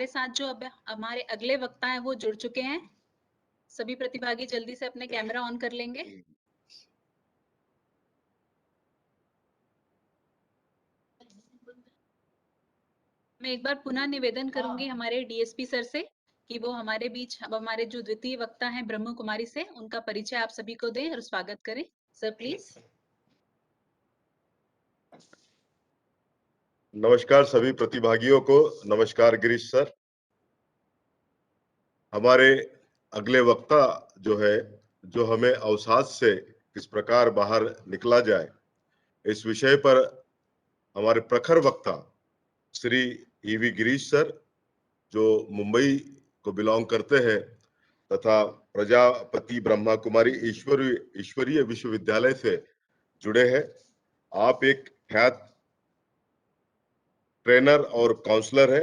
हमारे साथ जो अब हमारे अगले वक्ता हैं वो जुड़ चुके हैं। सभी प्रतिभागी जल्दी से अपने कैमरा ऑन कर लेंगे। मैं एक बार पुनः निवेदन करूंगी हमारे डीएसपी सर से कि वो हमारे बीच अब हमारे जो द्वितीय वक्ता हैं ब्रह्म कुमारी से उनका परिचय आप सभी को दें और स्वागत करें। Sir please. नमस्कार सभी प्रतिभागियों को। नमस्कार गिरीश सर। हमारे अगले वक्ता जो है, जो हमें अवसाद से किस प्रकार बाहर निकला जाए, इस विषय पर हमारे प्रखर वक्ता श्री ईवी गिरीश सर, जो मुंबई को बिलोंग करते हैं तथा प्रजापति ब्रह्मा कुमारी ईश्वरीय विश्वविद्यालय से जुड़े हैं। आप एक ख्यात ट्रेनर और काउंसलर है।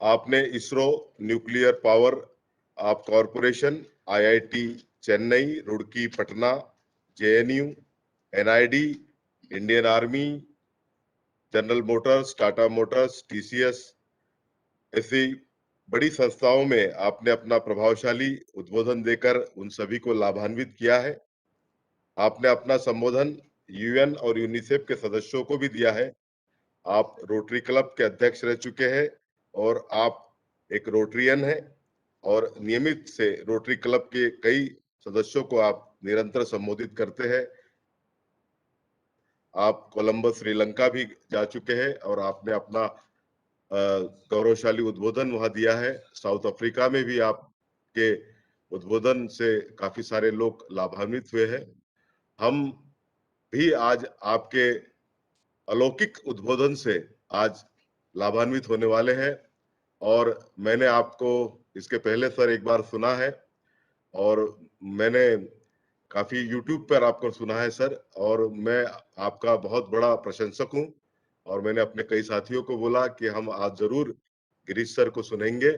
आपने इसरो, न्यूक्लियर पावर आप corporation, IIT Chennai, Roorkee, Patna, JNU, NID, Indian army, general Motors, Tata Motors, TCS ऐसी बड़ी संस्थाओं में आपने अपना प्रभावशाली उद्बोधन देकर उन सभी को लाभान्वित किया है। आपने अपना संबोधन यूएन और यूनिसेफ के सदस्यों को भी दिया है। आप रोटरी क्लब के अध्यक्ष रह चुके हैं और आप एक रोटरियन हैं और नियमित से रोटरी क्लब के कई सदस्यों को आप निरंतर संबोधित करते हैं। आप कोलंबस श्रीलंका भी जा चुके हैं और आपने अपना गौरवशाली उद्बोधन वहां दिया है। साउथ अफ्रीका में भी आपके उद्बोधन से काफी सारे लोग लाभान्वित हुए हैं। हम भी आज आपके अलौकिक उद्बोधन से आज लाभान्वित होने वाले हैं और मैंने आपको इसके पहले सर एक बार सुना है और मैंने काफी YouTube पर आपको सुना है सर, और मैं आपका बहुत बड़ा प्रशंसक हूं और मैंने अपने कई साथियों को बोला कि हम आज जरूर गिरीश सर को सुनेंगे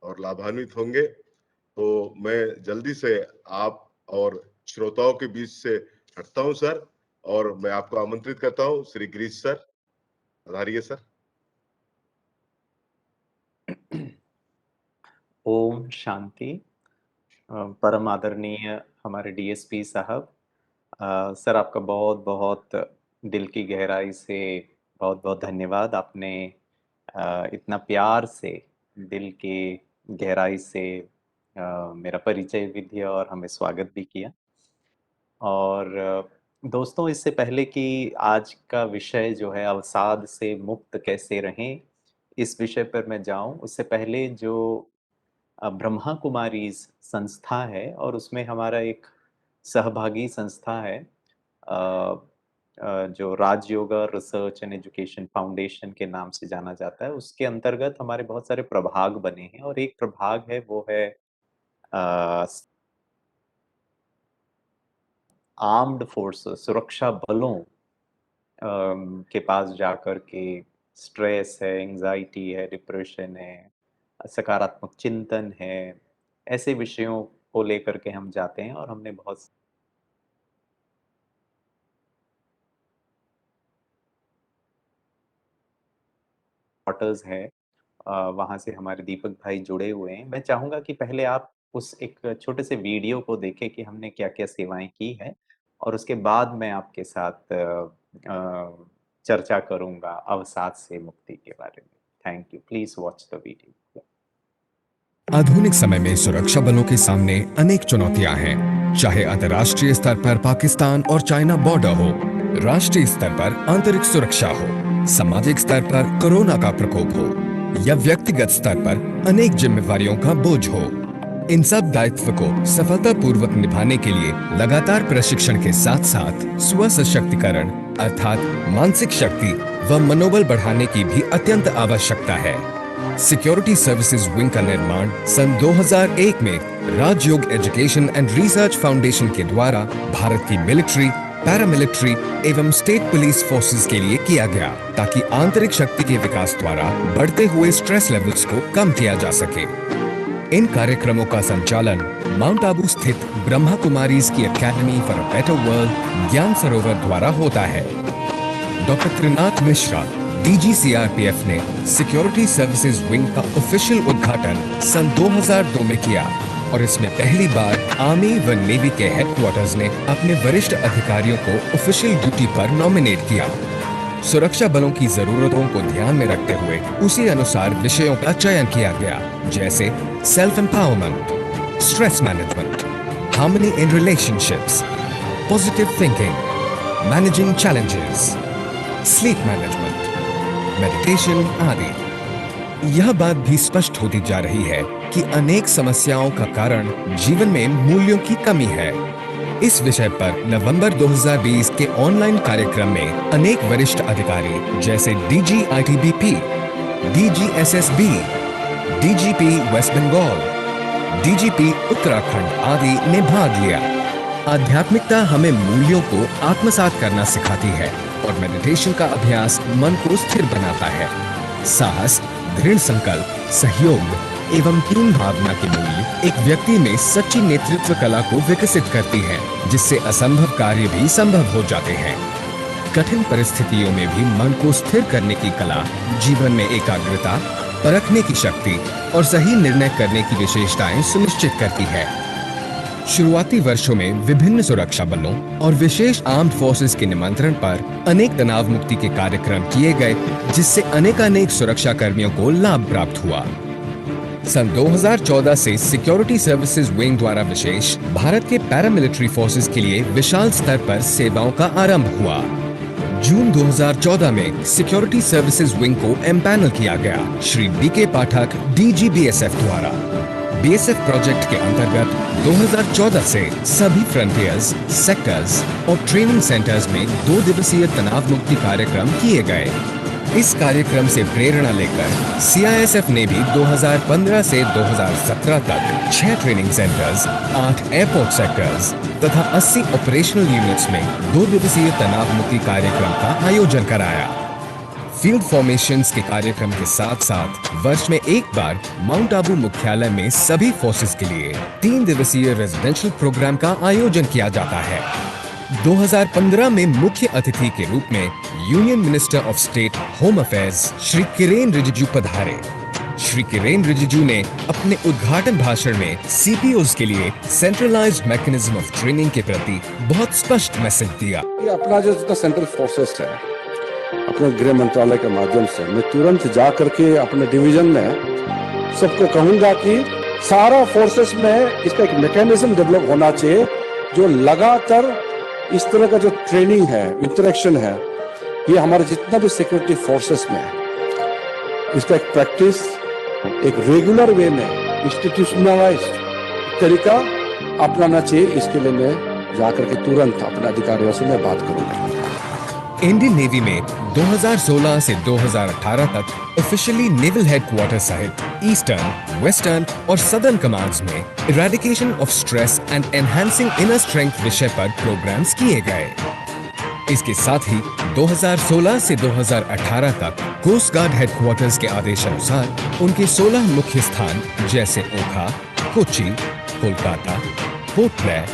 और लाभान्वित होंगे। तो मैं जल्दी से आप और श्रोताओं के बीच से हटता हूं सर और मैं आपको आमंत्रित करता हूं। श्री गिरीश सर, पधारिए सर। ओम शांति। परम आदरणीय हमारे डीएसपी साहब, सर आपका बहुत बहुत दिल की गहराई से बहुत बहुत धन्यवाद। आपने इतना प्यार से दिल की गहराई से मेरा परिचय भी दिया और हमें स्वागत भी किया। और दोस्तों, इससे पहले कि आज का विषय जो है अवसाद से मुक्त कैसे रहें, इस विषय पर मैं जाऊं, उससे पहले जो ब्रह्मा कुमारीज संस्था है और उसमें हमारा एक सहभागी संस्था है जो Rajyoga research and education foundation के नाम से जाना जाता है। उसके अंतर्गत हमारे बहुत सारे प्रभाग बने हैं और एक प्रभाग है वो है आर्म्ड फोर्सेस, सुरक्षा बलों के पास जाकर के स्ट्रेस है, एंजाइटी है, डिप्रेशन है, सकारात्मक चिंतन है, ऐसे विषयों को लेकर के हम जाते हैं और हमने बहुत क्वार्टर्स है, वहाँ से हमारे दीपक भाई जुड़े हुए हैं। मैं चाहूँगा कि पहले आप उस एक छोटे से वीडियो को देखें कि हमने क्या-क्या सेवाएँ की हैं और उसके बाद मैं आपके साथ चर्चा करूँगा अवसाद से मुक्ति के बारे में। Thank you. Please watch the video. आधुनिक समय में सुरक्षा बलों के सामने अनेक चुनौतियां हैं, चाहे अंतर्राष्ट्रीय स्तर पर पाकिस्तान और चाइना बॉर्डर हो, राष्ट्रीय स्तर पर आंतरिक सुरक्षा हो, सामाजिक स्तर पर कोरोना का प्रकोप हो या व्यक्तिगत स्तर पर अनेक जिम्मेवारियों का बोझ हो। इन सब दायित्व को सफलतापूर्वक निभाने के लिए लगातार प्रशिक्षण के साथ साथ स्व सशक्तिकरण अर्थात मानसिक शक्ति व मनोबल बढ़ाने की भी अत्यंत आवश्यकता है। सिक्योरिटी सर्विसेज विंग का निर्माण सन 2001 में राजयोग एजुकेशन एंड रिसर्च फाउंडेशन के द्वारा भारत की मिलिट्री, पैरामिलिट्री एवं स्टेट पुलिस फोर्सेस के लिए किया गया, ताकि आंतरिक शक्ति के विकास द्वारा बढ़ते हुए स्ट्रेस लेवल्स को कम किया जा सके। इन कार्यक्रमों का संचालन माउंट आबू स्थित ब्रह्मा कुमारीज की academy for a better world ज्ञान सरोवर द्वारा होता है। डॉक्टर त्रिनाथ मिश्रा DGCRPF ने सिक्योरिटी सर्विसेज विंग का ऑफिशियल उद्घाटन सन 2002 में किया और इसमें पहली बार आर्मी व नेवी के हेडक्वार्टर्स ने अपने वरिष्ठ अधिकारियों को ऑफिशियल ड्यूटी पर नॉमिनेट किया। सुरक्षा बलों की जरूरतों को ध्यान में रखते हुए उसी अनुसार विषयों का चयन किया गया, जैसे self empowerment, stress management, harmony in relationships, positive thinking, managing challenges, sleep management, meditation आदि। यह बात भी स्पष्ट होती जा रही है कि अनेक समस्याओं का कारण जीवन में मूल्यों की कमी है। इस विषय पर नवंबर 2020 के ऑनलाइन कार्यक्रम में अनेक वरिष्ठ अधिकारी जैसे DG ITBP, DG SSB, DGP West Bengal, DGP Uttarakhand आदि ने भाग लिया। आध्यात्मिकता हमें मूल्यों को आत्मसात करना सिखाती है और मेडिटेशन का अभ्यास मन को स्थिर बनाता है। साहस, दृढ़ संकल्प, सहयोग एवं टीम भावना के मूल्य एक व्यक्ति में सच्ची नेतृत्व कला को विकसित करती है, जिससे असंभव कार्य भी संभव हो जाते हैं। कठिन परिस्थितियों में भी मन को स्थिर करने की कला जीवन में एकाग्रता, परखने की शक्ति और सही निर्णय करने की विशेषताएं सुनिश्चित करती है। शुरुआती वर्षों में विभिन्न सुरक्षा बलों और विशेष आर्म्ड फोर्सेस के निमंत्रण पर अनेक तनाव मुक्ति के कार्यक्रम किए गए, जिससे अनेकानेक सुरक्षा कर्मियों को लाभ प्राप्त हुआ। सन 2014 से सिक्योरिटी सर्विसेज विंग द्वारा विशेष भारत के पैरामिलिट्री फोर्सेस के लिए विशाल स्तर पर सेवाओं का आरंभ हुआ। जून 2014 में सिक्योरिटी सर्विसेज विंग को एम्पैनल किया गया श्री DK पाठक DG BSF द्वारा। BSF प्रोजेक्ट के अंतर्गत 2014 से सभी फ्रंटियर्स, सेक्टर्स और ट्रेनिंग सेंटर्स में 2 दिवसीय तनाव मुक्ति कार्यक्रम किए गए। इस कार्यक्रम से प्रेरणा लेकर CISF ने भी 2015 से 2017 तक 6 ट्रेनिंग सेंटर्स, 8 एयरपोर्ट सेक्टर्स तथा 80 ऑपरेशनल यूनिट्स में 2 दिवसीय तनाव मुक्ति कार्यक्रम का आयोजन कराया। फील्ड फॉर्मेशंस के कार्यक्रम के साथ साथ वर्ष में एक बार माउंट आबू मुख्यालय में सभी फोर्सेस के लिए 3 दिवसीय रेजिडेंशियल प्रोग्राम का आयोजन किया जाता है। 2015 में मुख्य अतिथि के रूप में union minister of state home affairs Shri Kiren Rijiju पधारे। श्री किरेन रिजिजू ने अपने उद्घाटन भाषण में CPOs के लिए सेंट्रलाइज्ड मैकेनिज्म ऑफ ट्रेनिंग के प्रति बहुत स्पष्ट मैसेज दिया। अपना जो सेंट्रल फोर्सेस है, अपने गृह मंत्रालय के माध्यम से मैं तुरंत जा करके अपने डिवीजन में सबको कहूंगा कि सारा फोर्सेस में इसका एक मैकेनिज्म डेवलप होना चाहिए, जो लगातार इस तरह का जो ट्रेनिंग है, इंटरेक्शन है, ये हमारे जितना भी सिक्योरिटी फोर्सेस में इसका एक प्रैक्टिस, एक रेगुलर वे में इंस्टीट्यूशनलाइज्ड तरीका अपनाना चाहिए। इसके लिए मैं जाकर के तुरंत अपने अधिकारियों से मैं बात करूंगा। इंडियन नेवी में 2016 से 2018 तक ऑफिशियली नेवल हेडक्वार्टर सहित ईस्टर्न, वेस्टर्न और सदर्न कमांड्स में eradication of stress and enhancing inner strength विषय पर प्रोग्राम्स किए गए। इसके साथ ही 2016 से 2018 तक कोस्ट गार्ड हेडक्वार्टर्स के आदेश अनुसार उनके 16 मुख्य स्थान जैसे ओखा, कोच्चि, कोलकाता, पोर्ट ब्लेयर,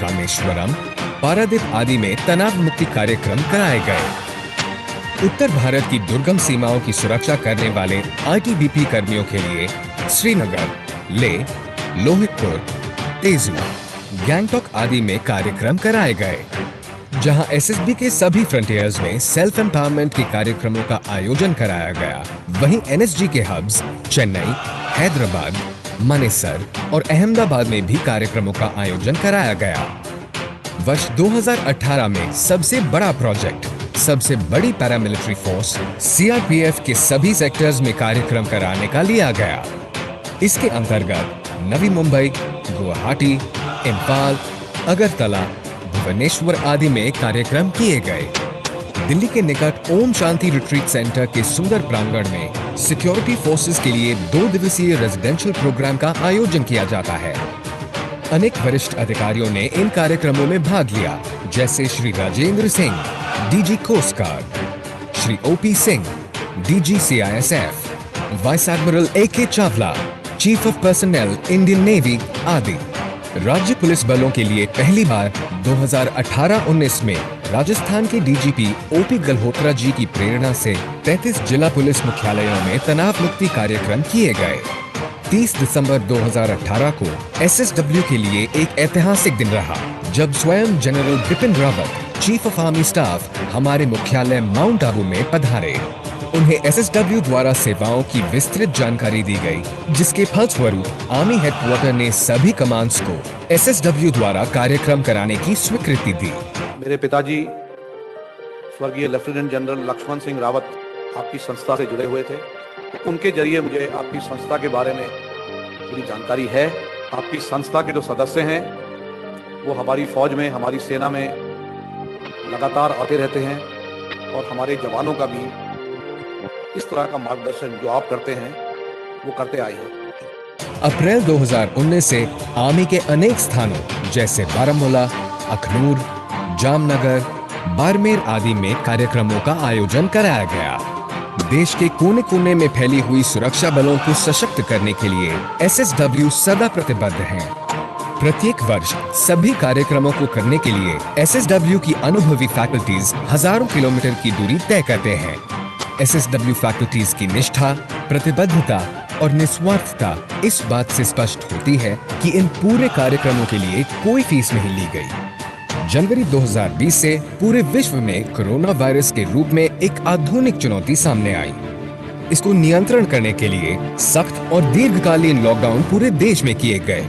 रामेश्वरम, पारादीप आदि में तनाव मुक्ति कार्यक्रम कराए गए। उत्तर भारत की दुर्गम सीमाओं की सुरक्षा करने वाले ITBP कर्मियों के लिए श्रीनगर, लेह, लोहितपुर, तेजू, गैंगटॉक आदि में कार्यक्रम कराए गए, जहां SSB के सभी फ्रंटियर्स में सेल्फ एम्पावरमेंट के कार्यक्रमों का आयोजन कराया गया। वहीं NSG के हब्स चेन्नई, हैदराबाद, मानेसर और अहमदाबाद में भी कार्यक्रमों का आयोजन कराया गया। वर्ष 2018 में सबसे बड़ा प्रोजेक्ट, सबसे बड़ी पैरामिलिट्री फोर्स CRPF के सभी सेक्टर्स में कार्यक्रम कराने का लिया गया। इसके अंतर्गत नवी मुंबई, गुवाहाटी, इम्फाल, अगरतला, भुवनेश्वर आदि में कार्यक्रम किए गए। दिल्ली के निकट ओम शांति रिट्रीट सेंटर के सुंदर प्रांगण में सिक्योरिटी फोर्सेस के लिए 2 दिवसीय रेजिडेंशियल प्रोग्राम का आयोजन किया जाता है। अनेक वरिष्ठ अधिकारियों ने इन कार्यक्रमों में भाग लिया, जैसे Shri Rajendra Singh, DG coast guard, Shri OP Singh, DG CISF, vice admiral AK Chawla, chief of personnel Indian navy आदि। राज्य पुलिस बलों के लिए पहली बार 2018-19 में राजस्थान के DGP OP गल्होत्रा जी की प्रेरणा से 33 जिला पुलिस मुख्यालयों में तनाव मुक्ति कार्यक्रम किए गए। 30 दिसंबर 2018 को एसएसडब्ल्यू के लिए एक ऐतिहासिक दिन रहा, जब स्वयं general Bipin Rawat, chief of army staff, हमारे मुख्यालय माउंट आबू में पधारे। उन्हें एसएसडब्ल्यू द्वारा सेवाओं की विस्तृत जानकारी दी गई, जिसके फलस्वरूप आर्मी हेडक्वार्टर ने सभी कमांड्स को एसएसडब्ल्यू द्वारा कार्यक्रम कराने की स्वीकृति दी। मेरे पिताजी स्वर्गीय लेफ्टिनेंट जनरल लक्ष्मण सिंह रावत आपकी संस्था से जुड़े हुए थे। उनके जरिए मुझे आपकी संस्था के बारे में पूरी जानकारी है। आपकी संस्था के जो सदस्य हैं वो हमारी फौज में, हमारी सेना में लगातार आते रहते हैं और हमारे जवानों का भी इस तरह का मार्गदर्शन जो आप करते हैं वो करते आए हैं। अप्रैल 2019 से आर्मी के अनेक स्थानों जैसे बारामूला, अखनूर, जामनगर, बाड़मेर आदि में कार्यक्रमों का आयोजन कराया गया। देश के कोने कोने में फैली हुई सुरक्षा बलों को सशक्त करने के लिए एसएसडब्ल्यू सदा प्रतिबद्ध है। प्रत्येक वर्ष सभी कार्यक्रमों को करने के लिए एसएसडब्ल्यू की अनुभवी फैकल्टीज हजारों किलोमीटर की दूरी तय करते हैं। एसएसडब्ल्यू फैकल्टीज की निष्ठा, प्रतिबद्धता और निस्वार्थता इस बात से स्पष्ट होती है कि इन पूरे कार्यक्रमों के लिए कोई फीस नहीं ली गई। जनवरी 2020 से पूरे विश्व में कोरोना वायरस के रूप में एक आधुनिक चुनौती सामने आई। इसको नियंत्रण करने के लिए सख्त और दीर्घकालीन लॉकडाउन पूरे देश में किए गए।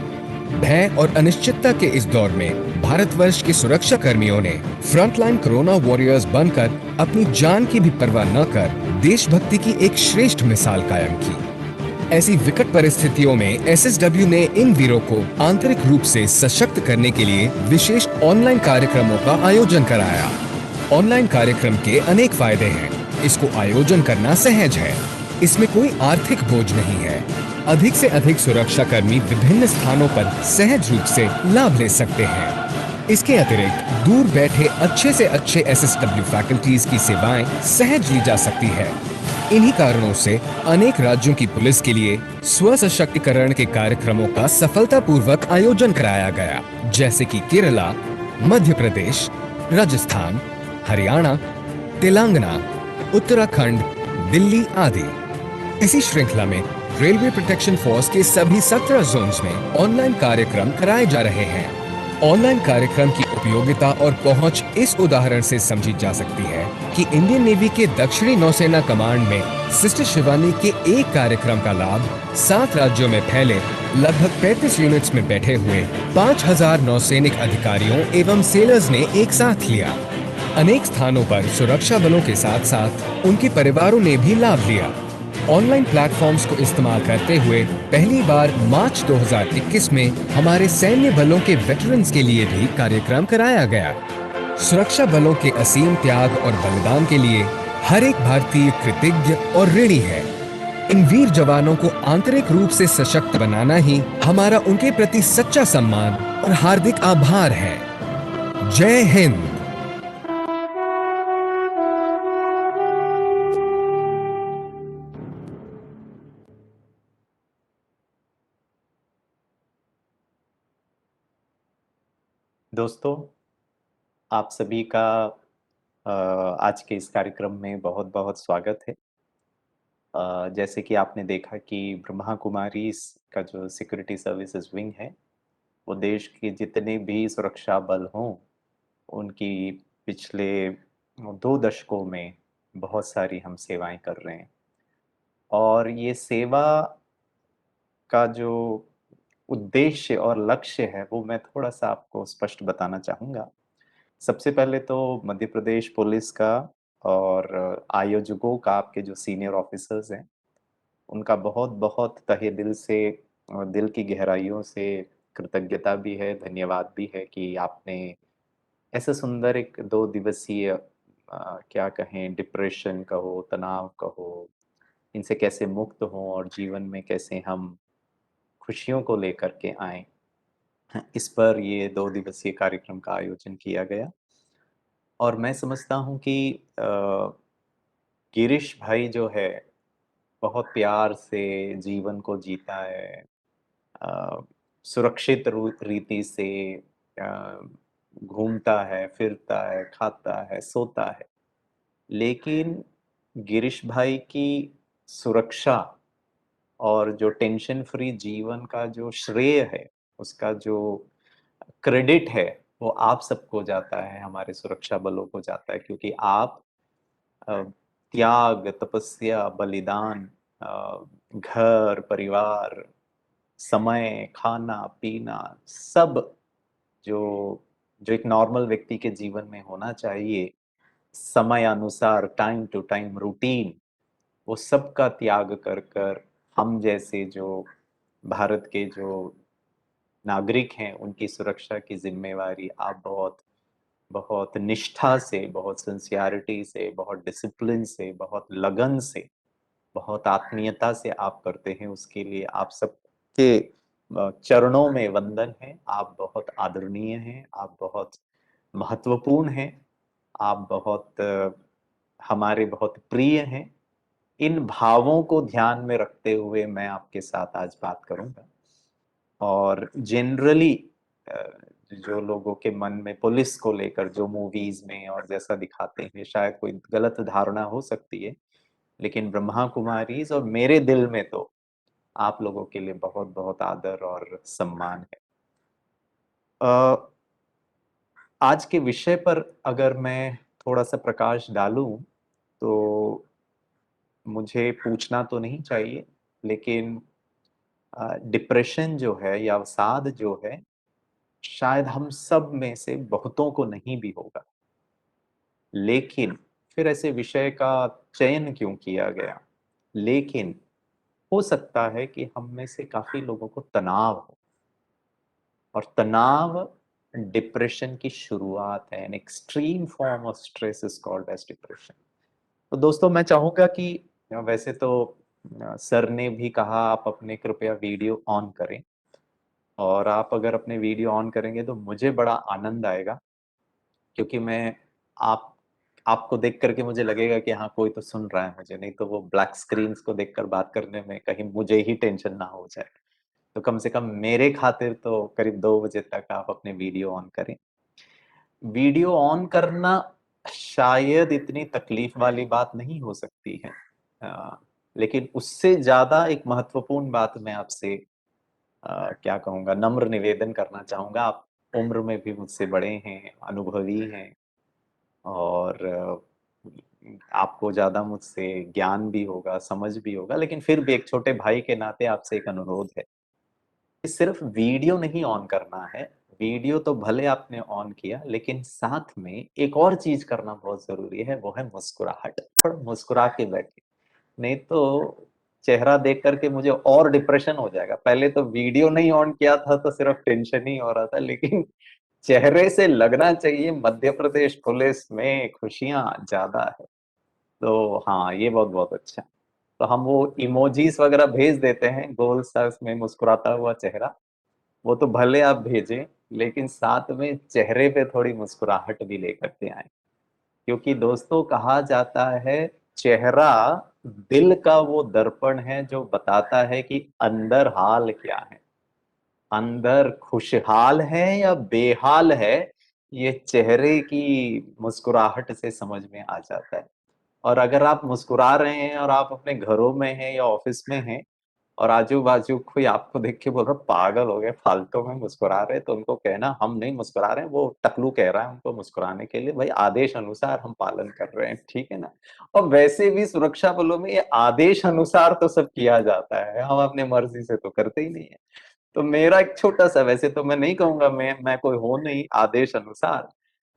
भय और अनिश्चितता के इस दौर में भारतवर्ष के सुरक्षा कर्मियों ने फ्रंटलाइन कोरोना वॉरियर्स बनकर अपनी जान की भी परवाह न कर देशभक्ति की एक श्रेष्ठ मिसाल कायम की। ऐसी विकट परिस्थितियों में एसएसडब्ल्यू ने इन वीरों को आंतरिक रूप से सशक्त करने के लिए विशेष ऑनलाइन कार्यक्रमों का आयोजन कराया। ऑनलाइन कार्यक्रम के अनेक फायदे हैं। इसको आयोजन करना सहज है। इसमें कोई आर्थिक बोझ नहीं है। अधिक से अधिक सुरक्षा कर्मी विभिन्न स्थानों पर सहज रूप से लाभ ले सकते हैं। इसके अतिरिक्त दूर बैठे अच्छे से अच्छे एसएसडब्ल्यू फैकल्टीज की सेवाएं सहज ली जा सकती है। इन्हीं कारणों से अनेक राज्यों की पुलिस के लिए स्व सशक्तिकरण के कार्यक्रमों का सफलतापूर्वक आयोजन कराया गया, जैसे कि केरला, मध्य प्रदेश, राजस्थान, हरियाणा, तेलंगाना, उत्तराखंड, दिल्ली आदि। इसी श्रृंखला में रेलवे प्रोटेक्शन फोर्स के सभी 17 जोन्स में ऑनलाइन कार्यक्रम कराए जा रहे हैं। ऑनलाइन कार्यक्रम की उपयोगिता और पहुंच इस उदाहरण से समझी जा सकती है कि इंडियन नेवी के दक्षिणी नौसेना कमांड में सिस्टर शिवानी के एक कार्यक्रम का लाभ 7 राज्यों में फैले लगभग 35 यूनिट्स में बैठे हुए 5000 नौसैनिक अधिकारियों एवं सेलर्स ने एक साथ लिया। अनेक स्थानों पर सुरक्षा बलों के साथ साथ उनके परिवारों ने भी लाभ लिया। ऑनलाइन प्लेटफॉर्म्स को इस्तेमाल करते हुए पहली बार मार्च 2021 में हमारे सैन्य बलों के वेटरन्स के लिए भी कार्यक्रम कराया गया। सुरक्षा बलों के असीम त्याग और बलिदान के लिए हर एक भारतीय कृतज्ञ और ऋणी है। इन वीर जवानों को आंतरिक रूप से सशक्त बनाना ही हमारा उनके प्रति सच्चा सम्मान और हार्दिक आभार है। जय हिंद। दोस्तों, आप सभी का आज के इस कार्यक्रम में बहुत बहुत स्वागत है। जैसे कि आपने देखा कि ब्रह्मा कुमारी का जो सिक्योरिटी सर्विसेज विंग है, वो देश के जितने भी सुरक्षा बल हों, उनकी पिछले 2 दशकों में बहुत सारी हम सेवाएं कर रहे हैं। और ये सेवा का जो उद्देश्य और लक्ष्य है वो मैं थोड़ा सा आपको स्पष्ट बताना चाहूँगा। सबसे पहले तो मध्य प्रदेश पुलिस का और आयोजकों का, आपके जो सीनियर ऑफिसर्स हैं, उनका बहुत बहुत तहे दिल से और दिल की गहराइयों से कृतज्ञता भी है, धन्यवाद भी है कि आपने ऐसे सुंदर एक 2 दिवसीय क्या कहें, डिप्रेशन कहो, तनाव कहो, इनसे कैसे मुक्त हों और जीवन में कैसे हम खुशियों को लेकर के आए, इस पर ये 2 दिवसीय कार्यक्रम का आयोजन किया गया। और मैं समझता हूँ कि गिरीश भाई जो है, बहुत प्यार से जीवन को जीता है, सुरक्षित रीति से घूमता है, फिरता है, खाता है, सोता है। लेकिन गिरीश भाई की सुरक्षा और जो टेंशन फ्री जीवन का जो श्रेय है, उसका जो क्रेडिट है, वो आप सबको जाता है, हमारे सुरक्षा बलों को जाता है, क्योंकि आप अ, त्याग, तपस्या, बलिदान, घर, परिवार, समय, खाना-पीना सब जो जो एक नॉर्मल व्यक्ति के जीवन में होना चाहिए, समय अनुसार, टाइम टू टाइम रूटीन, वो सब का त्याग कर हम जैसे जो भारत के जो नागरिक हैं, उनकी सुरक्षा की ज़िम्मेवारी आप बहुत बहुत निष्ठा से, बहुत सिंसियरिटी से, बहुत डिसिप्लिन से, बहुत लगन से, बहुत आत्मीयता से आप करते हैं, उसके लिए आप सबके चरणों में वंदन है। आप बहुत आदरणीय हैं, आप बहुत महत्वपूर्ण हैं, आप बहुत हमारे बहुत प्रिय हैं। इन भावों को ध्यान में रखते हुए मैं आपके साथ आज बात करूंगा। और जनरली जो लोगों के मन में पुलिस को लेकर जो मूवीज में और जैसा दिखाते हैं, शायद कोई गलत धारणा हो सकती है, लेकिन ब्रह्मा कुमारीज और मेरे दिल में तो आप लोगों के लिए बहुत बहुत आदर और सम्मान है। आज के विषय पर अगर मैं थोड़ा सा प्रकाश डालूं तो मुझे पूछना तो नहीं चाहिए, लेकिन डिप्रेशन जो है या अवसाद जो है, शायद हम सब में से बहुतों को नहीं भी होगा, लेकिन फिर ऐसे विषय का चयन क्यों किया गया? लेकिन हो सकता है कि हम में से काफी लोगों को तनाव हो, और तनाव डिप्रेशन की शुरुआत है। An extreme form of stress is called as depression. तो दोस्तों, मैं चाहूंगा कि वैसे तो सर ने भी कहा आप अपने कृपया वीडियो ऑन करें, और आप अगर अपने वीडियो ऑन करेंगे तो मुझे बड़ा आनंद आएगा, क्योंकि मैं आप आपको देख करके मुझे लगेगा कि हाँ, कोई तो सुन रहा है मुझे, नहीं तो वो ब्लैक स्क्रीन्स को देखकर बात करने में कहीं मुझे ही टेंशन ना हो जाए। तो कम से कम मेरे खातिर तो करीब 2 बजे तक आप अपने वीडियो ऑन करें। वीडियो ऑन करना शायद इतनी तकलीफ वाली बात नहीं हो सकती है, लेकिन उससे ज्यादा एक महत्वपूर्ण बात मैं आपसे क्या कहूँगा, नम्र निवेदन करना चाहूँगा। आप उम्र में भी मुझसे बड़े हैं, अनुभवी हैं, और आपको ज़्यादा मुझसे ज्ञान भी होगा, समझ भी होगा, लेकिन फिर भी एक छोटे भाई के नाते आपसे एक अनुरोध है कि सिर्फ वीडियो नहीं ऑन करना है। वीडियो तो भले आपने ऑन किया, लेकिन साथ में एक और चीज करना बहुत जरूरी है, वो है मुस्कुराहट। थोड़ा मुस्कुरा के बैठे, नहीं तो चेहरा देख करके मुझे और डिप्रेशन हो जाएगा। पहले तो वीडियो नहीं ऑन किया था तो सिर्फ टेंशन ही हो रहा था, लेकिन चेहरे से लगना चाहिए मध्य प्रदेश पुलिस में खुशियां ज्यादा है। तो हाँ, ये बहुत बहुत अच्छा। तो हम वो इमोजीज वगैरह भेज देते हैं, गोल सा उसमें मुस्कुराता हुआ चेहरा, वो तो भले आप भेजें, लेकिन साथ में चेहरे पे थोड़ी मुस्कुराहट भी लेकर के आए। क्योंकि दोस्तों, कहा जाता है चेहरा दिल का वो दर्पण है जो बताता है कि अंदर हाल क्या है। अंदर खुशहाल है या बेहाल है, ये चेहरे की मुस्कुराहट से समझ में आ जाता है। और अगर आप मुस्कुरा रहे हैं और आप अपने घरों में हैं या ऑफिस में हैं, और आजू बाजू कोई आपको देख के बोल रहा पागल हो गए, फालतू में मुस्कुरा रहे, तो उनको कहना हम नहीं मुस्कुरा रहे हैं, वो टकलू कह रहा है उनको मुस्कुराने के लिए। भाई, आदेश अनुसार हम पालन कर रहे हैं, ठीक है ना? और वैसे भी सुरक्षा बलों में ये आदेश अनुसार तो सब किया जाता है, हम अपने मर्जी से तो करते ही नहीं है। तो मेरा एक छोटा सा, वैसे तो मैं नहीं कहूंगा मैं कोई हूं नहीं आदेश अनुसार,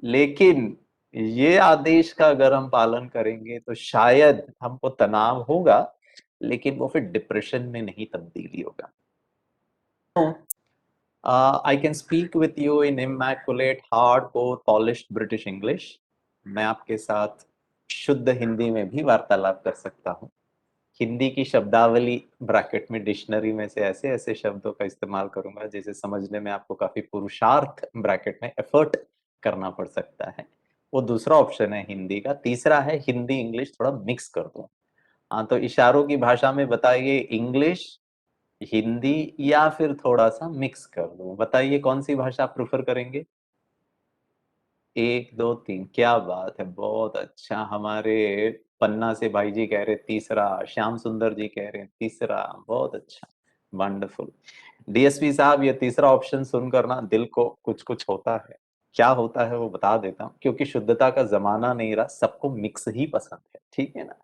लेकिन ये आदेश का अगर हम पालन करेंगे तो शायद हमको तनाव होगा, लेकिन वो फिर डिप्रेशन में नहीं तब्दीली होगा। I can speak with you in immaculate hardcore polished British English. मैं आपके साथ शुद्ध हिंदी में भी वार्तालाप कर सकता हूँ। हिंदी की शब्दावली ब्रैकेट में डिक्शनरी में से ऐसे ऐसे शब्दों का इस्तेमाल करूंगा जिसे समझने में आपको काफी पुरुषार्थ ब्रैकेट में एफर्ट करना पड़ सकता है। वो दूसरा ऑप्शन है हिंदी का। तीसरा है हिंदी इंग्लिश थोड़ा मिक्स कर दूं। हाँ, तो इशारों की भाषा में बताइए, इंग्लिश, हिंदी, या फिर थोड़ा सा मिक्स कर दूं? बताइए कौन सी भाषा आप प्रेफर करेंगे? 1 2 3 क्या बात है, बहुत अच्छा। हमारे पन्ना से भाई जी कह रहे तीसरा, श्याम सुंदर जी कह रहे हैं तीसरा, बहुत अच्छा, वंडरफुल। डीएसपी साहब, ये तीसरा ऑप्शन सुनकर ना दिल को कुछ कुछ होता है। क्या होता है वो बता देता हूँ, क्योंकि शुद्धता का जमाना नहीं रहा, सबको मिक्स ही पसंद है, ठीक है ना।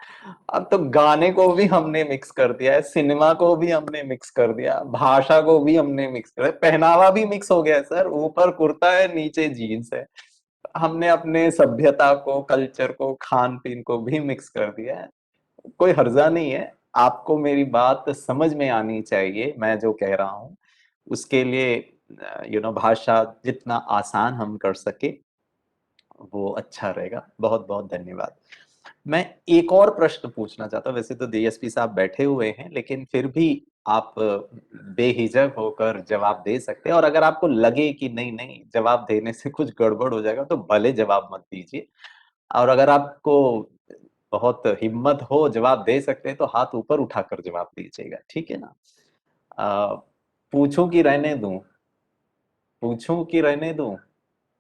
अब तो गाने को भी हमने मिक्स कर दिया है, सिनेमा को भी हमने मिक्स कर दिया, भाषा को भी हमने मिक्स कर दिया, पहनावा भी मिक्स हो गया है सर, ऊपर कुर्ता है नीचे जीन्स है। हमने अपने सभ्यता को, कल्चर को, खान पीन को भी मिक्स कर दिया है। कोई हर्जा नहीं है, आपको मेरी बात समझ में आनी चाहिए, मैं जो कह रहा हूँ उसके लिए भाषा जितना आसान हम कर सके वो अच्छा रहेगा। बहुत बहुत धन्यवाद। मैं एक और प्रश्न पूछना चाहता हूँ, वैसे तो डीएसपी साहब बैठे हुए हैं, लेकिन फिर भी आप बेहिजक होकर जवाब दे सकते हैं, और अगर आपको लगे कि नहीं नहीं जवाब देने से कुछ गड़बड़ हो जाएगा तो भले जवाब मत दीजिए, और अगर आपको बहुत हिम्मत हो जवाब दे सकते हैं तो हाथ ऊपर उठाकर जवाब दीजिएगा, ठीक है ना। अ, पूछूं कि रहने दूं, पूछूं कि रहने दूं,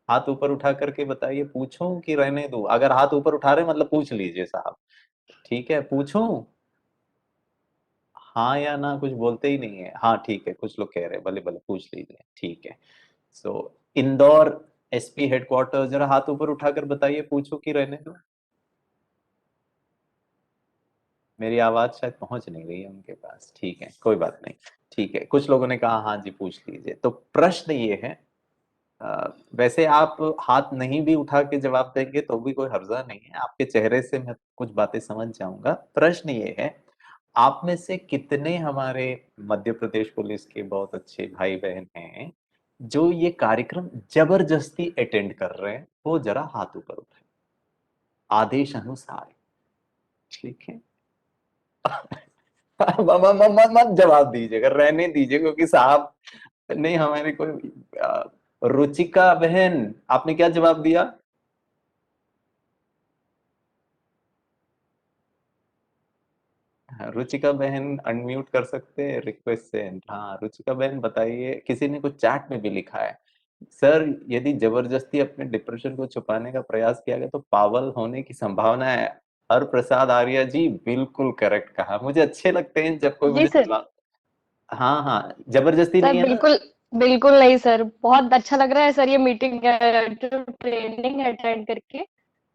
हाथ ऊपर उठा करके बताइए, पूछूं कि रहने दूं। अगर हाथ ऊपर उठा रहे मतलब पूछ लीजिए साहब, ठीक है, पूछूं, हाँ या ना, कुछ बोलते ही नहीं है। हाँ ठीक है, कुछ लोग कह रहे हैं भले भले पूछ लीजिए, ठीक है। सो इंदौर एसपी हेडक्वार्टर, जरा हाथ ऊपर उठाकर बताइए, पूछो कि रहने दो। मेरी आवाज शायद पहुंच नहीं रही है उनके पास, ठीक है कोई बात नहीं, ठीक है। कुछ लोगों ने कहा हाँ जी पूछ लीजिए। तो प्रश्न ये है, वैसे आप हाथ नहीं भी उठा के जवाब देंगे तो भी कोई हर्जा नहीं है, आपके चेहरे से मैं कुछ बातें समझ जाऊंगा। प्रश्न ये है, आप में से कितने हमारे मध्य प्रदेश पुलिस के बहुत अच्छे भाई बहन हैं जो ये कार्यक्रम जबरदस्ती अटेंड कर रहे हैं, वो जरा हाथ ऊपर उठाए आदेश अनुसार, ठीक है। मत जवाब दीजिएगा, रहने दीजिए, क्योंकि साहब नहीं, हमारे कोई रुचिका बहन, आपने क्या जवाब दिया? हाँ, रुचिका बहन अनम्यूट कर सकते हैं रिक्वेस्ट से। हाँ रुचिका बहन बताइए, किसी ने कुछ चैट में भी लिखा है, सर यदि जबरदस्ती अपने डिप्रेशन को छुपाने का प्रयास किया गया तो पागल होने की संभावना है। हर प्रसाद आर्य जी बिल्कुल करेक्ट कहा, मुझे अच्छे लगते हैं जब कोई जी मुझे सर। हाँ हाँ, जबरदस्ती सर नहीं है ना। बिल्कुल, बिल्कुल नहीं सर, बहुत अच्छा लग रहा है सर ये मीटिंग, जो ट्रेनिंग अटेंड करके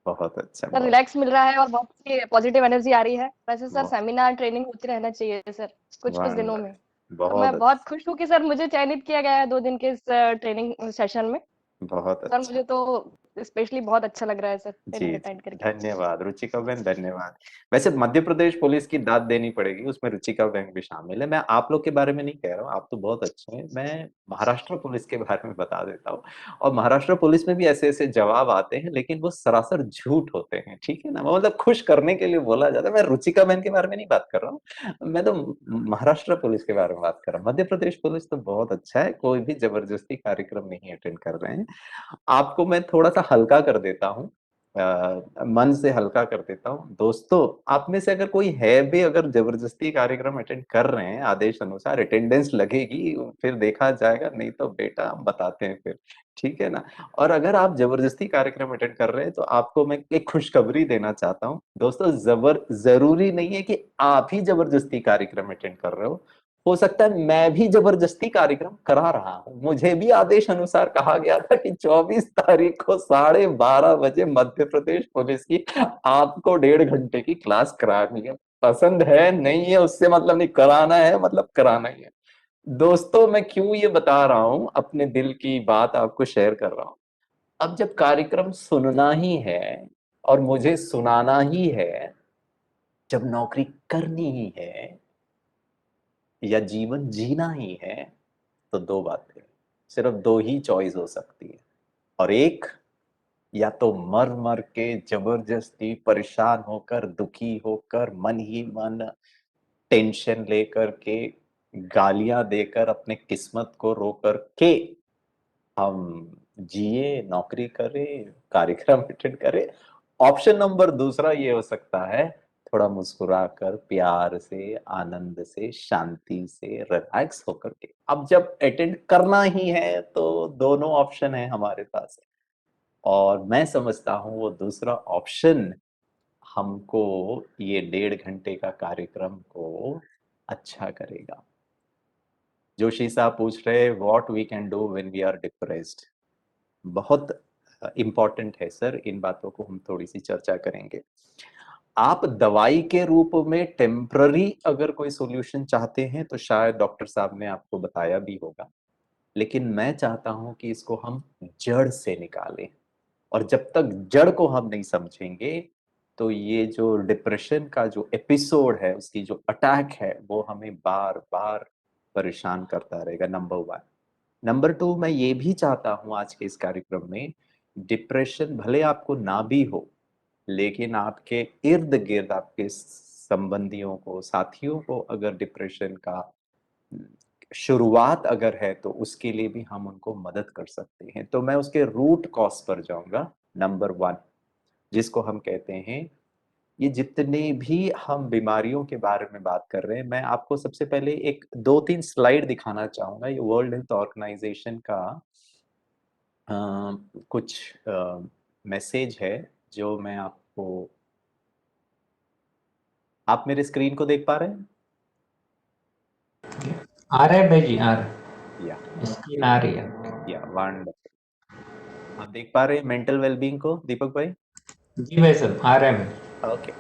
बहुत अच्छा, सर बहुत रिलैक्स मिल रहा है और बहुत सी पॉजिटिव एनर्जी आ रही है। वैसे सर बहुत सेमिनार ट्रेनिंग होती रहना चाहिए सर कुछ कुछ दिनों में। तो बहुत मैं बहुत अच्छा, खुश हूँ कि सर मुझे चयनित किया गया है 2 दिन के इस ट्रेनिंग सेशन में। बहुत सर अच्छा। मुझे तो स्पेशली बहुत अच्छा लग रहा है सर ट्रेनिंग जी जी, अटेंड करके। धन्यवाद रुचिका बहन, धन्यवाद। वैसे मध्य प्रदेश पुलिस की दाद देनी पड़ेगी, उसमें रुचिका बहन भी शामिल है। मैं आप लोग के बारे में नहीं कह रहा हूँ, आप तो बहुत अच्छे हैं, मैं महाराष्ट्र पुलिस के बारे में बता देता हूँ। और महाराष्ट्र पुलिस में भी ऐसे ऐसे जवाब आते हैं, लेकिन वो सरासर झूठ होते हैं, ठीक है ना। वो मतलब खुश करने के लिए बोला जाता है। मैं रुचिका बहन के बारे में नहीं बात कर रहा हूँ, मैं तो महाराष्ट्र पुलिस के बारे में बात कर रहा हूँ। मध्य प्रदेश पुलिस तो बहुत अच्छा है, कोई भी जबरदस्ती कार्यक्रम नहीं अटेंड कर रहे हैं। आपको मैं थोड़ा सा हल्का कर देता हूँ, मन से हल्का कर देता हूँ। दोस्तों, आप में से अगर कोई है भी, अगर जबरदस्ती कार्यक्रम अटेंड कर रहे हैं, आदेश अनुसार अटेंडेंस लगेगी, फिर देखा जाएगा, नहीं तो बेटा हम बताते हैं फिर, ठीक है ना। और अगर आप जबरदस्ती कार्यक्रम अटेंड कर रहे हैं तो आपको मैं एक खुशखबरी देना चाहता हूँ दोस्तों, जरूरी नहीं है कि आप ही जबरदस्ती कार्यक्रम अटेंड कर रहे हो सकता है मैं भी जबरदस्ती कार्यक्रम करा रहा हूं। मुझे भी आदेश अनुसार कहा गया था कि 24 तारीख को 12:30 बजे मध्य प्रदेश पुलिस की आपको 1.5 घंटे की क्लास करानी है। पसंद है नहीं है उससे मतलब नहीं, कराना है मतलब कराना ही है। दोस्तों, मैं क्यों ये बता रहा हूं, अपने दिल की बात आपको शेयर कर रहा हूं। अब जब कार्यक्रम सुनना ही है और मुझे सुनाना ही है, जब नौकरी करनी ही है या जीवन जीना ही है, तो दो बातें, सिर्फ दो ही चॉइस हो सकती है। और एक, या तो मर मर के जबरदस्ती परेशान होकर, दुखी होकर, मन ही मन टेंशन लेकर के, गालियां देकर, अपने किस्मत को रो कर के हम जिए, नौकरी करें, कार्यक्रम अटेंड करें। ऑप्शन नंबर दूसरा ये हो सकता है, थोड़ा मुस्कुराकर, प्यार से, आनंद से, शांति से, रिलैक्स होकर के। अब जब अटेंड करना ही है तो दोनों ऑप्शन है हमारे पास। और मैं समझता हूँ वो दूसरा ऑप्शन हमको ये 1.5 घंटे का कार्यक्रम को अच्छा करेगा। जोशी साहब पूछ रहे what we can do when we are depressed. बहुत इम्पोर्टेंट है सर, इन बातों को हम थोड़ी सी चर्चा करेंगे। आप दवाई के रूप में टेम्पररी अगर कोई सॉल्यूशन चाहते हैं तो शायद डॉक्टर साहब ने आपको बताया भी होगा, लेकिन मैं चाहता हूं कि इसको हम जड़ से निकालें। और जब तक जड़ को हम नहीं समझेंगे तो ये जो डिप्रेशन का जो एपिसोड है, उसकी जो अटैक है, वो हमें बार बार परेशान करता रहेगा। नंबर 1। नंबर 2, मैं ये भी चाहता हूं आज के इस कार्यक्रम में, डिप्रेशन भले आपको ना भी हो, लेकिन आपके इर्द गिर्द आपके संबंधियों को, साथियों को अगर डिप्रेशन का शुरुआत अगर है तो उसके लिए भी हम उनको मदद कर सकते हैं। तो मैं उसके रूट कॉज पर जाऊंगा। नंबर 1, जिसको हम कहते हैं, ये जितने भी हम बीमारियों के बारे में बात कर रहे हैं, मैं आपको सबसे पहले एक 2-3 स्लाइड दिखाना चाहूंगा। ये वर्ल्ड हेल्थ ऑर्गेनाइजेशन का कुछ मैसेज है जो मैं आपको, आप मेरे स्क्रीन को देख पा रहे हैं? आ रहा है भाई जी, आ रहा या है, स्क्रीन आ रही है। या वंडरफुल। आप देख पा रहे हैं मेंटल वेलबींग को दीपक भाई? जी भाई साहब, आ रहा है भाई। ओके।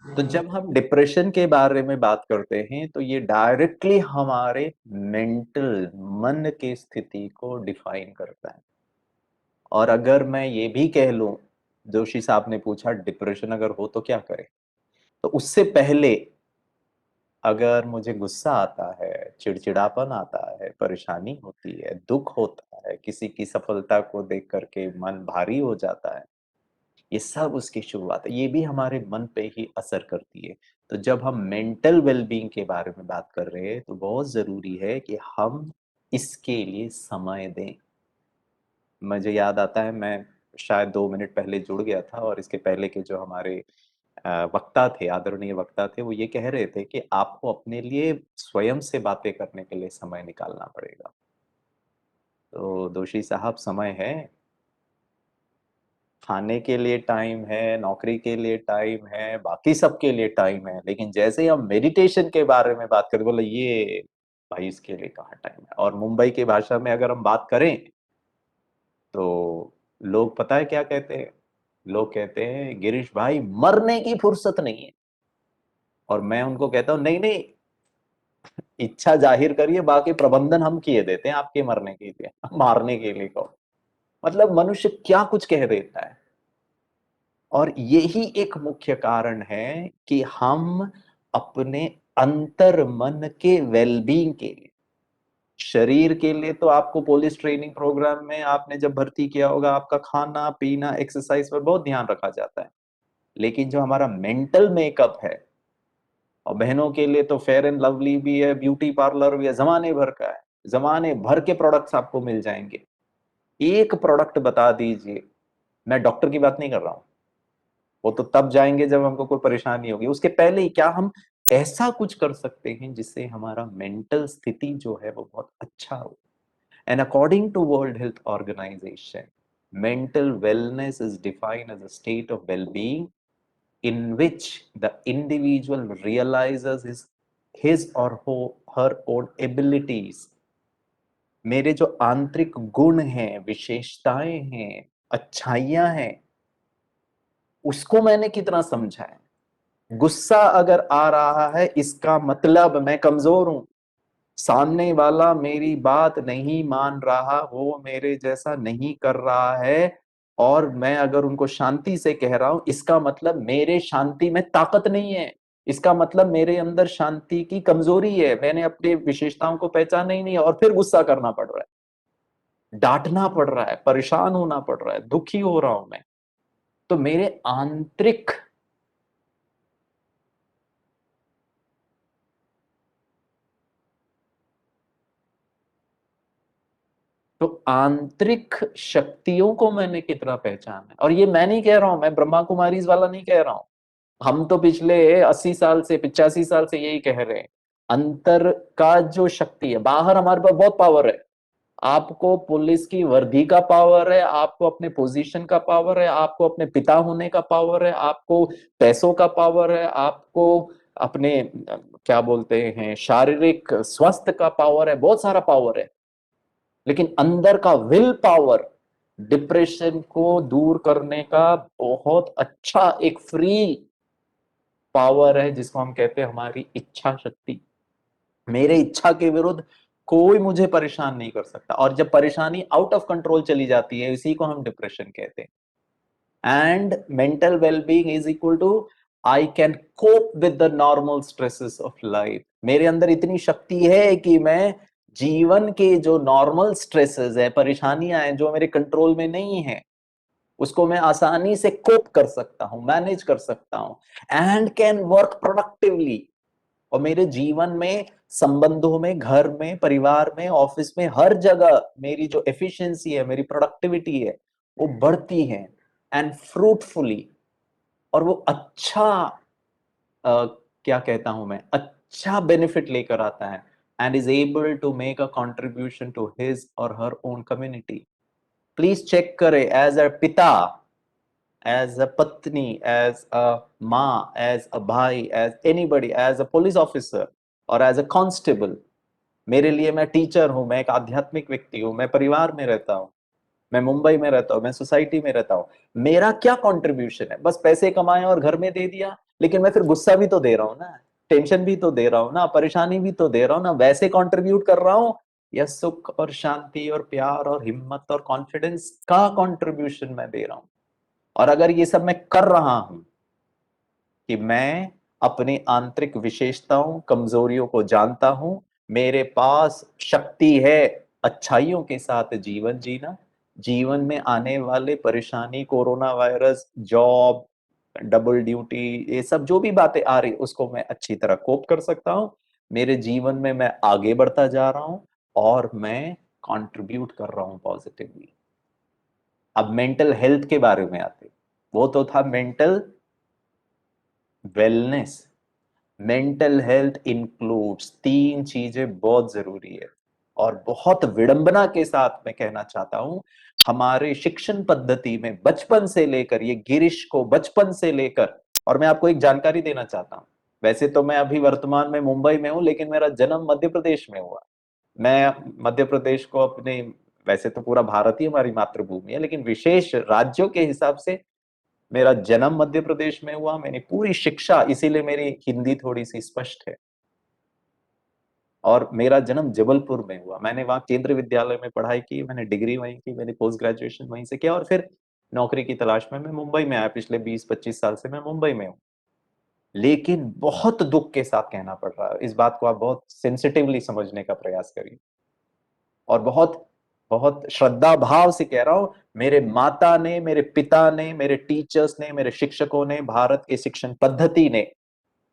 तो जब हम डिप्रेशन के बारे में बात करते हैं तो ये डायरेक्टली हमारे मेंटल, मन की स्थिति को डिफाइन करता है। और अगर मैं ये भी कह लूं, जोशी साहब ने पूछा डिप्रेशन अगर हो तो क्या करें, तो उससे पहले अगर मुझे गुस्सा आता है, चिड़चिड़ापन आता है, परेशानी होती है, दुख होता है, किसी की सफलता को देख करके मन भारी हो जाता है, ये सब उसकी शुरुआत है। ये भी हमारे मन पे ही असर करती है। तो जब हम मेंटल वेलबींग के बारे में बात कर रहे हैं तो बहुत जरूरी है कि हम इसके लिए समय दें। मुझे याद आता है, मैं शायद 2 मिनट पहले जुड़ गया था और इसके पहले के जो हमारे वक्ता थे, आदरणीय वक्ता थे, वो ये कह रहे थे कि आपको अपने लिए स्वयं से बातें करने के लिए समय निकालना पड़ेगा। तो दोषी साहब, समय है, खाने के लिए टाइम है, नौकरी के लिए टाइम है, बाकी सबके लिए टाइम है, लेकिन जैसे ही हम मेडिटेशन के बारे में बात करें, बोले ये भाई इसके लिए कहाँ टाइम है। और मुंबई की भाषा में अगर हम बात करें तो लोग पता है क्या कहते हैं? लोग कहते हैं गिरीश भाई मरने की फुर्सत नहीं है। और मैं उनको कहता हूं नहीं नहीं, इच्छा जाहिर करिए, बाकी प्रबंधन हम किए देते हैं आपके मरने के लिए, मारने के लिए कहो। मतलब मनुष्य क्या कुछ कह देता है। और यही एक मुख्य कारण है कि हम अपने अंतर मन के वेलबींग के लिए, शरीर के लिए तो आपको पुलिस ट्रेनिंग प्रोग्राम में आपने जब भर्ती किया होगा, आपका खाना पीना एक्सरसाइज पर बहुत ध्यान रखा जाता है, लेकिन जो हमारा मेंटल मेकअप है, और बहनों के लिए तो फेयर एंड लवली भी है, ब्यूटी पार्लर भी है, जमाने भर का है, जमाने भर के प्रोडक्ट्स आपको मिल जाएंगे। एक प्रोडक्ट बता दीजिए, मैं डॉक्टर की बात नहीं कर रहा हूं, वो तो तब जाएंगे जब हमको कोई परेशानी होगी, उसके पहले ही क्या हम ऐसा कुछ कर सकते हैं जिससे हमारा मेंटल स्थिति जो है वो बहुत अच्छा हो। And according to World Health Organization, mental wellness is defined as a state of well-being in which the individual realizes his or her own abilities। मेरे जो आंतरिक गुण हैं, विशेषताएं हैं, अच्छाइयां हैं, उसको मैंने कितना समझा है। गुस्सा अगर आ रहा है, इसका मतलब मैं कमजोर हूं, सामने वाला मेरी बात नहीं मान रहा, वो मेरे जैसा नहीं कर रहा है, और मैं अगर उनको शांति से कह रहा हूं, इसका मतलब मेरे शांति में ताकत नहीं है, इसका मतलब मेरे अंदर शांति की कमजोरी है, मैंने अपनी विशेषताओं को पहचाना ही नहीं है, और फिर गुस्सा करना पड़ रहा है, डांटना पड़ रहा है, परेशान होना पड़ रहा है, दुखी हो रहा हूं मैं। तो मेरे आंतरिक तो आंतरिक शक्तियों को मैंने कितना पहचाना है। और ये मैं नहीं कह रहा हूं, मैं ब्रह्मा कुमारीज वाला नहीं कह रहा हूं, हम तो पिछले 80 साल से 85 साल से यही कह रहे हैं। अंतर का जो शक्ति है, बाहर हमारे पास बहुत पावर है, आपको पुलिस की वर्दी का पावर है, आपको अपने पोजीशन का पावर है, आपको अपने पिता होने का पावर है, आपको पैसों का पावर है, आपको अपने क्या बोलते हैं शारीरिक स्वास्थ्य का पावर है, बहुत सारा पावर है। लेकिन अंदर का विल पावर डिप्रेशन को दूर करने का बहुत अच्छा एक फ्री पावर है, जिसको हम कहते हैं हमारी इच्छा शक्ति। मेरे इच्छा के विरुद्ध कोई मुझे परेशान नहीं कर सकता, और जब परेशानी आउट ऑफ कंट्रोल चली जाती है, इसी को हम डिप्रेशन कहते हैं। And mental wellbeing is equal to I can cope with the normal stresses of life. मेरे अंदर इतनी शक्ति है कि मैं जीवन के जो नॉर्मल स्ट्रेसेस है, परेशानियां हैं जो मेरे कंट्रोल में नहीं है, उसको मैं आसानी से कोप कर सकता हूं, मैनेज कर सकता हूं, एंड कैन वर्क प्रोडक्टिवली। और मेरे जीवन में, संबंधों में, घर में, परिवार में, ऑफिस में, हर जगह मेरी जो एफिशिएंसी है, मेरी प्रोडक्टिविटी है, वो बढ़ती है एंड फ्रूटफुली। और वो अच्छा क्या कहता हूं मैं, अच्छा बेनिफिट लेकर आता है and is able to make a contribution to his और her own community. Please check करें, एज अ पिता, as a patni, as a ma, as a bhai, as anybody, as a police officer और as a constable, मेरे लिए मैं teacher हूं, मैं एक आध्यात्मिक व्यक्ति हूं, मैं परिवार में रहता हूं, मैं मुंबई में रहता हूं, मैं सोसाइटी में रहता हूं। मेरा क्या कंट्रीब्यूशन है? बस पैसे कमाए और घर में दे दिया, लेकिन मैं फिर गुस्सा भी तो दे रहा हूं ना, टेंशन भी तो दे रहा हूं ना, परेशानी भी तो दे रहा हूं ना, वैसे कंट्रीब्यूट कर रहा हूं या सुख और शांति और प्यार और हिम्मत और कॉन्फिडेंस का कंट्रीब्यूशन मैं दे रहा हूं? और अगर ये सब मैं कर रहा हूं कि मैं अपनी आंतरिक विशेषताओं, कमजोरियों को जानता हूं, मेरे पास शक्ति है अच्छाइयों के साथ जीवन जीना, जीवन में आने वाले परेशानी, corona virus, job, double duty, ये सब जो भी बातें आ रही उसको मैं अच्छी तरह कोप कर सकता हूं, मेरे जीवन में मैं आगे बढ़ता जा रहा हूं और मैं कंट्रीब्यूट कर रहा हूं पॉजिटिवली। अब मेंटल हेल्थ के बारे में आते, वो तो था mental wellness. Mental health includes 3 चीजें बहुत जरूरी है, और बहुत विडंबना के साथ मैं कहना चाहता हूं, हमारे शिक्षण पद्धति में बचपन से लेकर, ये गिरीश को बचपन से लेकर, और मैं आपको एक जानकारी देना चाहता हूं, वैसे तो मैं अभी वर्तमान में मुंबई में हूं, लेकिन मेरा जन्म मध्य प्रदेश में हुआ। मैं मध्य प्रदेश को अपने, वैसे तो पूरा भारत ही हमारी मातृभूमि है, लेकिन विशेष राज्यों के हिसाब से मेरा जन्म मध्य प्रदेश में हुआ, मैंने पूरी शिक्षा, इसीलिए मेरी हिंदी थोड़ी सी स्पष्ट है, और मेरा जन्म जबलपुर में हुआ। मैंने वहां केंद्रीय विद्यालय में पढ़ाई की, मैंने डिग्री वहीं की, मैंने पोस्ट ग्रेजुएशन वहीं से किया, और फिर नौकरी की तलाश में मैं मुंबई में आया। पिछले 20-25 साल से मैं मुंबई में हूँ। लेकिन बहुत दुख के साथ कहना पड़ रहा है, इस बात को आप बहुत सेंसिटिवली समझने का प्रयास करिए, और बहुत बहुत श्रद्धा भाव से कह रहा हूं, मेरे माता ने, मेरे पिता ने, मेरे टीचर्स ने, मेरे शिक्षकों ने, भारत के शिक्षण पद्धति ने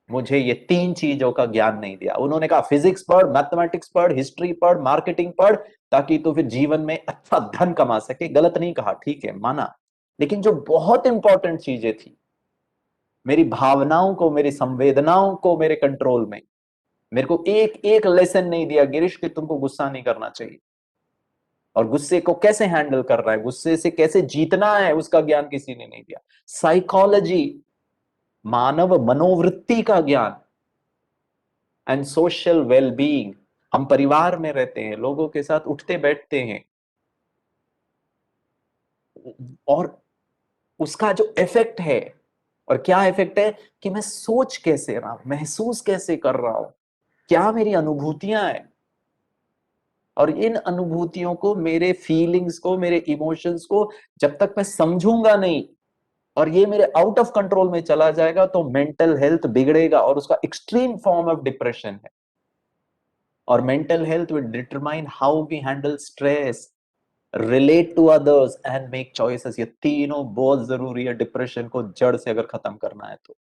मुझे ये 3 चीजों का ज्ञान नहीं दिया। उन्होंने कहा फिजिक्स पढ़, मैथमेटिक्स पढ़, हिस्ट्री पढ़, मार्केटिंग पढ़, ताकि तू फिर जीवन में अच्छा धन कमा सके। गलत नहीं कहा, ठीक है, माना, लेकिन जो बहुत इंपॉर्टेंट चीजें थी, मेरी भावनाओं को, मेरी संवेदनाओं को मेरे कंट्रोल में, मेरे को एक एक लेसन नहीं दिया गिरीश कि तुमको गुस्सा नहीं करना चाहिए, और गुस्से को कैसे हैंडल कर रहा है, गुस्से से कैसे जीतना है, उसका ज्ञान किसी ने नहीं दिया। साइकोलॉजी, मानव मनोवृत्ति का ज्ञान, एंड सोशल वेलबीइंग। हम परिवार में रहते हैं, लोगों के साथ उठते बैठते हैं, और उसका जो इफेक्ट है, और क्या इफेक्ट है कि मैं सोच कैसे रहा हूं, महसूस कैसे कर रहा हूं, क्या मेरी अनुभूतियां हैं, और इन अनुभूतियों को, मेरे फीलिंग्स को, मेरे इमोशंस को जब तक मैं समझूंगा नहीं और ये मेरे आउट ऑफ कंट्रोल में चला जाएगा, तो मेंटल हेल्थ बिगड़ेगा, और उसका एक्सट्रीम फॉर्म ऑफ डिप्रेशन है। और mental health will determine how we handle stress, relate to others and make choices. ये तीनों बहुत जरूरी है डिप्रेशन को जड़ से अगर खत्म करना है तो।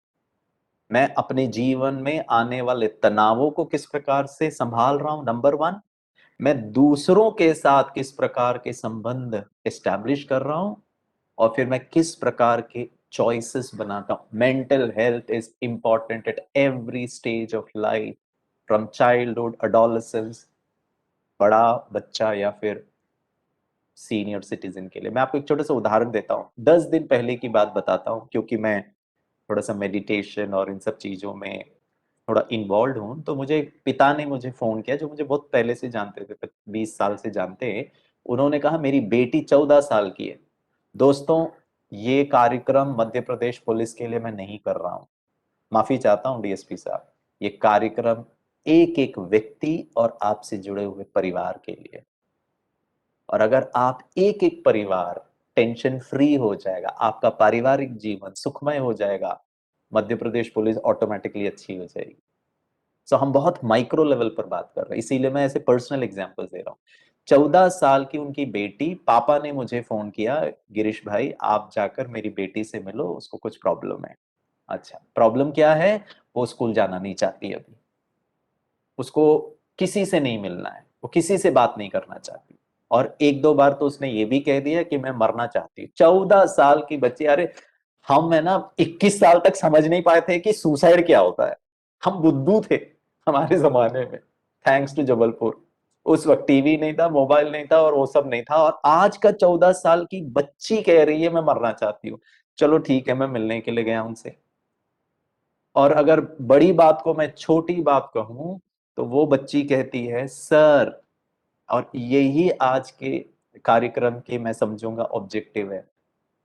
मैं अपने जीवन में आने वाले तनावों को किस प्रकार से संभाल रहा हूं, नंबर 1। मैं दूसरों के साथ किस प्रकार के संबंध एस्टैब्लिश कर रहा हूं, और फिर मैं किस प्रकार के चॉइसेस बनाता हूं। Mental health is important at every stage of life, from childhood, adolescence, बड़ा बच्चा या फिर सीनियर सिटीजन के लिए। मैं आपको एक छोटा सा उदाहरण देता हूँ, 10 दिन पहले की बात बताता हूँ, क्योंकि मैं थोड़ा सा मेडिटेशन और इन सब चीजों में थोड़ा इन्वॉल्व हूँ। तो मुझे पिता ने मुझे फोन किया, जो मुझे बहुत पहले से जानते थे, 20 साल से जानते हैं। उन्होंने कहा मेरी बेटी 14 साल की है। दोस्तों, ये कार्यक्रम मध्य प्रदेश पुलिस के लिए मैं नहीं कर रहा हूँ, माफी चाहता हूँ डीएसपी साहब। ये कार्यक्रम एक एक व्यक्ति और आपसे जुड़े हुए परिवार के लिए। और अगर आप एक एक परिवार टेंशन फ्री हो जाएगा, आपका पारिवारिक जीवन सुखमय हो जाएगा, मध्य प्रदेश पुलिस ऑटोमेटिकली अच्छी हो जाएगी। सो हम बहुत माइक्रो लेवल पर बात कर रहे हैं, इसीलिए मैं ऐसे पर्सनल एग्जांपल दे रहा हूँ। 14 साल की उनकी बेटी, पापा ने मुझे फोन किया, गिरीश भाई आप जाकर मेरी बेटी से मिलो, उसको कुछ प्रॉब्लम है। अच्छा, प्रॉब्लम क्या है? वो स्कूल जाना नहीं चाहती अभी, उसको किसी से नहीं मिलना है, वो किसी से बात नहीं करना चाहती, और एक दो बार तो उसने ये भी कह दिया कि मैं मरना चाहती हूँ। 14 साल की बच्ची। अरे हम है ना 21 साल तक समझ नहीं पाए थे कि सुसाइड क्या होता है। हम बुद्धू थे हमारे जमाने में, थैंक्स टू जबलपुर। उस वक्त टीवी नहीं था, मोबाइल नहीं था, और वो सब नहीं था। और आज का 14 साल की बच्ची कह रही है मैं मरना चाहती हूँ। चलो ठीक है, मैं मिलने के लिए गया उनसे। और अगर बड़ी बात को मैं छोटी बात कहूं, तो वो बच्ची कहती है सर, और यही आज के कार्यक्रम के मैं समझूंगा ऑब्जेक्टिव है।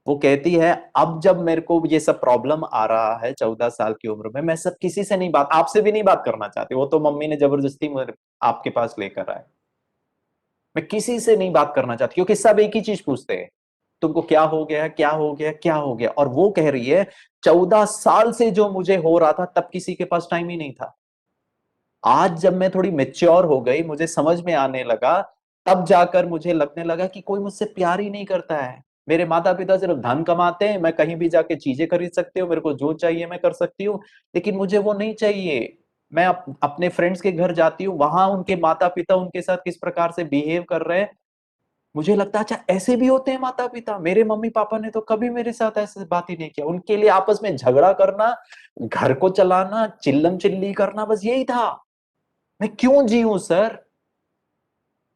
वो कहती है अब जब मेरे को ये सब प्रॉब्लम आ रहा है 14 साल की उम्र में, मैं सब किसी से नहीं बात, आपसे भी नहीं बात करना चाहती। वो तो मम्मी ने जबरदस्ती मुझे आपके पास लेकर आए। मैं किसी से नहीं बात करना चाहती, क्योंकि सब एक ही चीज पूछते हैं, तुमको क्या हो गया, क्या हो गया, क्या हो गया। और वो कह रही है 14 साल से जो मुझे हो रहा था तब किसी के पास टाइम ही नहीं था। आज जब मैं थोड़ी मेच्योर हो गई, मुझे समझ में आने लगा, तब जाकर मुझे लगने लगा कि कोई मुझसे प्यार ही नहीं करता है। मेरे माता पिता सिर्फ धन कमाते हैं, मैं कहीं भी जाके चीजें खरीद सकती हूँ, मेरे को जो चाहिए मैं कर सकती हूँ, लेकिन मुझे वो नहीं चाहिए। मैं अपने फ्रेंड्स के घर जाती हूँ, वहां उनके माता पिता उनके साथ किस प्रकार से बिहेव कर रहे हैं, मुझे लगता है अच्छा ऐसे भी होते हैं माता पिता। मेरे मम्मी पापा ने तो कभी मेरे साथ ऐसे बात ही नहीं किया। उनके लिए आपस में झगड़ा करना, घर को चलाना, चिल्लम चिल्ली करना, बस यही था। मैं क्यों जीऊं सर?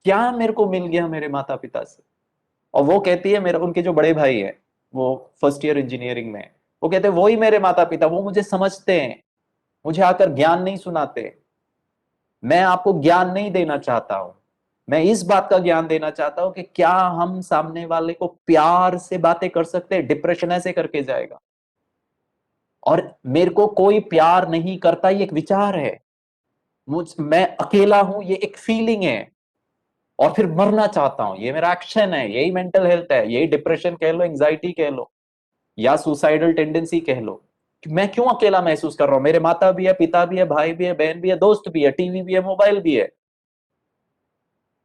क्या मेरे को मिल गया मेरे माता पिता से? और वो कहती है, मेरा उनके जो बड़े भाई है, वो फर्स्ट ईयर इंजीनियरिंग में है, वो कहते हैं वही मेरे माता पिता, वो मुझे समझते हैं, मुझे आकर ज्ञान नहीं सुनाते। मैं आपको ज्ञान नहीं देना चाहता हूं, मैं इस बात का ज्ञान देना चाहता हूं कि क्या हम सामने वाले को प्यार से बातें कर सकते हैं? डिप्रेशन ऐसे करके जाएगा। और मेरे को कोई प्यार नहीं करता, ये एक विचार है। मैं अकेला हूं, ये एक फीलिंग है। और फिर मरना चाहता हूं, ये मेरा एक्शन है, यही मेंटल हेल्थ है, यही डिप्रेशन कह लो, एंजाइटी कह लो, या सुसाइडल टेंडेंसी कह लो। मैं क्यों अकेला महसूस कर रहा हूं? मेरे माता भी है, पिता भी है, भाई भी है, बहन भी है, दोस्त भी है, टीवी भी है, मोबाइल भी है।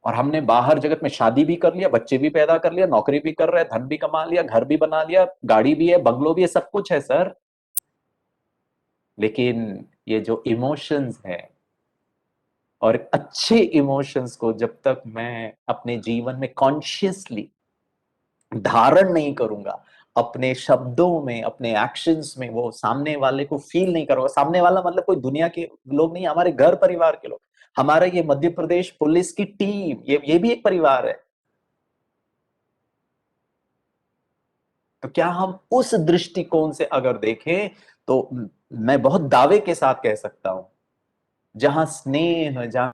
और हमने बाहर जगत में शादी भी कर लिया, बच्चे भी पैदा कर लिया, नौकरी भी कर रहे हैं, धन भी कमा लिया, घर भी बना लिया, गाड़ी भी है, बंगलो भी है, सब कुछ है सर। लेकिन ये जो इमोशंस है, और अच्छे इमोशंस को जब तक मैं अपने जीवन में कॉन्शियसली धारण नहीं करूंगा, अपने शब्दों में, अपने एक्शंस में, वो सामने वाले को फील नहीं करूंगा। सामने वाला मतलब कोई दुनिया के लोग नहीं, हमारे घर परिवार के लोग, हमारा ये मध्य प्रदेश पुलिस की टीम, ये भी एक परिवार है। तो क्या हम उस दृष्टिकोण से अगर देखें, तो मैं बहुत दावे के साथ कह सकता हूं, जहां स्नेह, जहां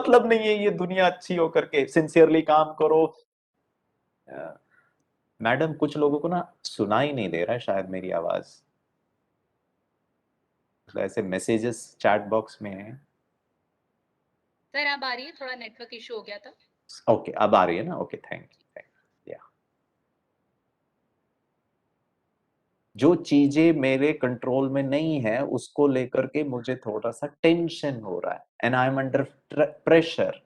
मतलब नहीं है ये दुनिया अच्छी हो करके, सिंसियरली काम करो। मैडम कुछ लोगों को ना सुनाई नहीं दे रहा है शायद मेरी आवाज, तो ऐसे मैसेजेस चैट बॉक्स में है। सर अब आ रही है, थोड़ा नेटवर्क इशू हो गया था। ओके अब आ रही है ना, ओके थैंक यू। या जो चीजें मेरे कंट्रोल में नहीं है उसको लेकर के मुझे थोड़ा सा टेंशन हो रहा है, and I am under pressure.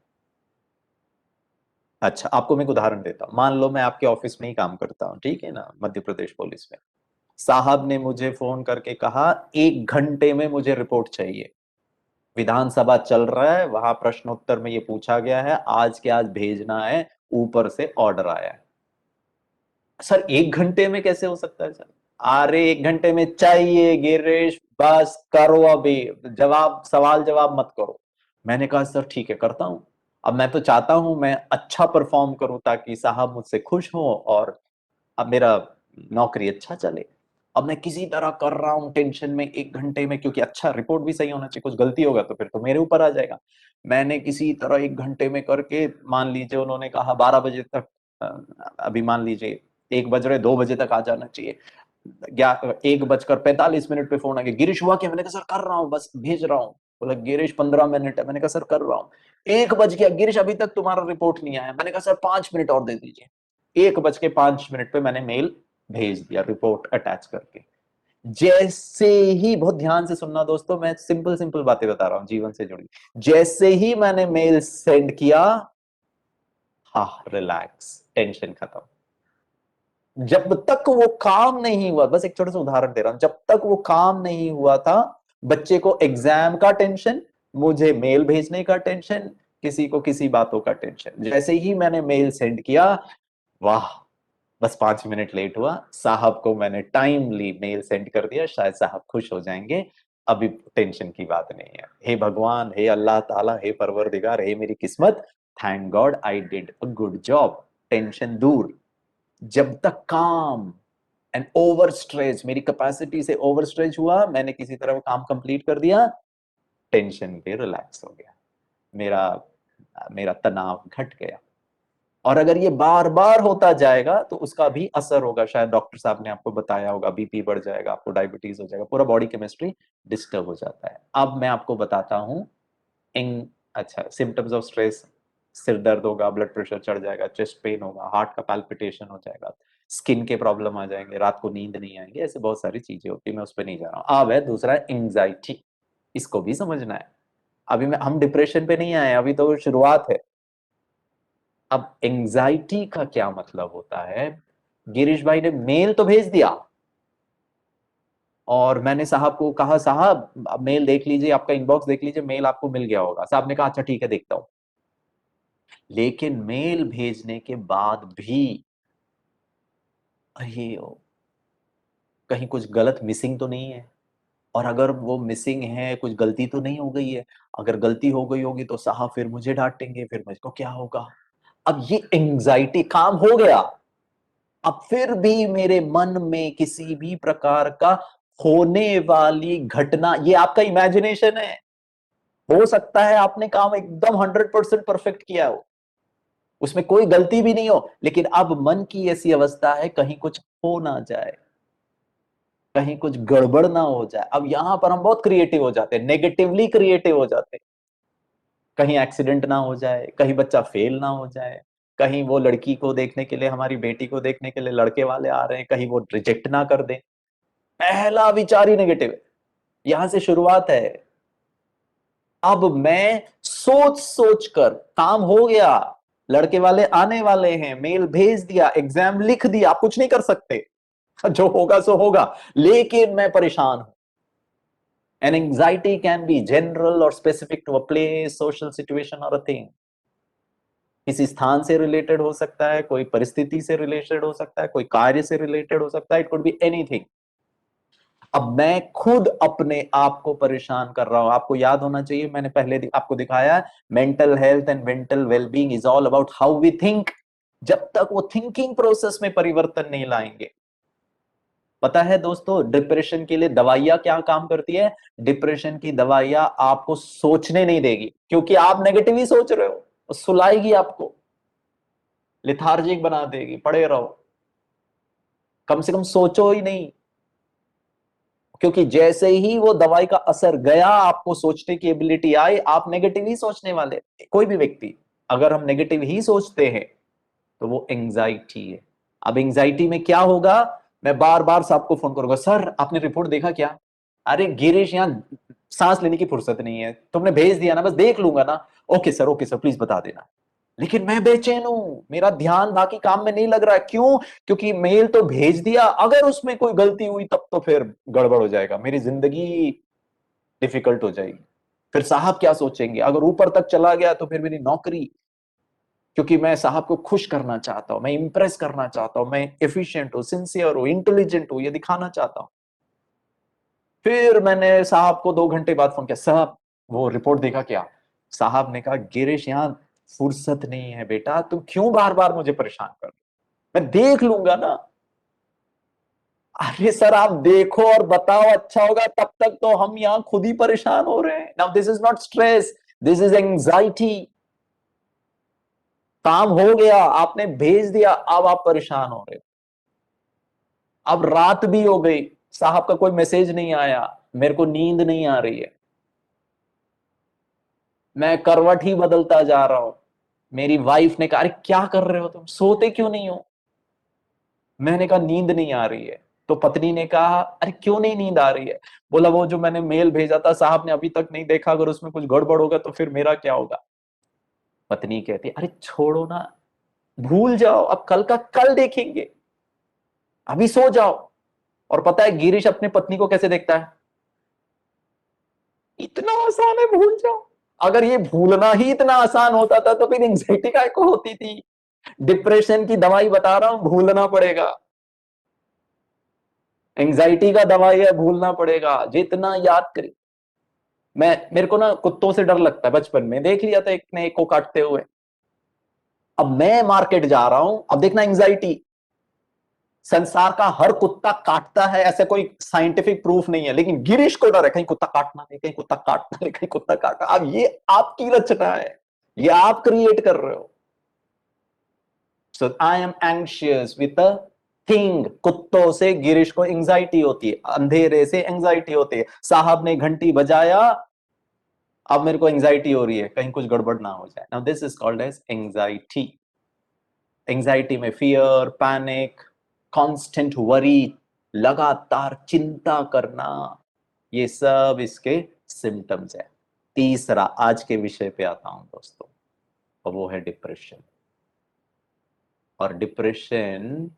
अच्छा आपको मैं एक उदाहरण देता हूं, मान लो मैं आपके ऑफिस में ही काम करता हूं, ठीक है ना, मध्य प्रदेश पुलिस में। साहब ने मुझे फोन करके कहा 1 घंटे में मुझे रिपोर्ट चाहिए, विधानसभा चल रहा है, वहां प्रश्नोत्तर में ये पूछा गया है, आज के आज भेजना है, ऊपर से ऑर्डर आया है। सर 1 घंटे में कैसे हो सकता है सर? अरे 1 घंटे में चाहिए गिरीश, बस करो अभी, जवाब सवाल जवाब मत करो। मैंने कहा सर ठीक है करता हूं। अब मैं तो चाहता हूं मैं अच्छा परफॉर्म करूं ताकि साहब मुझसे खुश हो और अब मेरा नौकरी अच्छा चले। अब मैं किसी तरह कर रहा हूं टेंशन में 1 घंटे में, क्योंकि अच्छा रिपोर्ट भी सही होना चाहिए, कुछ गलती होगा तो फिर तो मेरे ऊपर आ जाएगा। मैंने किसी तरह 1 घंटे में करके, मान लीजिए उन्होंने कहा 12 बजे तक, अभी मान लीजिए 1 बज रहे, 2 बजे तक आ जाना चाहिए। 1:45 पे फोन आ गया, गिरीश हुआ क्या? मैंने कहा सर कर रहा हूँ, बस भेज रहा हूँ। बोला गिरीश 15 मिनट है, मैंने कहा सर कर रहा हूँ। 1 बज गया, गिरीश अभी तक तुम्हारा रिपोर्ट नहीं आया, मैंने कहा सर 5 मिनट और दे दीजिए। 1:05 पे मैंने मेल भेज दिया रिपोर्ट अटैच करके। जैसे ही, बहुत ध्यान से सुनना दोस्तों, मैं सिंपल सिंपल बातें बता रहा हूं जीवन से जुड़ी। जैसे ही मैंने मेल सेंड किया, हाँ रिलैक्स, टेंशन खत्म। जब तक वो काम नहीं हुआ, बस एक छोटा सा उदाहरण दे रहा हूं, जब तक वो काम नहीं हुआ था, बच्चे को एग्जाम का टेंशन, मुझे मेल भेजने का टेंशन, किसी को किसी बातों का टेंशन। जैसे ही मैंने मेल सेंड किया, वाह, बस 5 मिनट लेट हुआ, साहब को मैंने टाइमली मेल सेंड कर दिया, शायद साहब खुश हो जाएंगे, अभी टेंशन की बात नहीं है। हे भगवान, हे अल्लाह ताला, हे परवरदिगार, हे मेरी किस्मत, thank God I did a good job, tension दूर। जब तक काम एंड ओवर स्ट्रेच, मेरी कैपेसिटी से ओवर स्ट्रेच हुआ, मैंने किसी तरह वो काम कंप्लीट कर दिया, टेंशन पे रिलैक्स हो गया, मेरा मेरा तनाव घट गया। और अगर ये बार बार होता जाएगा तो उसका भी असर होगा, शायद डॉक्टर साहब ने आपको बताया होगा, बीपी बढ़ जाएगा, आपको डायबिटीज हो जाएगा, पूरा बॉडी केमिस्ट्री डिस्टर्ब हो जाता है। अब मैं आपको बताता हूं इन, अच्छा सिम्टम्स ऑफ स्ट्रेस, सिर दर्द होगा, ब्लड प्रेशर चढ़ जाएगा, चेस्ट पेन होगा, हार्ट का पैल्पिटेशन हो जाएगा, स्किन के प्रॉब्लम आ जाएंगे, रात को नींद नहीं आएंगे, ऐसे बहुत सारी चीजें होती है, मैं उस पर नहीं जा रहा हूं। अब है दूसरा एंजाइटी, इसको भी समझना है। अभी हम डिप्रेशन पे नहीं आए, अभी तो शुरुआत है। अब एंजाइटी का क्या मतलब होता है? गिरीश भाई ने मेल तो भेज दिया और मैंने साहब को कहा साहब अब मेल देख लीजिए, आपका इनबॉक्स देख लीजिए, मेल आपको मिल गया होगा। साहब ने कहा अच्छा ठीक है देखता हूं। लेकिन मेल भेजने के बाद भी अरे कहीं कुछ गलत मिसिंग तो नहीं है, और अगर वो मिसिंग है कुछ गलती तो नहीं हो गई है, अगर गलती हो गई होगी तो साहब फिर मुझे डांटेंगे, फिर मुझको क्या होगा। अब ये एंजाइटी, काम हो गया, अब फिर भी मेरे मन में किसी भी प्रकार का होने वाली घटना, ये आपका इमेजिनेशन है, हो सकता है आपने काम एकदम 100% परफेक्ट किया हो, उसमें कोई गलती भी नहीं हो, लेकिन अब मन की ऐसी अवस्था है कहीं कुछ हो ना जाए, कहीं कुछ गड़बड़ ना हो जाए। अब यहां पर हम बहुत क्रिएटिव हो जाते हैं, नेगेटिवली क्रिएटिव हो जाते हैं, कहीं एक्सीडेंट ना हो जाए, कहीं बच्चा फेल ना हो जाए, कहीं वो लड़की को देखने के लिए, हमारी बेटी को देखने के लिए लड़के वाले आ रहे हैं, कहीं वो रिजेक्ट ना कर दें। पहला विचार ही नेगेटिव है, यहां से शुरुआत है। अब मैं सोच सोच कर, काम हो गया, लड़के वाले आने वाले हैं, मेल भेज दिया, एग्जाम लिख दिया, आप कुछ नहीं कर सकते, जो होगा सो होगा, लेकिन मैं परेशान हूं। An anxiety can be general और specific to a place, social situation और अ थिंग। किसी स्थान से रिलेटेड हो सकता है, कोई परिस्थिति से रिलेटेड हो सकता है, कोई कार्य से रिलेटेड हो सकता है, इट कुड बी एनीथिंग। अब मैं खुद अपने आप को परेशान कर रहा हूं। आपको याद होना चाहिए, मैंने पहले आपको दिखाया, mental health and mental wellbeing is all about how we think. जब तक वो थिंकिंग प्रोसेस में परिवर्तन नहीं लाएंगे, पता है दोस्तों, डिप्रेशन के लिए दवाइयां क्या काम करती है? डिप्रेशन की दवाइयां आपको सोचने नहीं देगी, क्योंकि आप नेगेटिव ही सोच रहे हो, सुलाएगी आपको, लिथार्जिक बना देगी, पड़े रहो, कम से कम सोचो ही नहीं। क्योंकि जैसे ही वो दवाई का असर गया, आपको सोचने की एबिलिटी आई, आप नेगेटिव ही सोचने वाले। कोई भी व्यक्ति अगर हम नेगेटिव ही सोचते हैं तो वो एंजाइटी है। अब एंजाइटी में क्या होगा? मैं बार बार साहब को फोन करूंगा, सर आपने रिपोर्ट देखा क्या? अरे गिरीश, यहाँ सांस लेने की फुर्सत नहीं है, तुमने भेज दिया ना, बस देख लूंगा ना। ओके सर प्लीज बता देना। लेकिन मैं बेचैन हूं, मेरा ध्यान बाकी काम में नहीं लग रहा है। क्यों? क्योंकि मेल तो भेज दिया, अगर उसमें कोई गलती हुई तब तो फिर गड़बड़ हो जाएगा, मेरी जिंदगी डिफिकल्ट हो जाएगी। फिर साहब क्या सोचेंगे? अगर ऊपर तक चला गया तो फिर मेरी नौकरी, क्योंकि मैं साहब को खुश करना चाहता हूं, मैं इंप्रेस करना चाहता हूं, मैं एफिशिएंट हूं, सिंसियर हूं, इंटेलिजेंट हूं, ये दिखाना चाहता हूं। फिर मैंने साहब को 2 घंटे बाद फोन किया, साहब वो रिपोर्ट देखा क्या? साहब ने कहा, गिरीश यहाँ फुर्सत नहीं है बेटा, तुम क्यों बार बार मुझे परेशान कर रहे हो? मैं देख लूंगा ना। अरे सर आप देखो और बताओ, अच्छा होगा, तब तक तो हम यहाँ खुद ही परेशान हो रहे हैं। Now this is not stress, this is anxiety. काम हो गया, आपने भेज दिया, अब आप परेशान हो रहे हो। अब रात भी हो गई, साहब का कोई मैसेज नहीं आया, मेरे को नींद नहीं आ रही है, मैं करवट ही बदलता जा रहा हूं। मेरी वाइफ ने कहा, अरे क्या कर रहे हो तुम, सोते क्यों नहीं हो? मैंने कहा नींद नहीं आ रही है। तो पत्नी ने कहा, अरे क्यों नहीं नींद आ रही है? बोला, वो जो मैंने मेल भेजा था साहब ने अभी तक नहीं देखा, अगर उसमें कुछ गड़बड़ होगा तो फिर मेरा क्या होगा? पत्नी कहती, अरे छोड़ो ना, भूल जाओ, अब कल का कल देखेंगे, अभी सो जाओ। और पता है गिरीश अपने पत्नी को कैसे देखता है? इतना आसान है, भूल जाओ। अगर ये भूलना ही इतना आसान होता था तो फिर एंग्जाइटी काय को होती थी? डिप्रेशन की दवाई बता रहा हूं, भूलना पड़ेगा। एंग्जाइटी का दवाई है, भूलना पड़ेगा, जितना याद करें। मेरे को ना कुत्तों से डर लगता है, बचपन में देख लिया था एक ने एक को काटते हुए। अब मैं मार्केट जा रहा हूं, अब देखना एंग्जाइटी। संसार का हर कुत्ता काटता है, ऐसा कोई साइंटिफिक प्रूफ नहीं है, लेकिन गिरीश को डर है, कहीं कुत्ता काटना नहीं, कहीं कुत्ता काटना नहीं, कहीं कुत्ता काटना। अब ये आपकी रचना है, ये आप क्रिएट कर रहे हो। So I am anxious with a thing. कुत्तों से गिरीश को एंग्जाइटी होती है, अंधेरे से एंग्जाइटी होती है। साहब ने घंटी बजाया, अब मेरे को एंग्जाइटी हो रही है, कहीं कुछ गड़बड़ ना हो जाए। Now this is called as anxiety. Anxiety में फियर, पैनिक, कांस्टेंट वरी, लगातार चिंता करना, ये सब इसके सिम्टम्स है। तीसरा, आज के विषय पे आता हूं दोस्तों, और वो है डिप्रेशन। और डिप्रेशन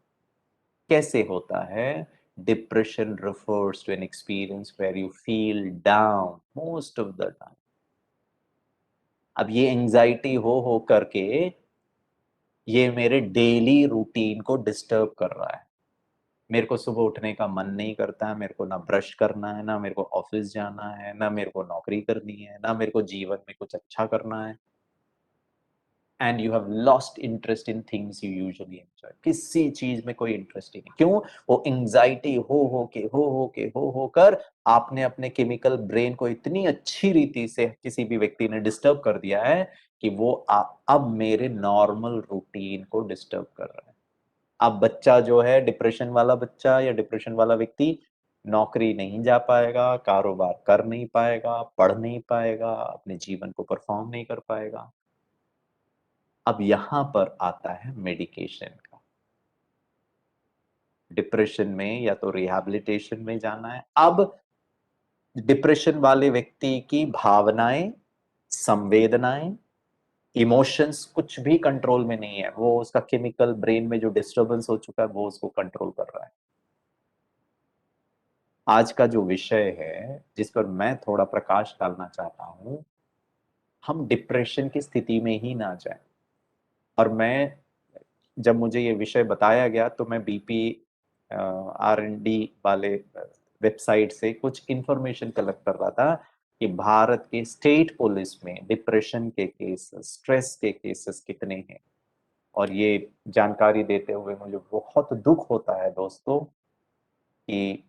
कैसे होता है? Depression refers to an experience where you feel down most of the time. अब ये एंजाइटी हो करके ये मेरे डेली रूटीन को डिस्टर्ब कर रहा है। मेरे को सुबह उठने का मन नहीं करता है, मेरे को ना ब्रश करना है, ना मेरे को ऑफिस जाना है, ना मेरे को नौकरी करनी है, ना मेरे को जीवन में कुछ अच्छा करना है। And you have lost interest in things you usually enjoy. किसी चीज में कोई इंटरेस्ट ही नहीं। क्यों? वो एंजाइटी हो कर आपने अपने केमिकल ब्रेन को इतनी अच्छी रीति से किसी भी व्यक्ति ने डिस्टर्ब कर दिया है कि वो अब मेरे नॉर्मल रूटीन को डिस्टर्ब कर रहा है। अब बच्चा जो है, डिप्रेशन वाला बच्चा या डिप्रेशन वाला व्यक्ति नौकरी नहीं जा पाएगा, कारोबार कर नहीं पाएगा, पढ़ नहीं पाएगा, अपने जीवन को परफॉर्म नहीं कर पाएगा। अब यहां पर आता है मेडिकेशन का। डिप्रेशन में या तो रिहैबिलिटेशन में जाना है। अब डिप्रेशन वाले व्यक्ति की भावनाएं, संवेदनाएं, इमोशंस कुछ भी कंट्रोल में नहीं है। वो उसका केमिकल ब्रेन में जो डिस्टर्बेंस हो चुका है वो उसको कंट्रोल कर रहा है। आज का जो विषय है जिस पर मैं थोड़ा प्रकाश डालना चाहता हूं, हम डिप्रेशन की स्थिति में ही ना जाएं। और मैं, जब मुझे ये विषय बताया गया तो मैं BP R&D वाले वेबसाइट से कुछ इंफॉर्मेशन कलेक्ट कर रहा था कि भारत के स्टेट पुलिस में डिप्रेशन के केसेस, स्ट्रेस के केसेस कितने हैं। और ये जानकारी देते हुए मुझे बहुत दुख होता है दोस्तों कि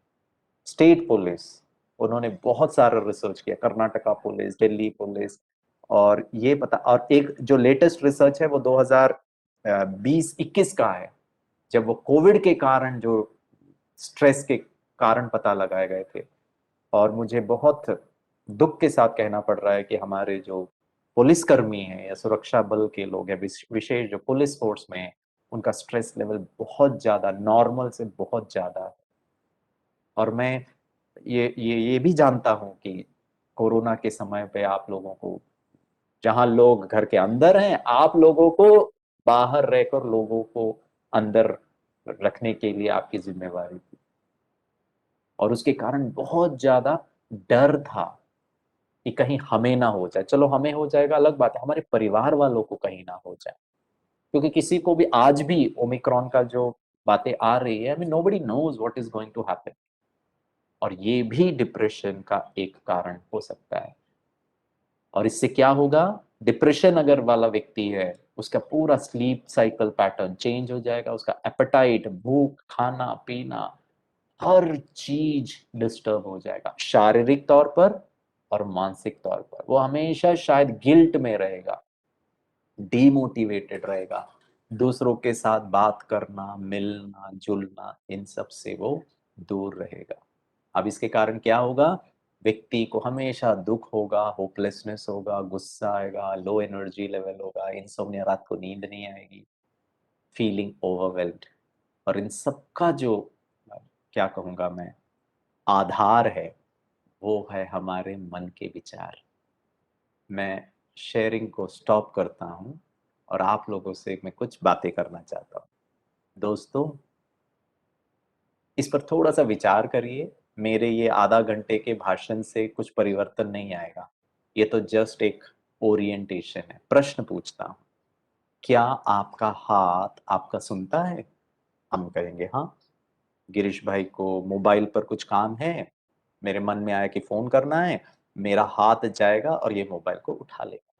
स्टेट पुलिस, उन्होंने बहुत सारा रिसर्च किया, कर्नाटका पुलिस, दिल्ली पुलिस, और ये पता, और एक जो लेटेस्ट रिसर्च है वो 2020-21 का है, जब वो कोविड के कारण जो स्ट्रेस के कारण पता लगाए गए थे। और मुझे बहुत दुख के साथ कहना पड़ रहा है कि हमारे जो पुलिसकर्मी हैं या सुरक्षा बल के लोग हैं, विशेष जो पुलिस फोर्स में हैं, उनका स्ट्रेस लेवल बहुत ज्यादा, नॉर्मल से बहुत ज्यादा है। और मैं ये भी जानता हूं कि कोरोना के समय पे आप लोगों को, जहां लोग घर के अंदर हैं, आप लोगों को बाहर रहकर लोगों को अंदर रखने के लिए आपकी जिम्मेवारी थी, और उसके कारण बहुत ज्यादा डर था कि कहीं हमें ना हो जाए। चलो हमें हो जाएगा अलग बात है, हमारे परिवार वालों को कहीं ना हो जाए, क्योंकि किसी को भी आज भी ओमिक्रॉन का जो बातें आ रही है, I mean nobody knows what is going to happen, और ये भी डिप्रेशन का एक कारण हो सकता है। और इससे क्या होगा, डिप्रेशन अगर वाला व्यक्ति है, उसका पूरा स्लीप साइकिल पैटर्न चेंज हो जाएगा, उसका एपेटाइट, भूख, खाना पीना, हर चीज डिस्टर्ब हो जाएगा, शारीरिक तौर पर और मानसिक तौर पर। वो हमेशा शायद गिल्ट में रहेगा, डीमोटिवेटेड रहेगा, दूसरों के साथ बात करना, मिलना जुलना, इन सब से वो दूर रहेगा। अब इसके कारण क्या होगा, व्यक्ति को हमेशा दुख होगा, होपलेसनेस होगा, गुस्सा आएगा, लो एनर्जी लेवल होगा, इंसोम्निया, रात को नींद नहीं आएगी, फीलिंग ओवरवेल्म्ड। और इन सब का जो क्या कहूँगा मैं, आधार है, वो है हमारे मन के विचार। मैं शेयरिंग को स्टॉप करता हूँ और आप लोगों से मैं कुछ बातें करना चाहता हूँ। दोस्तों, इस पर थोड़ा सा विचार करिए। मेरे ये आधा घंटे के भाषण से कुछ परिवर्तन नहीं आएगा, ये तो जस्ट एक ओरिएंटेशन है। प्रश्न पूछता हूँ, क्या आपका हाथ आपका सुनता है? हम कहेंगे हाँ। गिरीश भाई को मोबाइल पर कुछ काम है, मेरे मन में आया कि फोन करना है, मेरा हाथ जाएगा और ये मोबाइल को उठा लेगा।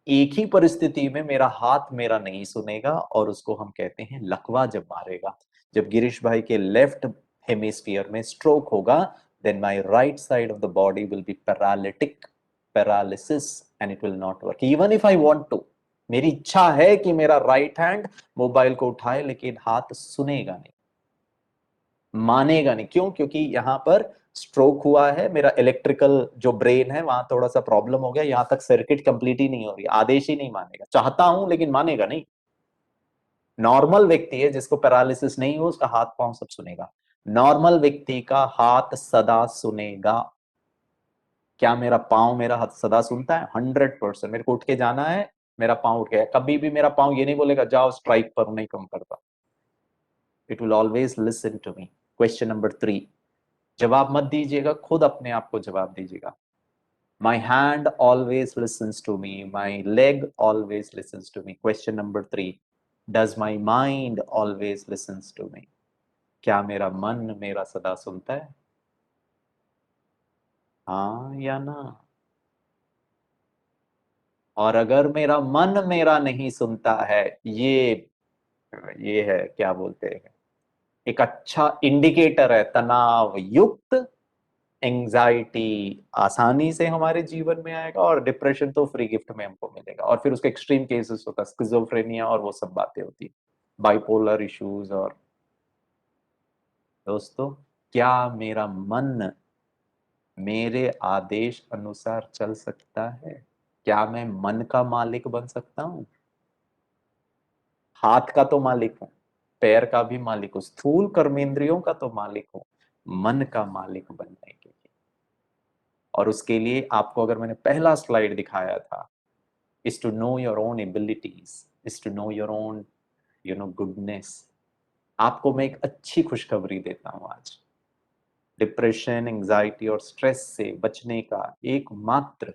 एक ही परिस्थिति में मेरा हाथ मेरा नहीं सुनेगा, और उसको हम कहते हैं लकवा जब मारेगा। जब गिरीश भाई के लेफ्ट हेमिस्फीयर में स्ट्रोक होगा, then my right side of the body will be paralysis and it will not work even if I want to। मेरी इच्छा है कि मेरा राइट हैंड मोबाइल को उठाए, लेकिन हाथ सुनेगा नहीं, मानेगा नहीं। क्यों? क्योंकि यहां पर स्ट्रोक हुआ है, मेरा इलेक्ट्रिकल जो ब्रेन है वहां थोड़ा सा प्रॉब्लम हो गया, यहां तक सर्किट कंप्लीट ही नहीं हो रही, आदेश ही नहीं मानेगा। चाहता हूं लेकिन मानेगा नहीं। नॉर्मल व्यक्ति है जिसको पैरालिसिस नहीं हो, उसका हाथ पांव सब सुनेगा। नॉर्मल व्यक्ति का हाथ सदा सुनेगा। क्या मेरा पांव मेरा हाथ सदा सुनता है? 100%। मेरे को उठ के जाना है, मेरा पांव उठ गया, कभी भी मेरा पांव ये नहीं बोलेगा जाओ स्ट्राइक पर, नहीं कम करता। It will always listen to me. Question number 3, जवाब मत दीजिएगा, खुद अपने आप को जवाब दीजिएगा। My hand always listens to me, my leg always listens to me। Question number 3, does my mind always listens to me? क्या मेरा मन मेरा सदा सुनता है? हाँ या ना? और अगर मेरा मन मेरा नहीं सुनता है, ये है क्या बोलते हैं, एक अच्छा इंडिकेटर है तनाव युक्त, एंजाइटी आसानी से हमारे जीवन में आएगा, और डिप्रेशन तो फ्री गिफ्ट में हमको मिलेगा। और फिर उसके एक्सट्रीम केसेस होता है, स्किज़ोफ्रेनिया और वो सब बातें होती है, बाइपोलर इश्यूज। और दोस्तों, क्या मेरा मन मेरे आदेश अनुसार चल सकता है? क्या मैं मन का मालिक बन सकता हूं? हाथ का तो मालिक हूं, पैर का भी मालिक हूं, स्थूल कर्मेंद्रियों का तो मालिक हूं, मन का मालिक बनने के लिए। और उसके लिए आपको, अगर मैंने पहला स्लाइड दिखाया था, is to know your own abilities, is to know your own goodness। आपको मैं एक अच्छी खुशखबरी देता हूं आज। डिप्रेशन, एंजाइटी और स्ट्रेस से बचने का एकमात्र,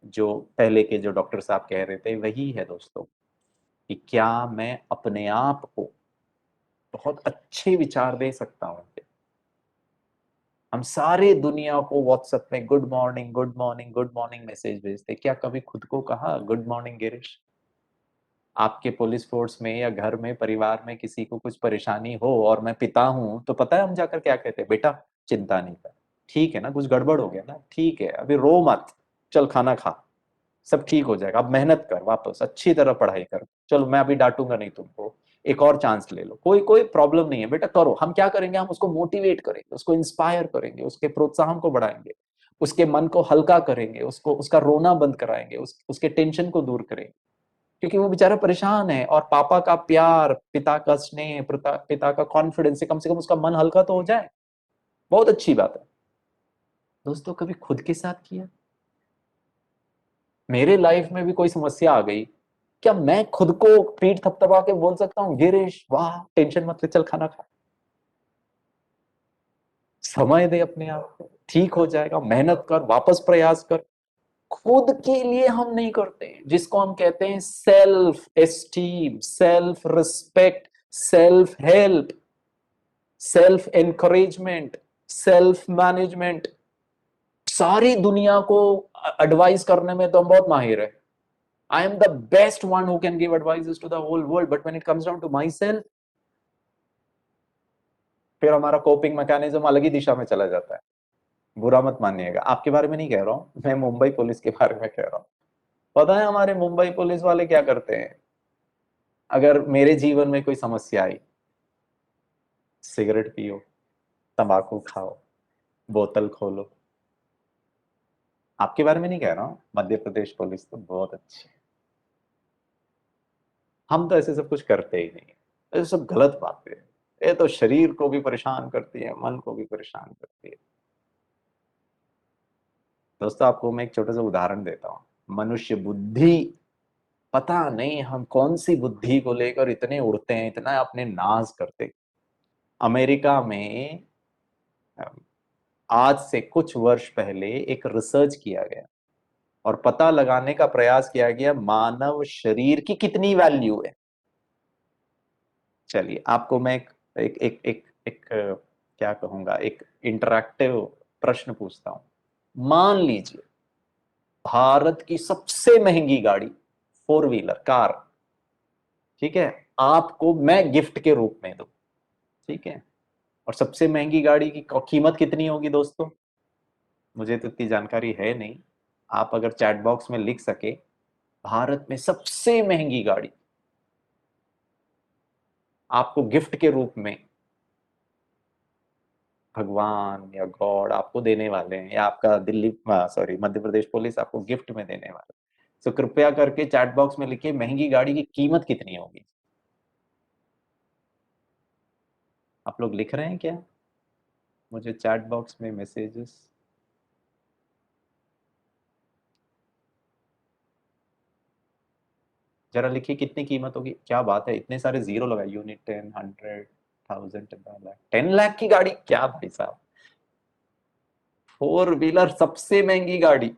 जो पहले के जो डॉक्टर साहब कह रहे थे, वही है दोस्तों, कि क्या मैं अपने आप को बहुत अच्छे विचार दे सकता हूं। हम सारे दुनिया को व्हाट्सएप में good morning good morning good morning message भेजते, क्या कभी खुद को कहा गुड मॉर्निंग गिरीश? आपके पुलिस फोर्स में या घर में परिवार में किसी को कुछ परेशानी हो और मैं पिता हूं, तो पता है हम जाकर क्या कहते हैं? बेटा चिंता नहीं कर, ठीक है ना, कुछ गड़बड़ हो गया ना, ठीक है, अभी रो मत, चल खाना खा, सब ठीक हो जाएगा, अब मेहनत कर, वापस अच्छी तरह पढ़ाई कर, चलो मैं अभी डांटूंगा नहीं तुमको, एक और चांस ले लो, कोई कोई प्रॉब्लम नहीं है बेटा, करो। हम क्या करेंगे? हम उसको मोटिवेट करेंगे, उसको इंस्पायर करेंगे, उसके प्रोत्साहन को बढ़ाएंगे, उसके मन को हल्का करेंगे, उसको उसका रोना बंद कराएंगे, उसके टेंशन को दूर करेंगे, क्योंकि वो बेचारा परेशान है। और पापा का प्यार, पिता का स्नेह, पिता का कॉन्फिडेंस से कम उसका मन हल्का तो हो जाए, बहुत अच्छी बात है। दोस्तों कभी खुद के साथ किया? मेरे लाइफ में भी कोई समस्या आ गई, क्या मैं खुद को पीठ थपथपा के बोल सकता हूँ गिरीश वाह टेंशन मत ले, चल खाना खा, समय दे अपने आप को, ठीक हो जाएगा, मेहनत कर, वापस प्रयास कर? खुद के लिए हम नहीं करते, जिसको हम कहते हैं self esteem, self respect, self help, self encouragement, self management. सारी दुनिया को एडवाइस करने में तो हम बहुत माहिर है। I am the best one who can give advices to the whole world, but when it comes down to myself, फिर हमारा कोपिंग मैकेनिज्म अलग ही दिशा में चला जाता है। बुरा मत मानिएगा, आपके बारे में नहीं कह रहा हूं मैं, मुंबई पुलिस के बारे में कह रहा हूं। पता है हमारे मुंबई पुलिस वाले क्या करते हैं? अगर मेरे जीवन में कोई समस्या आई, सिगरेट पियो, तंबाकू खाओ, बोतल खोलो, आपके बारे में नहीं कह रहा हूं, मध्य प्रदेश पुलिस तो बहुत अच्छी है। हम तो ऐसे सब कुछ करते ही नहीं, ऐसे सब गलत बातें हैं, ये तो शरीर को भी परेशान करती है, मन को भी परेशान करती है। दोस्तों आपको मैं एक छोटा सा उदाहरण देता हूं। मनुष्य बुद्धि, पता नहीं हम कौन सी बुद्धि को लेकर इतने उड़ते हैं, इतना अपने नाज करते। अमेरिका में आज से कुछ वर्ष पहले एक रिसर्च किया गया और पता लगाने का प्रयास किया गया मानव शरीर की कितनी वैल्यू है। चलिए आपको मैं एक क्या कहूंगा, एक इंटरैक्टिव प्रश्न पूछता हूं। मान लीजिए भारत की सबसे महंगी गाड़ी, 4 व्हीलर कार, ठीक है, आपको मैं गिफ्ट के रूप में दूं, ठीक है, और सबसे महंगी गाड़ी की कीमत कितनी होगी दोस्तों? मुझे तो इतनी जानकारी है नहीं, आप अगर चैट बॉक्स में लिख सके भारत में सबसे महंगी गाड़ी आपको गिफ्ट के रूप में भगवान या गॉड आपको देने वाले हैं, या आपका मध्य प्रदेश पुलिस आपको गिफ्ट में देने वाले, तो कृपया करके चैट बॉक्स में लिखिए महंगी गाड़ी की कीमत कितनी होगी। आप लोग लिख रहे हैं क्या? मुझे चैट बॉक्स में मैसेजेस जरा लिखिए कितनी कीमत होगी। क्या बात है, इतने सारे जीरो लगाए, यूनिट 10, 100, 1000, 10 लाख की गाड़ी, क्या भाई साहब, 4 व्हीलर सबसे महंगी गाड़ी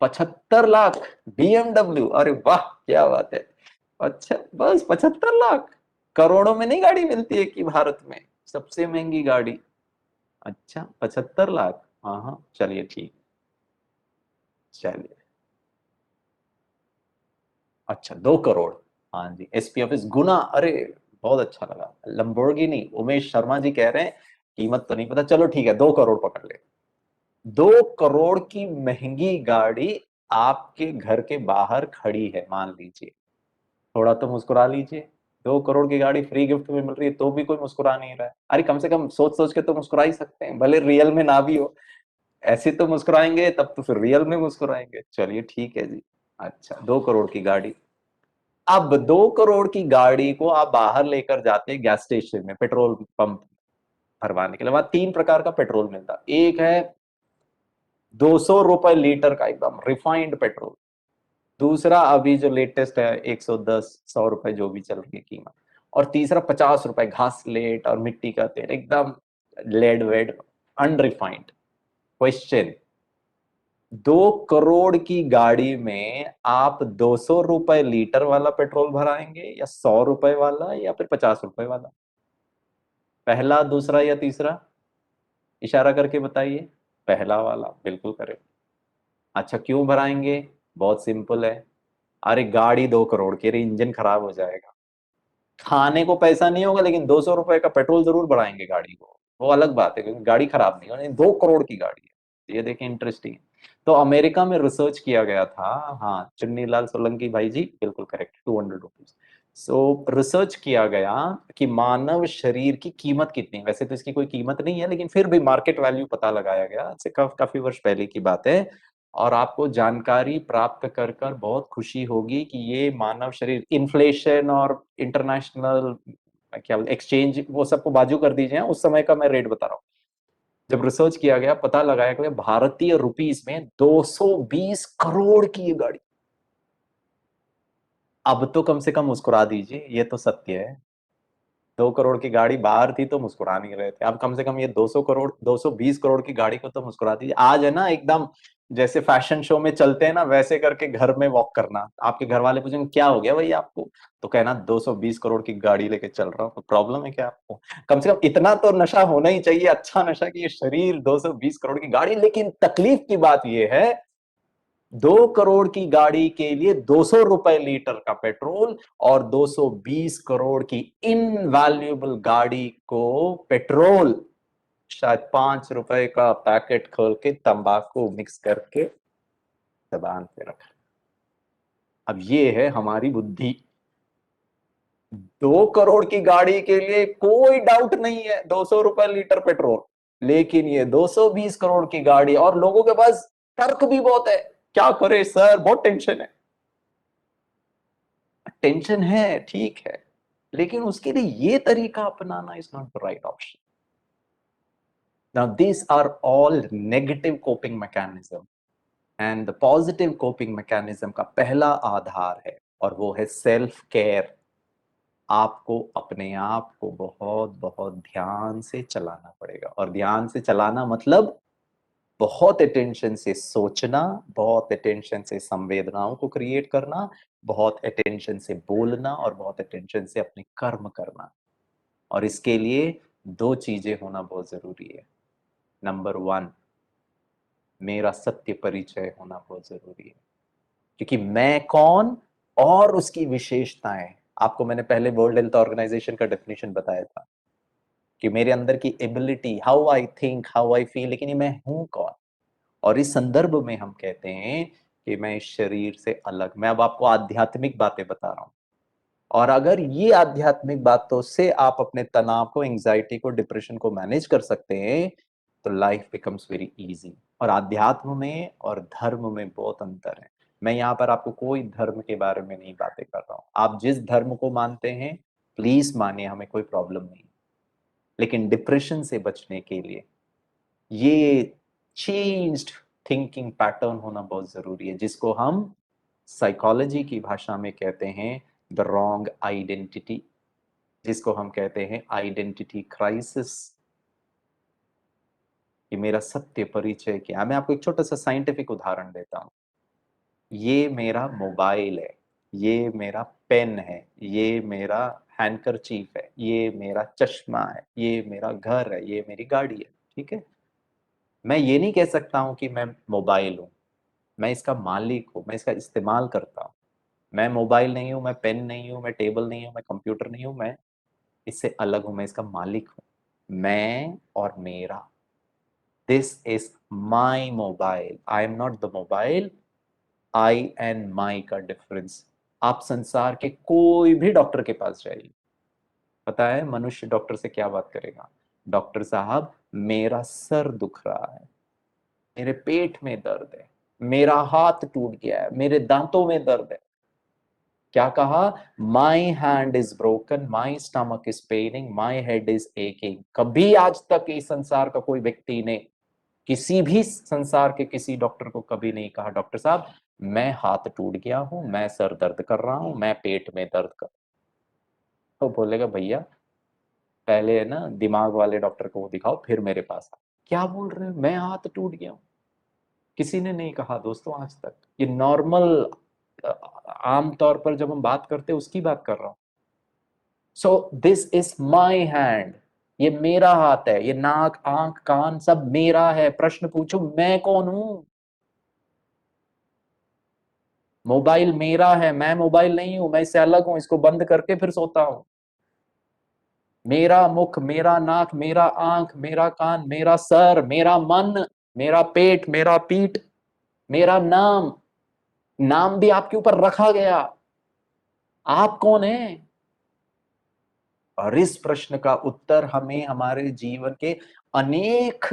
75 लाख, BMW, अरे वाह क्या बात है। अच्छा बस 75 लाख, करोड़ों में नहीं गाड़ी मिलती है कि भारत में सबसे महंगी गाड़ी? अच्छा 75 लाख, हाँ हाँ चलिए ठीक, चलिए अच्छा 2 करोड़, हाँ जी, एसपी ऑफिस गुना, अरे बहुत अच्छा लगा। लंबोर्गिनी, उमेश शर्मा जी कह रहे हैं कीमत तो नहीं पता, चलो ठीक है 2 करोड़ पकड़ ले। 2 करोड़ की महंगी गाड़ी आपके घर के बाहर खड़ी है, मान लीजिए, थोड़ा तो मुस्कुरा लीजिए। 2 करोड़ की गाड़ी फ्री गिफ्ट में मिल रही है तो भी कोई मुस्कुरा नहीं रहा है। अरे कम से कम सोच सोच के तो मुस्कुरा ही सकते हैं, भले रियल में ना भी हो, ऐसे तो मुस्कुराएंगे, तब तो फिर रियल में मुस्कुराएंगे। चलिए ठीक है जी, अच्छा 2 करोड़ की गाड़ी। अब 2 करोड़ की गाड़ी को आप बाहर लेकर जाते हैं गैस स्टेशन में, पेट्रोल पंप भरवाने के लिए। वहां 3 प्रकार का पेट्रोल मिलता है, एक है 200 रुपए लीटर का एकदम रिफाइंड पेट्रोल, दूसरा अभी जो लेटेस्ट है 110-100 रुपए जो भी चल रही है कीमत, और तीसरा 50 रुपए घासलेट और मिट्टी का तेल, एकदम लेड वेड अनरिफाइंड। क्वेश्चन, 2 करोड़ की गाड़ी में आप 200 रुपए लीटर वाला पेट्रोल भराएंगे या 100 रुपए वाला या फिर 50 रुपए वाला? पहला, दूसरा या तीसरा? इशारा करके बताइए। पहला वाला, बिल्कुल करें। अच्छा क्यों भराएंगे? बहुत सिंपल है, अरे गाड़ी 2 करोड़ की, अरे इंजन खराब हो जाएगा। खाने को पैसा नहीं होगा लेकिन 200 रुपए का पेट्रोल जरूर बढ़ाएंगे गाड़ी को, वो अलग बात है, क्योंकि गाड़ी खराब नहीं होनी। 2 करोड़ की गाड़ी है, ये देखें इंटरेस्टिंग। तो अमेरिका में रिसर्च किया गया था, हाँ चुन्नीलाल सोलंकी भाई जी बिल्कुल करेक्ट, 200 रुपीज। सो रिसर्च किया गया कि मानव शरीर की कीमत कितनी है। वैसे तो इसकी कोई कीमत नहीं है, लेकिन फिर भी मार्केट वैल्यू पता लगाया गया, इससे काफी वर्ष पहले की बात है। और आपको जानकारी प्राप्त कर कर बहुत खुशी होगी कि ये मानव शरीर, इन्फ्लेशन और इंटरनेशनल क्या एक्सचेंज वो सबको बाजू कर दीजिए, उस समय का मैं रेट बता रहा हूँ। जब रिसर्च किया गया पता लगाया गया भारतीय रुपीस में 220 करोड़ की ये गाड़ी। अब तो कम से कम मुस्कुरा दीजिए, ये तो सत्य है। 2 करोड़ की गाड़ी बाहर थी तो मुस्कुरा नहीं रहे थे, अब कम से कम ये 200 करोड़ 220 करोड़ की गाड़ी को तो मुस्कुरा दीजिए। आज है ना एकदम जैसे फैशन शो में चलते हैं ना, वैसे करके घर में वॉक करना। आपके घर वाले पूछेंगे क्या हो गया भाई आपको, तो कहना 220 करोड़ की गाड़ी लेके चल रहा हूँ। तो प्रॉब्लम है क्या आपको? कम से कम इतना तो नशा होना ही चाहिए, अच्छा नशा, कि ये शरीर 220 करोड़ की गाड़ी। लेकिन तकलीफ की बात ये है 2 करोड़ की गाड़ी के लिए 200 रुपए लीटर का पेट्रोल, और 220 करोड़ की इनवैल्यूएबल गाड़ी को पेट्रोल शायद 5 रुपए का पैकेट खोल के तंबाकू मिक्स करके जबान पे रखा। अब ये है हमारी बुद्धि। 2 करोड़ की गाड़ी के लिए कोई डाउट नहीं है 200 रुपए लीटर पेट्रोल, लेकिन ये 220 करोड़ की गाड़ी, और लोगों के पास तर्क भी बहुत है। क्या करे सर, बहुत टेंशन है। टेंशन है, ठीक है, लेकिन उसके लिए ये तरीका अपनाना is not the right option. Now this are all negative coping mechanism, and the positive coping mechanism का पहला आधार है, और वो है सेल्फ केयर। आपको अपने आप को बहुत बहुत ध्यान से चलाना पड़ेगा, और ध्यान से चलाना मतलब बहुत अटेंशन से सोचना, बहुत अटेंशन से संवेदनाओं को क्रिएट करना, बहुत अटेंशन से बोलना, और बहुत अटेंशन से अपने कर्म करना। और इसके लिए 2 चीजें होना बहुत जरूरी है। नंबर 1, मेरा सत्य परिचय होना बहुत जरूरी है, क्योंकि मैं कौन और उसकी विशेषताएं, आपको मैंने पहले वर्ल्ड हेल्थ ऑर्गेनाइजेशन का डेफिनेशन बताया था कि मेरे अंदर की ability, how I think, how I feel, लेकिन ये मैं हूं कौन। और इस संदर्भ में हम कहते हैं कि मैं इस शरीर से अलग, मैं अब आपको आध्यात्मिक बातें बता रहा हूं। और अगर ये आध्यात्मिक बातों से आप अपने तनाव को, एंजाइटी को, डिप्रेशन को मैनेज कर सकते हैं, तो लाइफ बिकम्स वेरी इजी। और आध्यात्म में और धर्म में बहुत अंतर है। मैं यहाँ पर आपको कोई धर्म के बारे में नहीं बातें कर रहा हूँ, आप जिस धर्म को मानते हैं प्लीज मानिए, हमें कोई प्रॉब्लम नहीं। लेकिन डिप्रेशन से बचने के लिए ये चेंज्ड थिंकिंग पैटर्न होना बहुत जरूरी है, जिसको हम साइकोलॉजी की भाषा में कहते हैं द रॉन्ग आइडेंटिटी, जिसको हम कहते हैं आइडेंटिटी क्राइसिस। कि मेरा सत्य परिचय क्या है। मैं आपको एक छोटा सा साइंटिफिक उदाहरण देता हूं। ये मेरा मोबाइल है, ये मेरा पेन है, ये मेरा हैंडकरचीफ है, ये मेरा चश्मा है, ये मेरा घर है, ये मेरी गाड़ी है, ठीक है। मैं ये नहीं कह सकता हूं कि मैं मोबाइल हूं, मैं इसका मालिक हूं, मैं इसका इस्तेमाल करता हूं। मैं मोबाइल नहीं हूं, मैं पेन नहीं हूं, मैं टेबल नहीं हूं, मैं कंप्यूटर नहीं हूं, मैं इससे अलग हूं, मैं इसका मालिक हूं। मैं और मेरा, this is my mobile, I am not the mobile. I and my का डिफरेंस। आप संसार के कोई भी डॉक्टर के पास जाइए, पता है मनुष्य डॉक्टर से क्या बात करेगा? डॉक्टर साहब मेरा सर दुख रहा है, मेरे पेट में दर्द है, मेरा हाथ टूट गया है, मेरे दांतों में दर्द है। क्या कहा? My hand is broken, my stomach is paining, my head is aching. कभी आज तक इस संसार का कोई व्यक्ति ने किसी भी संसार के किसी डॉक्टर को कभी नहीं कहा डॉक्टर साहब मैं हाथ टूट गया हूं, मैं सर दर्द कर रहा हूं, मैं पेट में दर्द कर। तो बोलेगा भैया पहले है ना दिमाग वाले डॉक्टर को दिखाओ फिर मेरे पास आ। क्या बोल रहे हो, मैं हाथ टूट गया हूं? किसी ने नहीं कहा दोस्तों आज तक। ये नॉर्मल आम तौर पर जब हम बात करते हैं उसकी बात कर रहा हूं। So this is my hand, ये मेरा हाथ है, ये नाक आंख कान सब मेरा है। प्रश्न पूछो मैं कौन हूं? मोबाइल मेरा है, मैं मोबाइल नहीं हूं, मैं इससे अलग हूं, इसको बंद करके फिर सोता हूं। मेरा मुख, मेरा नाक, मेरा आंख, मेरा कान, मेरा सर, मेरा मन, मेरा पेट, मेरा पीठ, मेरा नाम, नाम भी आपके ऊपर रखा गया। आप कौन है? और इस प्रश्न का उत्तर हमें हमारे जीवन के अनेक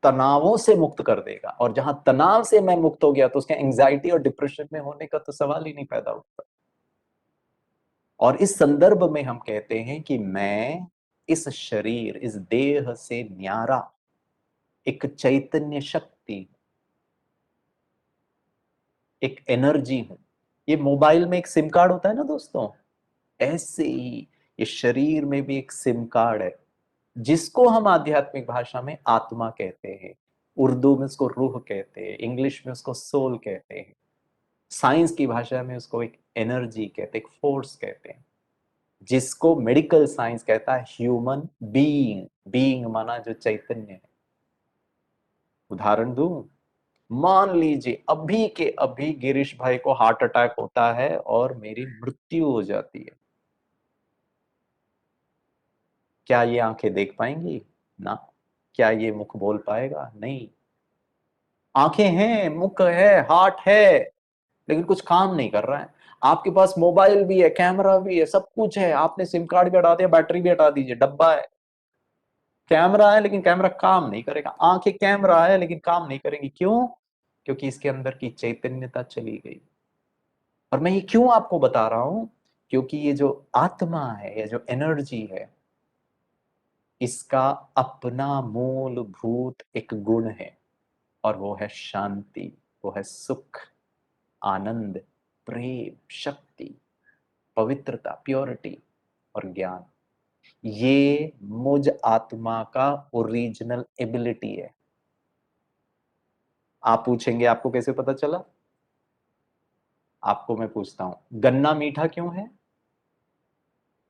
तनावों से मुक्त कर देगा। और जहां तनाव से मैं मुक्त हो गया तो उसके एंजाइटी और डिप्रेशन में होने का तो सवाल ही नहीं पैदा होता। और इस संदर्भ में हम कहते हैं कि मैं इस शरीर, इस देह से न्यारा एक चैतन्य शक्ति, एक एनर्जी हूं। ये मोबाइल में एक सिम कार्ड होता है ना दोस्तों, ऐसे ही ये शरीर में भी एक सिम कार्ड है, जिसको हम आध्यात्मिक भाषा में आत्मा कहते हैं, उर्दू में उसको रूह कहते हैं, इंग्लिश में उसको सोल कहते हैं, साइंस की भाषा में उसको एक एनर्जी कहते हैं, एक फोर्स कहते हैं, जिसको मेडिकल साइंस कहता है ह्यूमन बीइंग। बीइंग माना जो चैतन्य है। उदाहरण दूं, मान लीजिए अभी के अभी गिरीश भाई को हार्ट अटैक होता है और मेरी मृत्यु हो जाती है, क्या ये आंखें देख पाएंगी? ना। क्या ये मुख बोल पाएगा? नहीं। आंखें हैं, मुख है, हार्ट है, लेकिन कुछ काम नहीं कर रहा है। आपके पास मोबाइल भी है, कैमरा भी है, सब कुछ है, आपने सिम कार्ड भी हटा दिया, बैटरी भी हटा दीजिए, डब्बा है, कैमरा है लेकिन कैमरा काम नहीं करेगा। आंखें कैमरा है लेकिन काम नहीं करेंगी। क्यों? क्योंकि इसके अंदर की चैतन्यता चली गई। और मैं ये क्यों आपको बता रहा हूं? क्योंकि ये जो आत्मा है, ये जो एनर्जी है, इसका अपना मूलभूत एक गुण है, और वो है शांति, वो है सुख, आनंद, प्रेम, शक्ति, पवित्रता, प्योरिटी और ज्ञान। ये मुझ आत्मा का ओरिजिनल एबिलिटी है। आप पूछेंगे आपको कैसे पता चला? आपको मैं पूछता हूं, गन्ना मीठा क्यों है?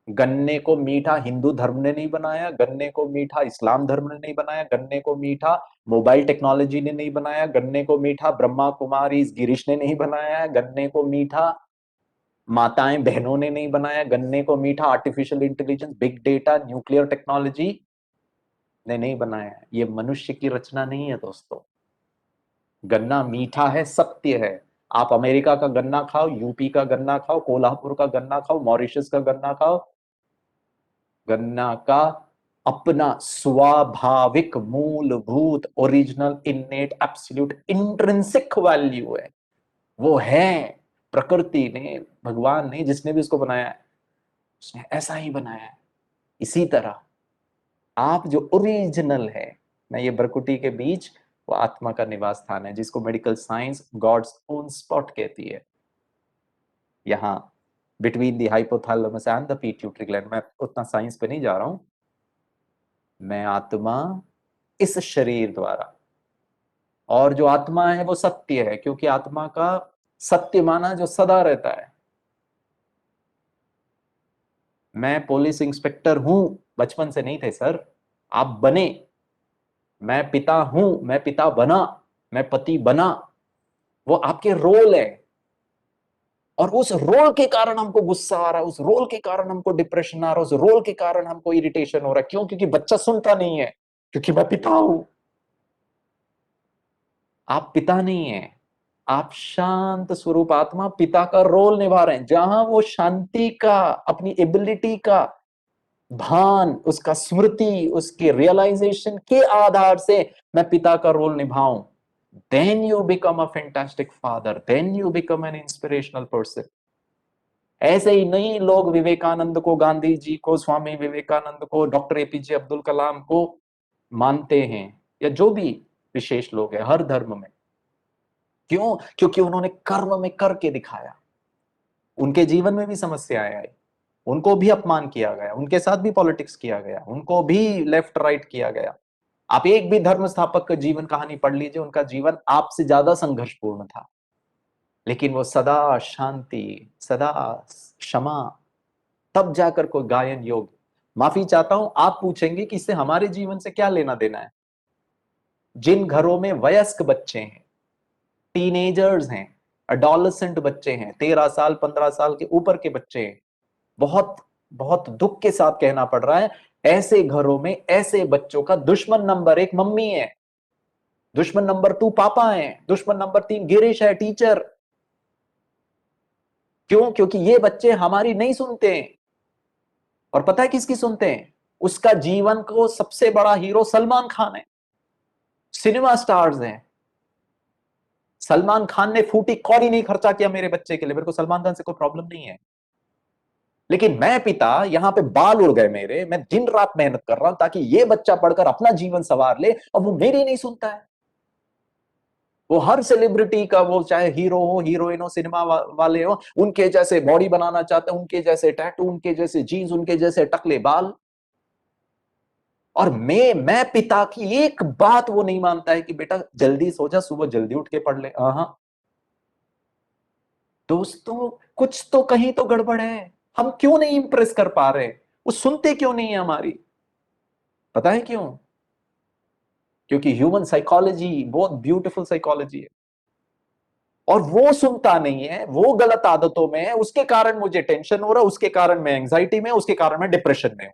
गन्ने को मीठा हिंदू धर्म ने नहीं बनाया, गन्ने को मीठा इस्लाम धर्म ने नहीं बनाया, गन्ने को मीठा मोबाइल टेक्नोलॉजी ने नहीं बनाया, गन्ने को मीठा ब्रह्मा कुमारी गिरीश ने नहीं बनाया, गन्ने को मीठा माताएं बहनों ने नहीं बनाया, गन्ने को मीठा artificial intelligence, big data, nuclear technology ने नहीं बनाया है। ये मनुष्य की रचना नहीं है दोस्तों। गन्ना मीठा है, सत्य है। आप अमेरिका का गन्ना खाओ, यूपी का गन्ना खाओ, कोल्हापुर का गन्ना खाओ, मॉरिशस का गन्ना खाओ, गन्ना का अपना स्वाभाविक, मूलभूत, original, innate, absolute, intrinsic value है। वो है, प्रकृति ने, भगवान ने, जिसने भी उसको बनाया है, उसने ऐसा ही बनाया है। इसी तरह आप जो ओरिजिनल है, मैं ये भ्रकुटी के बीच, वो आत्मा का निवास स्थान है, जिसको medical science god's own spot कहती है। यहां between the hypothalamus and the pituitary gland. मैं उतना साइंस पे नहीं जा रहा हूं। मैं आत्मा इस शरीर द्वारा, और जो आत्मा है वो सत्य है, क्योंकि आत्मा का सत्य माना जो सदा रहता है। मैं पुलिस इंस्पेक्टर हूं, बचपन से नहीं थे सर, आप बने। मैं पिता हूं, मैं पिता बना, मैं पति बना, वो आपके रोल है। और उस रोल के कारण हमको गुस्सा आ रहा है, उस रोल के कारण हमको डिप्रेशन आ रहा है, उस रोल के कारण हमको इरिटेशन हो रहा है। क्यों? क्योंकि बच्चा सुनता नहीं है, क्योंकि मैं पिता हूं। आप पिता नहीं है, आप शांत स्वरूप आत्मा पिता का रोल निभा रहे हैं। जहां वो शांति का, अपनी एबिलिटी का भान, उसका स्मृति, उसके रियलाइजेशन के आधार से मैं पिता का role निभाऊं, then you become a fantastic father, then you become an inspirational person। ऐसे ही नहीं लोग विवेकानंद को, गांधी जी को, स्वामी विवेकानंद को, डॉक्टर एपीजे अब्दुल कलाम को मानते हैं, या जो भी विशेष लोग हैं हर धर्म में। क्यों? क्योंकि उन्होंने कर्म में करके दिखाया। उनके जीवन में भी समस्याएं आई, उनको भी अपमान किया गया, उनके साथ भी पॉलिटिक्स किया गया, उनको भी लेफ्ट राइट किया गया। आप एक भी धर्म स्थापक का जीवन कहानी पढ़ लीजिए, उनका जीवन आपसे ज्यादा संघर्षपूर्ण था, लेकिन वो सदा शांति, सदा क्षमा, तब जाकर कोई गायन योग। माफी चाहता हूं, आप पूछेंगे कि इससे हमारे जीवन से क्या लेना देना है। जिन घरों में वयस्क बच्चे हैं, टीनेजर्स हैं, एडोलेसेंट बच्चे हैं, 13 साल 15 साल के ऊपर के बच्चे हैं। बहुत बहुत दुख के साथ कहना पड़ रहा है, ऐसे घरों में ऐसे बच्चों का दुश्मन नंबर 1 मम्मी है, दुश्मन नंबर 2 पापा है, दुश्मन नंबर 3 गिरीश है, टीचर। क्यों? क्योंकि ये बच्चे हमारी नहीं सुनते हैं। और पता है किसकी सुनते हैं? उसका जीवन को सबसे बड़ा हीरो सलमान खान है, सिनेमा स्टार्स हैं। सलमान खान ने फूटी कौड़ी नहीं खर्चा किया मेरे बच्चे के लिए, मेरे को सलमान खान से कोई प्रॉब्लम नहीं है। लेकिन मैं पिता, यहां पे बाल उड़ गए मेरे, मैं दिन रात मेहनत कर रहा हूं ताकि ये बच्चा पढ़कर अपना जीवन संवार ले, और वो मेरी नहीं सुनता है। वो हर सेलिब्रिटी का, वो चाहे हीरो हो, हीरोइन हो, सिनेमा वाले हो, उनके जैसे बॉडी बनाना चाहते हैं, उनके जैसे टैटू, उनके जैसे जीन्स, उनके जैसे टकले बाल। और मैं पिता की एक बात वो नहीं मानता है कि बेटा जल्दी सो जा, सुबह जल्दी उठ के पढ़ ले। हाँ दोस्तों, कुछ तो कहीं तो गड़बड़ है। हम क्यों नहीं इंप्रेस कर पा रहे? वो सुनते क्यों नहीं है हमारी? पता है क्यों? क्योंकि ह्यूमन साइकोलॉजी बहुत ब्यूटीफुल साइकोलॉजी है, और वो सुनता नहीं है, वो गलत आदतों में है। उसके कारण मुझे टेंशन हो रहा है, उसके कारण मैं एंजाइटी में, उसके कारण मैं डिप्रेशन में हूं।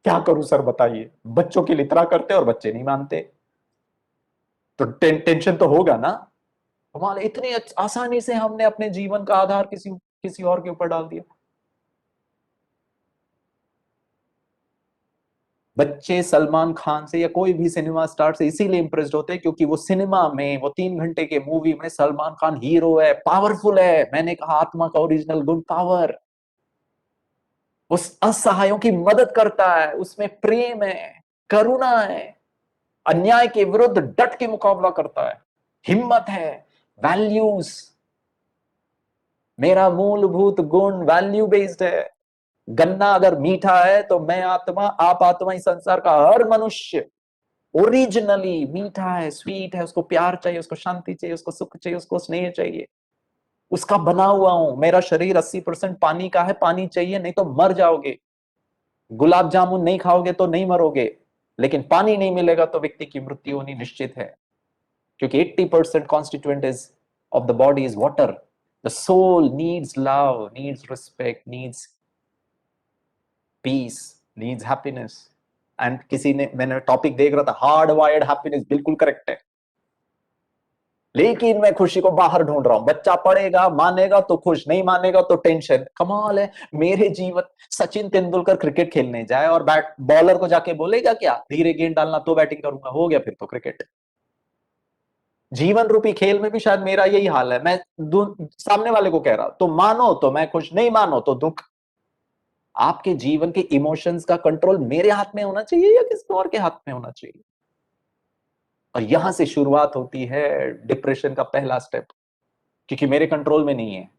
क्या करूं सर बताइए? बच्चों के लिए इतना करते और बच्चे नहीं मानते, तो टेंशन तो होगा ना। हमारे इतनी आसानी से हमने अपने जीवन का आधार किसी किसी और के ऊपर डाल दिया। बच्चे सलमान खान से या कोई भी सिनेमा स्टार से इसीलिए इंप्रेस्ड होते हैं क्योंकि वो सिनेमा में, वो 3 घंटे के मूवी में सलमान खान हीरो है, पावरफुल है। मैंने कहा आत्मा का ओरिजिनल गुण पावर। उस असहायों की मदद करता है, उसमें प्रेम है, करुणा है, अन्याय के विरुद्ध डट के मुकाबला करता है, हिम्मत है, वैल्यूज। मेरा मूलभूत गुण वैल्यू बेस्ड है। गन्ना अगर मीठा है तो मैं आत्मा, आप आत्मा, इस संसार का हर मनुष्य ओरिजिनली मीठा है, स्वीट है। उसको प्यार चाहिए, उसको शांति चाहिए, उसको सुख चाहिए, उसको स्नेह चाहिए। उसका बना हुआ हूं। मेरा शरीर 80% पानी का है, पानी चाहिए, नहीं तो मर जाओगे। गुलाब जामुन नहीं खाओगे तो नहीं मरोगे, लेकिन पानी नहीं मिलेगा तो व्यक्ति की मृत्यु होनी निश्चित है, क्योंकि 80% constituent is of the body is water. The soul needs love, needs respect, needs peace, needs happiness. And किसी ने, मैंने टॉपिक देख रहा था, हार्ड वायर्ड हैप्पीनेस, बिल्कुल करेक्ट है। लेकिन मैं खुशी को बाहर ढूंढ रहा हूं। बच्चा पढ़ेगा, मानेगा तो खुश, नहीं मानेगा तो टेंशन। कमाल है मेरे जीवन। सचिन तेंदुलकर क्रिकेट खेलने जाए और बैट बॉलर को जाके बोलेगा क्या, धीरे गेंद डालना तो बैटिंग करूंगा, हो गया फिर तो क्रिकेट। जीवन रूपी खेल में भी शायद मेरा यही हाल है। मैं सामने वाले को कह रहा, तो मानो तो मैं खुश, नहीं मानो तो दुख। आपके जीवन के इमोशंस का कंट्रोल मेरे हाथ में होना चाहिए या किसी और के हाथ में होना चाहिए? और यहां से शुरुआत होती है डिप्रेशन का पहला स्टेप, क्योंकि मेरे कंट्रोल में नहीं है।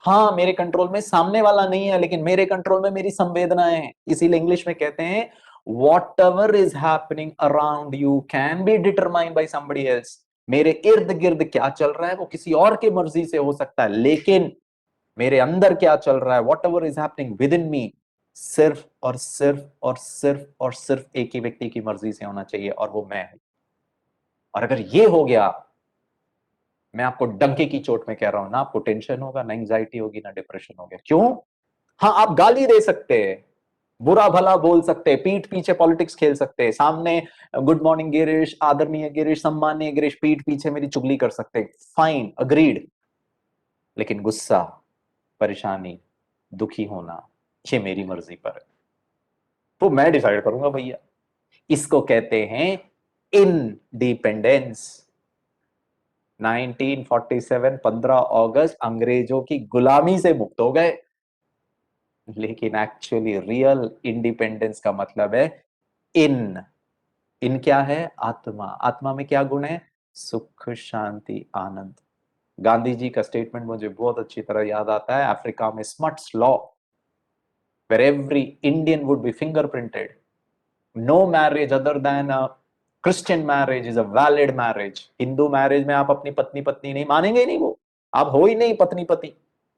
हाँ, मेरे कंट्रोल में सामने वाला नहीं है, लेकिन मेरे कंट्रोल में मेरी संवेदनाएं हैं। इसीलिए इंग्लिश में कहते हैं whatever is happening around you can be determined by somebody else। मेरे इर्द गिर्द क्या चल रहा है वो किसी और की मर्जी से हो सकता है, लेकिन मेरे अंदर क्या चल रहा है, whatever is happening within me, सिर्फ और सिर्फ और सिर्फ और सिर्फ एक ही व्यक्ति की मर्जी से होना चाहिए, और वो मैं हूं। और अगर ये हो गया, मैं आपको डंके की चोट में कह रहा हूं, ना आपको टेंशन होगा, ना एंजाइटी होगी, ना डिप्रेशन होगा। क्यों? हाँ, आप गाली दे सकते हैं, बुरा भला बोल सकते हैं, पीठ पीछे पॉलिटिक्स खेल सकते हैं, सामने गुड मॉर्निंग गिरीश, आदरणीय गिरीश, सम्मानीय गिरीश, पीठ पीछे मेरी चुगली कर सकते हैं, फाइन, अग्रीड। लेकिन गुस्सा, परेशानी, दुखी होना, ये मेरी मर्जी पर है, तो मैं डिसाइड करूंगा भैया। इसको कहते हैं इंडिपेंडेंस। 1947 15 अगस्त अंग्रेजों की गुलामी से मुक्त हो गए, लेकिन एक्चुअली रियल इंडिपेंडेंस का मतलब है इन क्या है? आत्मा। आत्मा में क्या गुण है? सुख, शांति, आनंद। गांधी जी का स्टेटमेंट मुझे बहुत अच्छी तरह याद आता है, अफ्रीका में smuts law where every Indian would be fingerprinted, no marriage other than a Christian marriage is a valid marriage। Hindu marriage में आप अपनी पत्नी पत्नी नहीं मानेंगे ही नहीं, वो आप हो ही नहीं पत्नी पति,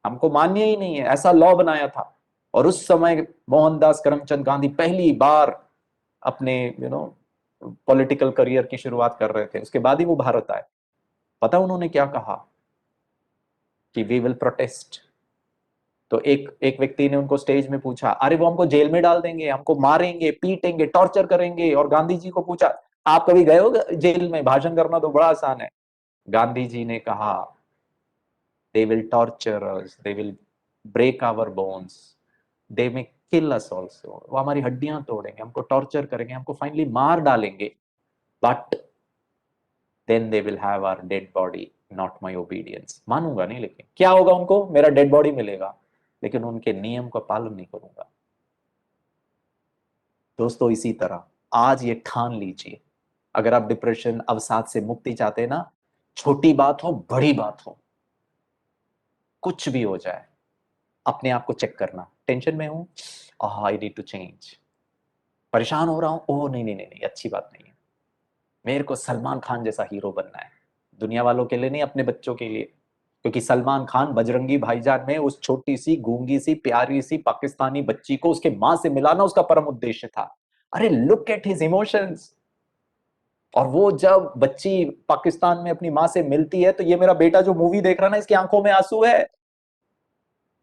हमको मान्य ही नहीं है, ऐसा लॉ बनाया था। और उस समय मोहनदास करमचंद गांधी पहली बार अपने पॉलिटिकल करियर की शुरुआत कर रहे थे, उसके बाद ही वो भारत आए। पता उन्होंने क्या कहा? कि वी विल प्रोटेस्ट। तो एक व्यक्ति ने उनको स्टेज में पूछा, अरे वो हमको जेल में डाल देंगे, हमको मारेंगे, पीटेंगे, टॉर्चर करेंगे। और गांधी जी को पूछा, आप कभी गए हो जेल में? भाषण करना तो बड़ा आसान है। गांधी जी ने कहा, they will torture us, they will break our bones, they may kill us also। वो हमारी हड्डियां तोड़ेंगे, हमको टॉर्चर करेंगे, हमको फाइनली मार डालेंगे, but then they will have our dead body, not my obedience। मानूंगा नहीं, लेकिन क्या होगा उनको? मेरा डेड बॉडी मिलेगा, लेकिन उनके नियम का पालन नहीं करूंगा। दोस्तों, इसी तरह आज ये ठान लीजिए, अगर आप डिप्रेशन, अवसाद से मुक्ति चाहते हैं ना, छोटी बात हो बड़ी बात हो, कुछ भी हो जाए, अपने आप को चेक करना। टेंशन में हूं, आई नीड टू चेंज। परेशान हो रहा हूं, ओह नहीं नहीं नहीं नहीं, अच्छी बात नहीं है, मेरे को सलमान खान जैसा हीरो बनना है। दुनिया वालों के लिए नहीं, अपने बच्चों के लिए। क्योंकि सलमान खान बजरंगी भाईजान में उस छोटी सी गूंगी सी प्यारी सी पाकिस्तानी बच्ची को उसके मां से मिलाना उसका परम उद्देश्य था। अरे लुक एट हिज इमोशंस। और वो जब बच्ची पाकिस्तान में अपनी मां से मिलती है, तो ये मेरा बेटा जो मूवी देख रहा है ना, इसकी आंखों में आंसू है।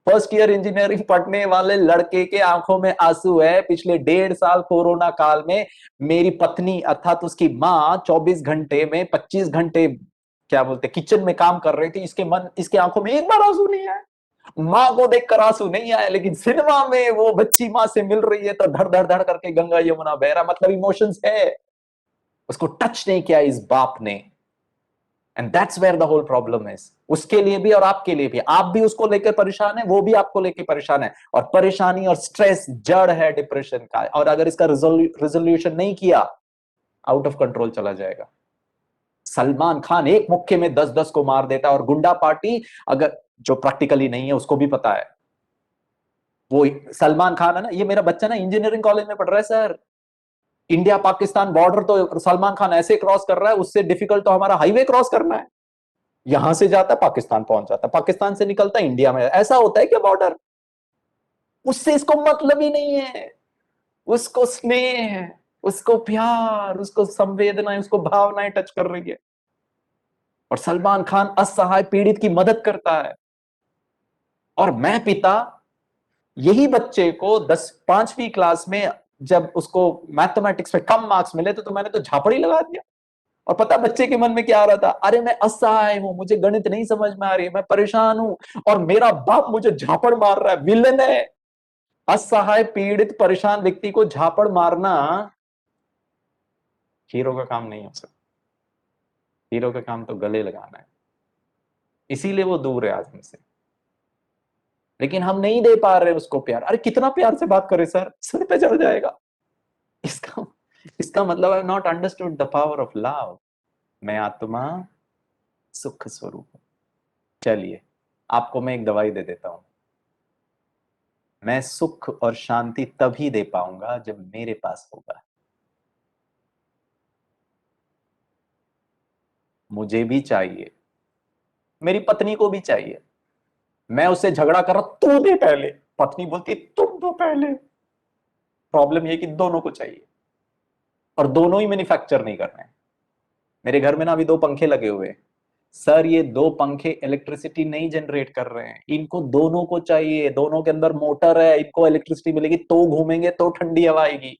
फर्स्ट ईयर इंजीनियरिंग पढ़ने वाले लड़के के आंखों में आंसू है। पिछले 1.5 साल कोरोना काल में मेरी पत्नी अर्थात उसकी मां 24 घंटे में 25 घंटे क्या बोलते किचन में काम कर रही थी। इसके आंखों में एक बार आंसू नहीं आया। मां को देखकर आंसू नहीं आया, लेकिन सिनेमा में वो बच्ची मां से मिल रही है तो धड़ धड़ धड़ करके गंगा यमुना बह रहा। मतलब इमोशंस है, उसको टच नहीं किया इस बाप ने। And that's where the whole problem is. उसके लिए भी और आपके लिए भी। आप भी उसको लेकर परेशान है, वो भी आपको लेकर परेशान है। और परेशानी और स्ट्रेस जड़ है डिप्रेशन का। और अगर इसका रिजोल्यूशन नहीं किया, आउट ऑफ कंट्रोल चला जाएगा। सलमान खान एक मुक्के में 10-10 को मार देता है। और गुंडा पार्टी, अगर जो प्रैक्टिकली नहीं है उसको भी पता है, वो सलमान खान है ना, ये मेरा बच्चा ना इंजीनियरिंग कॉलेज में पढ़ रहा है सर। इंडिया पाकिस्तान बॉर्डर तो सलमान खान ऐसे क्रॉस कर रहा है, उससे डिफिकल्ट तो हमारा हाईवे क्रॉस करना है। यहां से जाता है पाकिस्तान पहुंच जाता है, पाकिस्तान से निकलता है इंडिया में। ऐसा होता है क्या बॉर्डर? उससे इसको मतलब ही नहीं है। उसको स्नेह, उसको प्यार, उसको संवेदनाएं, उसको भावनाएं टच कर रही है। और सलमान खान असहाय पीड़ित की मदद करता है। और मैं पिता यही बच्चे को 5वीं क्लास में जब उसको मैथमेटिक्स में कम मार्क्स मिले तो मैंने तो झापड़ी लगा दिया। और पता बच्चे के मन में क्या आ रहा था? अरे मैं असहाय हूं, मुझे गणित नहीं समझ में आ रही, मैं परेशान हूं, और मेरा बाप मुझे झापड़ मार रहा है, विलन है। असहाय पीड़ित परेशान व्यक्ति को झापड़ मारना हीरो का काम नहीं हो सकता। हीरो का काम तो गले लगाना है। इसीलिए वो दूर है आज हमसे। लेकिन हम नहीं दे पा रहे उसको प्यार। अरे कितना प्यार से बात करे सर, सर पे चढ़ जाएगा। इसका मतलब I not understood the power of love. मैं आत्मा सुख स्वरूप हूं। चलिए, आपको मैं एक दवाई दे देता हूं। मैं सुख और शांति तभी दे पाऊंगा जब मेरे पास होगा। मुझे भी चाहिए, मेरी पत्नी को भी चाहिए। मैं उससे झगड़ा कर रहा, तू दे पहले, पत्नी बोलती तुम दो पहले। प्रॉब्लम ये कि दोनों को चाहिए, और दोनों ही मैन्युफैक्चर नहीं करना है। मेरे घर में ना अभी 2 पंखे लगे हुए हैं सर। ये 2 पंखे इलेक्ट्रिसिटी नहीं जनरेट कर रहे हैं। इनको दोनों को चाहिए, दोनों के अंदर मोटर है, इनको इलेक्ट्रिसिटी मिलेगी तो घूमेंगे, तो ठंडी हवा आएगी।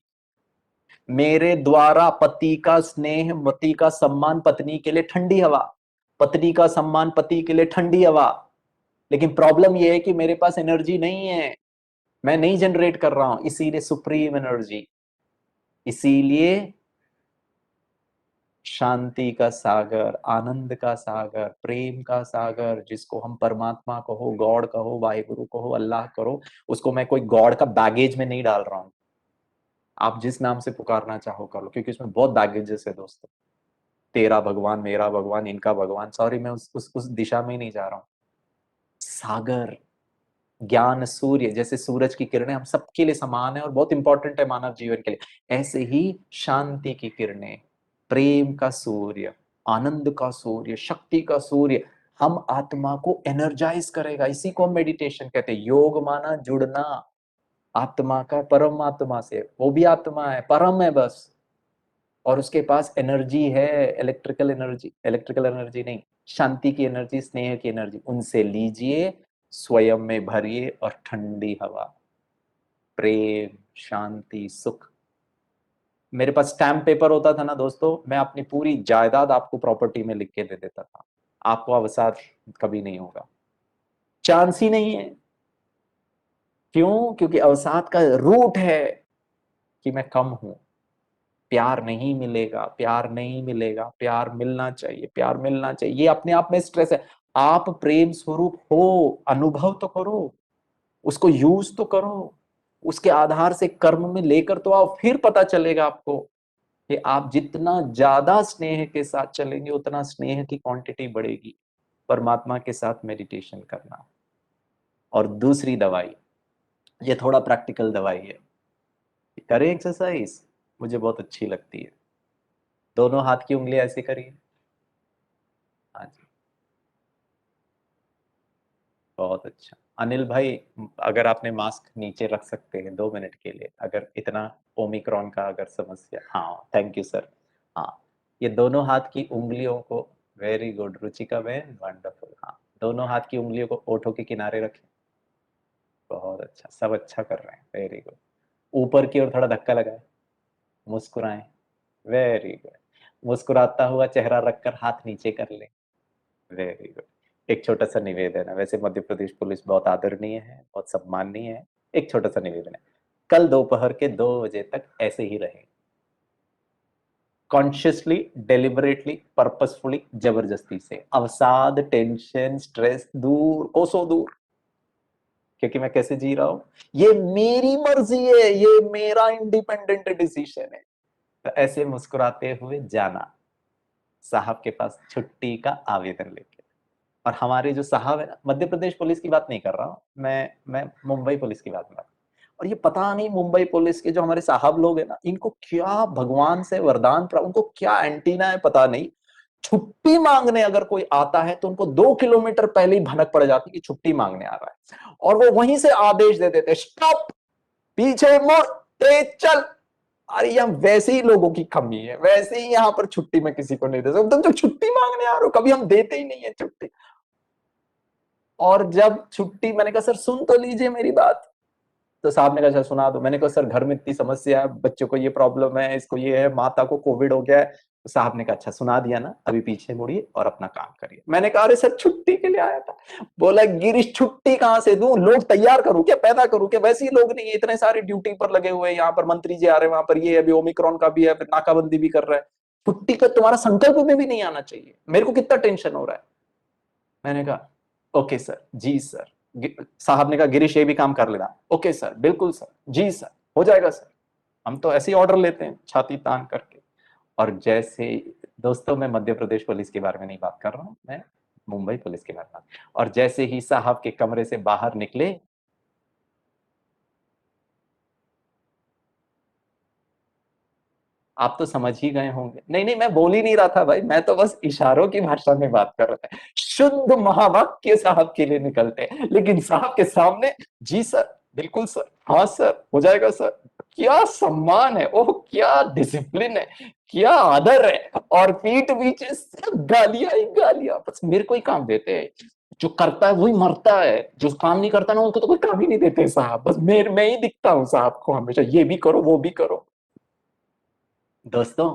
मेरे द्वारा पति का स्नेह, पति का सम्मान पत्नी के लिए ठंडी हवा, पत्नी का सम्मान पति के लिए ठंडी हवा। लेकिन प्रॉब्लम यह है कि मेरे पास एनर्जी नहीं है, मैं नहीं जनरेट कर रहा हूं, इसीलिए सुप्रीम एनर्जी। इसीलिए शांति का सागर, आनंद का सागर, प्रेम का सागर, जिसको हम परमात्मा कहो, गॉड कहो, वाहिगुरु कहो, अल्लाह करो, उसको मैं कोई गॉड का बैगेज में नहीं डाल रहा हूं। आप जिस नाम से पुकारना चाहो कर लो, क्योंकि उसमें बहुत बैगेजेस है दोस्तों। तेरा भगवान, मेरा भगवान, इनका भगवान। सॉरी, मैं उस दिशा में ही नहीं जा रहा हूं। सागर, ज्ञान सूर्य, जैसे सूरज की किरणें हम सबके लिए समान है और बहुत इंपॉर्टेंट है मानव जीवन के लिए, ऐसे ही शांति की किरणें, प्रेम का सूर्य, आनंद का सूर्य, शक्ति का सूर्य हम आत्मा को एनर्जाइज करेगा। इसी को हम मेडिटेशन कहते हैं। योग माना जुड़ना आत्मा का परमात्मा से। वो भी आत्मा है, परम है बस। और उसके पास एनर्जी है, इलेक्ट्रिकल एनर्जी नहीं, शांति की एनर्जी, स्नेह की एनर्जी, उनसे लीजिए, स्वयं में भरिए और ठंडी हवा, प्रेम, शांति, सुख। मेरे पास स्टैम्प पेपर होता था ना दोस्तों, मैं अपनी पूरी जायदाद आपको प्रॉपर्टी में लिख के दे देता था। आपको अवसाद कभी नहीं होगा, चांस ही नहीं है। क्यों? क्योंकि अवसाद का रूट है कि मैं कम हूं, प्यार नहीं मिलेगा, प्यार नहीं मिलेगा, प्यार मिलना चाहिए, प्यार मिलना चाहिए। ये अपने आप में स्ट्रेस है। आप प्रेम स्वरूप हो, अनुभव तो करो, उसको यूज तो करो, उसके आधार से कर्म में लेकर तो आओ, फिर पता चलेगा आपको कि आप जितना ज्यादा स्नेह के साथ चलेंगे उतना स्नेह की क्वांटिटी बढ़ेगी। परमात्मा के साथ मेडिटेशन करना। और दूसरी दवाई, ये थोड़ा प्रैक्टिकल दवाई है, करें एक्सरसाइज, मुझे बहुत अच्छी लगती है। दोनों हाथ की उंगलियां ऐसे करिए, हाँ जी, बहुत अच्छा। अनिल भाई, अगर आपने मास्क नीचे रख सकते हैं 2 मिनट के लिए, अगर इतना ओमिक्रॉन का अगर समस्या, हाँ थैंक यू सर। हाँ, ये दोनों हाथ की उंगलियों को, वेरी गुड रुचिका बहन, वंडरफुल। हाँ, दोनों हाथ की उंगलियों को ओठों के किनारे रखें, बहुत अच्छा, सब अच्छा कर रहे हैं, वेरी गुड। ऊपर की ओर थोड़ा धक्का लगाए, मुस्कुराएं, वेरी गुड। मुस्कुराता हुआ चेहरा रखकर हाथ नीचे कर ले, वेरी गुड। एक छोटा सा निवेदन है, वैसे मध्य प्रदेश पुलिस बहुत आदरणीय है, बहुत सम्माननीय है। एक छोटा सा निवेदन है, कल दोपहर के 2 बजे तक ऐसे ही रहे, कॉन्शियसली, डेलिबरेटली, पर्पसफुली, जबरदस्ती से। अवसाद, टेंशन, स्ट्रेस दूर, कोसों दूर। क्योंकि मैं कैसे जी रहा हूं, ये मेरी मर्जी है, ये मेरा इंडिपेंडेंट डिसीजन है। तो ऐसे मुस्कुराते हुए जाना साहब के पास छुट्टी का आवेदन लेके। और हमारे जो साहब है ना, मध्य प्रदेश पुलिस की बात नहीं कर रहा हूं मैं मुंबई पुलिस की बात कर रहा हूं। और ये पता नहीं मुंबई पुलिस के जो हमारे साहब लोग हैं ना, इनको क्या भगवान से वरदान प्राप्त, उनको क्या एंटीना है पता नहीं। छुट्टी मांगने अगर कोई आता है तो उनको 2 किलोमीटर पहले ही भनक पड़ जाती है कि छुट्टी मांगने आ रहा है, और वो वहीं से आदेश दे देते, स्टॉप, पीछे मुड़, तेज चल। अरे यहाँ वैसे ही लोगों की कमी है, वैसे ही यहाँ पर छुट्टी में किसी को नहीं दे सकते। तुम जो छुट्टी मांगने आ रहे हो, कभी हम देते ही नहीं है छुट्टी। और जब छुट्टी, मैंने कहा सर सुन तो लीजिए मेरी बात, तो साहब ने कहा अच्छा सुना दो। मैंने कहा सर घर में इतनी समस्या है, बच्चों को ये प्रॉब्लम है, इसको ये है, माता को कोविड हो गया है। तो साहब ने कहा अच्छा सुना दिया ना, अभी पीछे मुड़िए और अपना काम करिए। मैंने कहा अरे सर छुट्टी के लिए आया था। बोला गिरीश छुट्टी कहां से दूं, लोग तैयार करूं क्या, पैदा करूं क्या, वैसे ही लोग नहीं है, इतने सारे ड्यूटी पर लगे हुए हैं, यहाँ पर मंत्री जी आ रहे हैं, वहां पर ये अभी ओमिक्रॉन का भी है, फिर नाकाबंदी भी कर रहा है। छुट्टी पे तुम्हारा संकल्प में भी नहीं आना चाहिए, मेरे को कितना टेंशन हो रहा है। मैंने कहा ओके सर, जी सर। साहब ने कहा गिरीश ये भी काम कर लेना, ओके सर, बिल्कुल सर, जी सर, हो जाएगा सर। हम तो ऐसे ही ऑर्डर लेते हैं छाती तान करके। और जैसे, दोस्तों मैं मध्य प्रदेश पुलिस के बारे में नहीं बात कर रहा हूं, मैं मुंबई पुलिस के बारे में। और जैसे ही साहब के कमरे से बाहर निकले, आप तो समझ ही गए होंगे। नहीं नहीं, मैं बोल ही नहीं रहा था भाई, मैं तो बस इशारों की भाषा में बात कर रहा था। शुद्ध महावाक्य साहब के लिए निकलते हैं, लेकिन साहब के सामने जी सर, बिल्कुल सर, हाँ सर, हो जाएगा सर। क्या सम्मान है, ओह क्या डिसिप्लिन है, क्या आदर है। और पीठ पीछे सिर्फ गालियां ही गालियां, बस मेरे को ही काम देते हैं। जो करता है वही मरता है, जो काम नहीं करता ना उनको तो कोई काम ही नहीं देते साहब। बस मैं ही दिखता हूँ साहब को हमेशा, ये भी करो वो भी करो। दोस्तों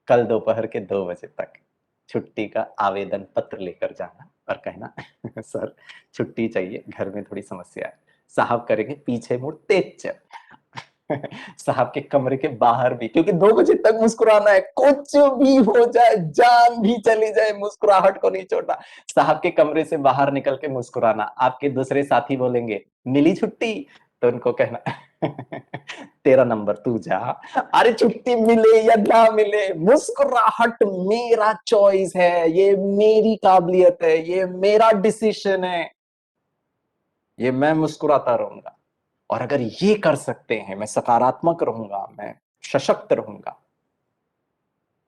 कल दोपहर के 2 बजे तक छुट्टी का आवेदन पत्र लेकर जाना और कहना सर छुट्टी चाहिए, घर में थोड़ी समस्या है। साहब करेंगे पीछे मुड़, तेज चल। साहब के कमरे के बाहर भी, क्योंकि 2 बजे तक मुस्कुराना है, कुछ भी हो जाए, जान भी चली जाए, मुस्कुराहट को नहीं छोड़ना। साहब के कमरे से बाहर निकल के मुस्कुराना। आपके दूसरे साथी बोलेंगे मिली छुट्टी, तो उनको कहना तेरा नंबर, तू जा। अरे छुट्टी मिले या ना मिले, मुस्कुराहट मेरा चॉइस है, ये मेरी काबिलियत है, ये मेरा डिसीजन है, ये मैं मुस्कुराता रहूंगा। और अगर ये कर सकते हैं, मैं सकारात्मक रहूंगा, मैं सशक्त रहूंगा।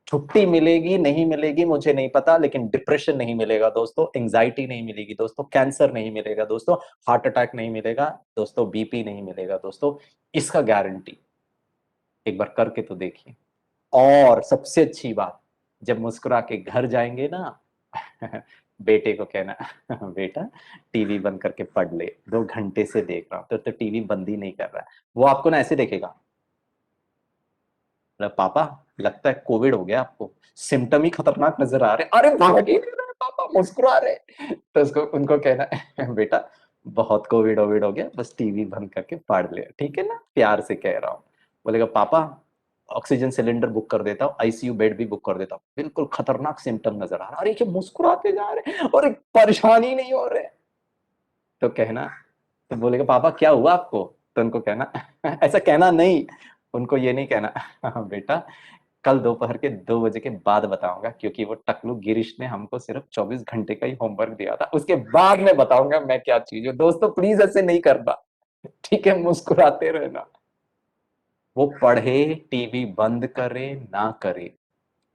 छुट्टी मिलेगी नहीं मिलेगी मुझे नहीं पता, लेकिन डिप्रेशन नहीं मिलेगा दोस्तों, एंजाइटी नहीं मिलेगी दोस्तों, कैंसर नहीं मिलेगा दोस्तों, हार्ट अटैक नहीं मिलेगा दोस्तों, बीपी नहीं मिलेगा दोस्तों, इसका गारंटी। एक बार करके तो देखिए। और सबसे अच्छी बात, जब मुस्कुरा के घर जाएंगे ना बेटे को कहना बेटा टीवी बंद करके पढ़ ले, 2 घंटे से देख रहा हूं तो टीवी बंद ही नहीं कर रहा है। वो आपको ना ऐसे देखेगा, पापा लगता है कोविड हो गया आपको, सिम्टम ही खतरनाक नजर आ रहे, अरे भाग ही नहीं रहे पापा, मुस्कुरा रहे। तो उसको उनको कहना है बेटा बहुत कोविड ओविड हो गया, बस टीवी बंद करके पढ़ ले, ठीक है ना, प्यार से कह रहा हूँ। बोलेगा पापा ऑक्सीजन सिलेंडर बुक कर देता हूँ, आईसीयू बेड भी बुक कर देता हूँ, बिल्कुल खतरनाक सिम्टम नजर आ रहा, अरे क्या मुस्कुराते जा रहे हैं और परेशान ही नहीं हो रहे। तो कहना, तो बोलेगा पापा क्या हुआ आपको, तो उनको कहना ऐसा कहना नहीं, उनको ये नहीं कहना बेटा कल दोपहर के 2 बजे के बाद बताऊंगा, क्योंकि वो टकलू गिरीश ने हमको सिर्फ 24 घंटे का ही होमवर्क दिया था, उसके बाद मैं बताऊंगा मैं क्या चीज हूँ। दोस्तों प्लीज ऐसे नहीं करना, ठीक है, मुस्कुराते रहना। वो पढ़े, टीवी बंद करे ना करे,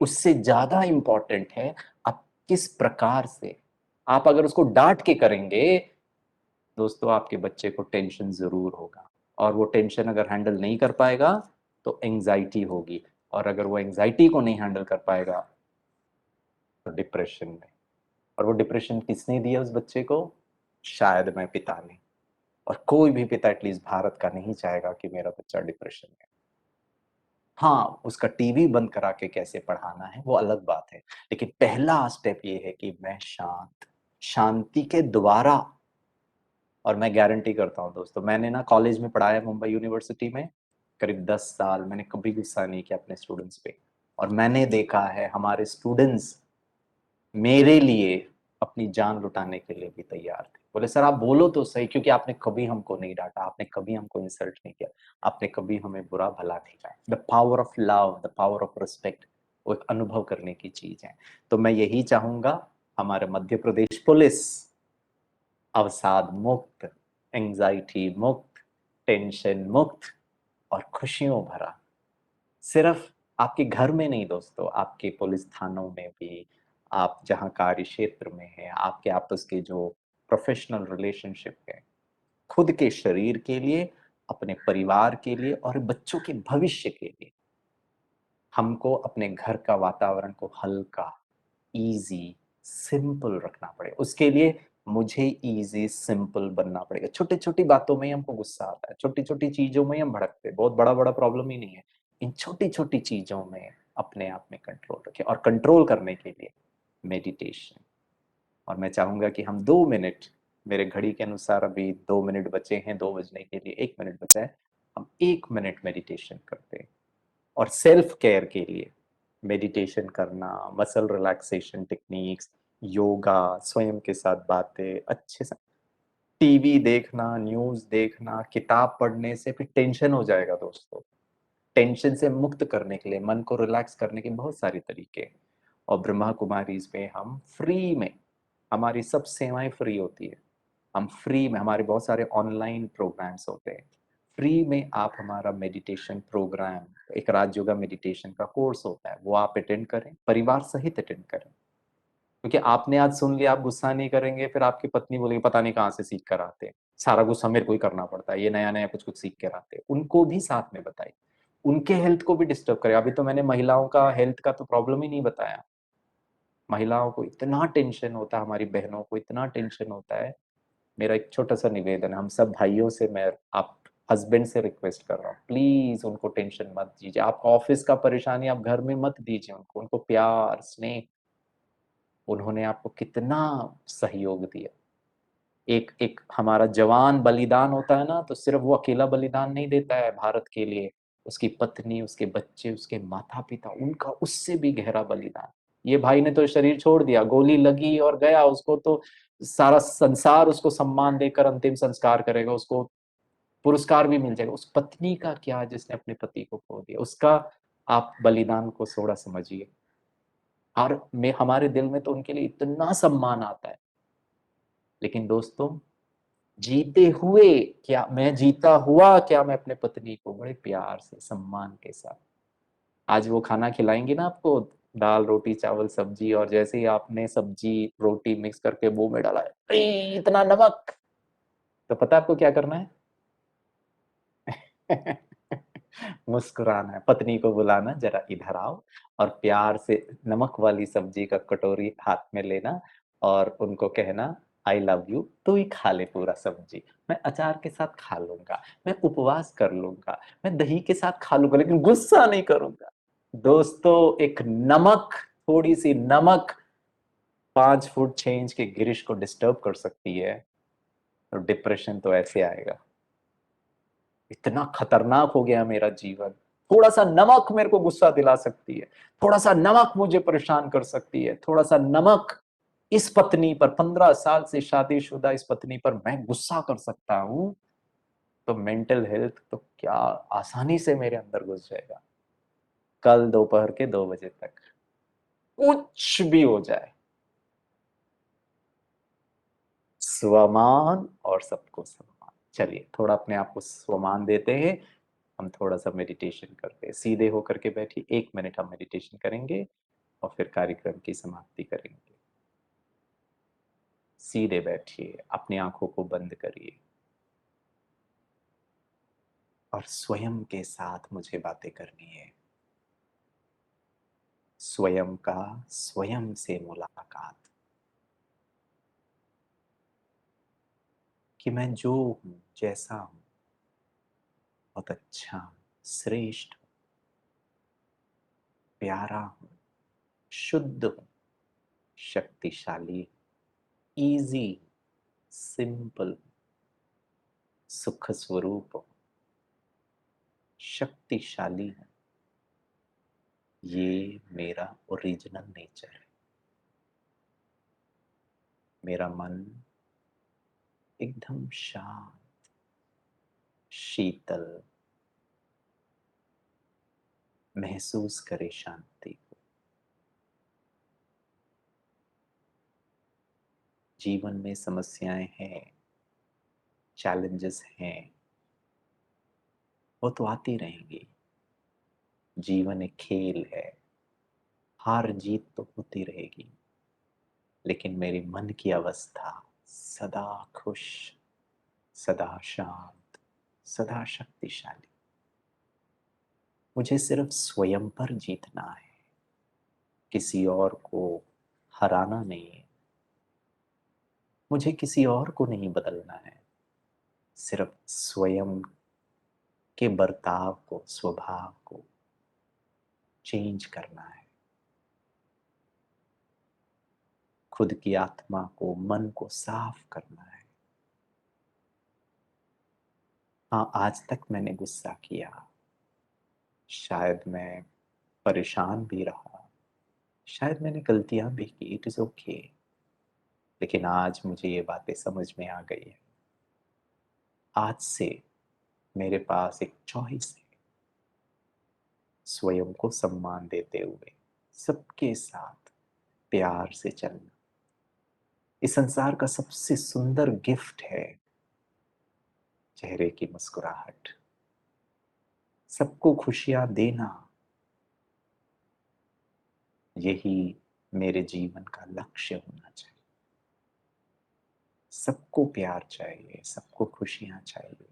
उससे ज्यादा इंपॉर्टेंट है आप किस प्रकार से, आप अगर उसको डांट के करेंगे दोस्तों आपके बच्चे को टेंशन जरूर होगा, और वो टेंशन अगर हैंडल नहीं कर पाएगा तो एंजाइटी होगी, और अगर वो एंजाइटी को नहीं हैंडल कर पाएगा तो डिप्रेशन में, और वो डिप्रेशन किसने दिया उस बच्चे को, शायद मैं पिता ने, और कोई भी पिता एटलीस्ट भारत का नहीं चाहेगा कि मेरा बच्चा डिप्रेशन में। हाँ उसका टीवी बंद करा के कैसे पढ़ाना है वो अलग बात है, लेकिन पहला स्टेप ये है कि मैं शांति के द्वारा, और मैं गारंटी करता हूँ दोस्तों, मैंने ना कॉलेज में पढ़ाया मुंबई यूनिवर्सिटी में करीब 10 साल, मैंने कभी गुस्सा नहीं किया अपने स्टूडेंट्स पे, और मैंने देखा है हमारे स्टूडेंट्स मेरे लिए अपनी जान लुटाने के लिए भी तैयार थे। बोले सर आप बोलो तो सही, क्योंकि आपने कभी हमको नहीं डांटा, आपने कभी हमको इंसल्ट नहीं किया, आपने कभी हमें बुरा भला नहीं कहा। The power of love, the power of respect, वो एक अनुभव करने की चीज है। तो मैं यही चाहूंगा हमारे मध्य प्रदेश पुलिस अवसाद मुक्त, एंजाइटी मुक्त, टेंशन मुक्त और खुशियों भरा, सिर्फ आपके घर में नहीं दोस्तों, आपके पुलिस थानों में भी, आप जहाँ कार्य क्षेत्र में हैं, आपके आपस के जो प्रोफेशनल रिलेशनशिप है, खुद के शरीर के लिए, अपने परिवार के लिए और बच्चों के भविष्य के लिए, हमको अपने घर का वातावरण को हल्का, इजी, सिंपल रखना पड़ेगा। उसके लिए मुझे इजी सिंपल बनना पड़ेगा। छोटी छोटी बातों में ही हमको गुस्सा आता है, छोटी छोटी चीजों में ही हम भड़कते हैं, बहुत बड़ा बड़ा प्रॉब्लम ही नहीं है, इन छोटी छोटी चीजों में अपने आप में कंट्रोल रखें, और कंट्रोल करने के लिए मेडिटेशन। और मैं चाहूंगा कि हम 2 मिनट, मेरे घड़ी के अनुसार अभी 2 मिनट बचे हैं 2 बजने के लिए, 1 मिनट बचा है, हम 1 मिनट मेडिटेशन करते हैं। और सेल्फ केयर के लिए मेडिटेशन करना, मसल रिलैक्सेशन टेक्निक्स, योगा, स्वयं के साथ बातें, अच्छे से टीवी देखना, न्यूज़ देखना, किताब पढ़ने से फिर टेंशन हो जाएगा दोस्तों। टेंशन से मुक्त करने के लिए, मन को रिलैक्स करने के बहुत सारे तरीके हैं, और ब्रह्मा कुमारीज में हम फ्री में, हमारी सब सेवाएं फ्री होती है, हम फ्री में, हमारे बहुत सारे ऑनलाइन प्रोग्राम्स होते हैं, फ्री में आप हमारा मेडिटेशन प्रोग्राम, एक राज योगा मेडिटेशन का कोर्स होता है, वो आप अटेंड करें, परिवार सहित अटेंड करें, क्योंकि आपने आज सुन लिया, आप गुस्सा नहीं करेंगे, फिर आपकी पत्नी बोलेगी पता नहीं कहाँ से सीख कर आते हैं, सारा गुस्सा मेरे को ही करना पड़ता है, ये नया नया कुछ कुछ सीख कर आते हैं। उनको भी साथ में बताइए, उनके हेल्थ को भी डिस्टर्ब करें। अभी तो मैंने महिलाओं का हेल्थ का तो प्रॉब्लम ही नहीं बताया, महिलाओं को इतना टेंशन होता है, हमारी बहनों को इतना टेंशन होता है। मेरा एक छोटा सा निवेदन है, हम सब भाइयों से, मैं आप हस्बैंड से रिक्वेस्ट कर रहा हूँ, प्लीज उनको टेंशन मत दीजिए, आप ऑफिस का परेशानी आप घर में मत दीजिए उनको, उनको प्यार स्नेह, उन्होंने आपको कितना सहयोग दिया। एक एक हमारा जवान बलिदान होता है ना, तो सिर्फ वो अकेला बलिदान नहीं देता है भारत के लिए, उसकी पत्नी, उसके बच्चे, उसके माता पिता, उनका उससे भी गहरा बलिदान। ये भाई ने तो शरीर छोड़ दिया, गोली लगी और गया, उसको तो सारा संसार उसको सम्मान देकर अंतिम संस्कार करेगा, उसको पुरस्कार भी मिल जाएगा। उस पत्नी का क्या जिसने अपने पति को खो दिया, उसका आप बलिदान को थोड़ा समझिए। और मैं, हमारे दिल में तो उनके लिए इतना सम्मान आता है, लेकिन दोस्तों जीते हुए क्या, मैं जीता हुआ क्या, मैं अपने पत्नी को बड़े प्यार से सम्मान के साथ, आज वो खाना खिलाएंगी ना आपको, दाल रोटी चावल सब्जी, और जैसे ही आपने सब्जी रोटी मिक्स करके मुंह में डाला, इतना नमक, तो पता है आपको क्या करना है मुस्कुराना है, पत्नी को बुलाना जरा इधर आओ और प्यार से नमक वाली सब्जी का कटोरी हाथ में लेना और उनको कहना आई लव यू, तू ही खा ले पूरा सब्जी, मैं अचार के साथ खा लूंगा, मैं उपवास कर लूंगा, मैं दही के साथ खा लूंगा, लेकिन गुस्सा नहीं करूंगा। दोस्तों, एक नमक, थोड़ी सी नमक 5 फुट 6 इंच के गिरीश को डिस्टर्ब कर सकती है, तो डिप्रेशन तो ऐसे आएगा। इतना खतरनाक हो गया मेरा जीवन, थोड़ा सा नमक मेरे को गुस्सा दिला सकती है, थोड़ा सा नमक मुझे परेशान कर सकती है, थोड़ा सा नमक इस पत्नी पर, 15 साल से शादीशुदा इस पत्नी पर मैं गुस्सा कर सकता हूं, तो मेंटल हेल्थ तो क्या आसानी से मेरे अंदर घुस जाएगा। कल दोपहर के 2 बजे तक कुछ भी हो जाए, स्वमान और सबको सम्मान। चलिए थोड़ा अपने आप को स्वमान देते हैं, हम थोड़ा सा मेडिटेशन करते हैं। सीधे होकर के बैठिए, 1 मिनट हम मेडिटेशन करेंगे और फिर कार्यक्रम की समाप्ति करेंगे। सीधे बैठिए, अपनी आंखों को बंद करिए और स्वयं के साथ मुझे बातें करनी है। स्वयं का स्वयं से मुलाकात, कि मैं जो हूं, जैसा हूं, बहुत अच्छा हूं, श्रेष्ठ हूं, प्यारा हूं, शुद्ध हूं, शक्तिशाली, इजी, सिंपल, सुख स्वरूप हूं, शक्तिशाली हूं। ये मेरा ओरिजिनल नेचर है। मेरा मन एकदम शांत, शीतल, महसूस करे शांति को। जीवन में समस्याएं हैं, चैलेंजेस हैं, वो तो आती रहेंगी। जीवन एक खेल है, हार जीत तो होती रहेगी, लेकिन मेरे मन की अवस्था सदा खुश, सदा शांत, सदा शक्तिशाली। मुझे सिर्फ स्वयं पर जीतना है, किसी और को हराना नहीं है, मुझे किसी और को नहीं बदलना है, सिर्फ स्वयं के बर्ताव को, स्वभाव को चेंज करना है। खुद की आत्मा को, मन को साफ करना है। हाँ, आज तक मैंने गुस्सा किया, शायद मैं परेशान भी रहा, शायद मैंने गलतियां भी की, इट इज ओके। लेकिन आज मुझे ये बातें समझ में आ गई है। आज से मेरे पास एक चॉइस है, स्वयं को सम्मान देते हुए सबके साथ प्यार से चलना। इस संसार का सबसे सुंदर गिफ्ट है चेहरे की मुस्कुराहट, सबको खुशियां देना। यही मेरे जीवन का लक्ष्य होना चाहिए। सबको प्यार चाहिए, सबको खुशियां चाहिए,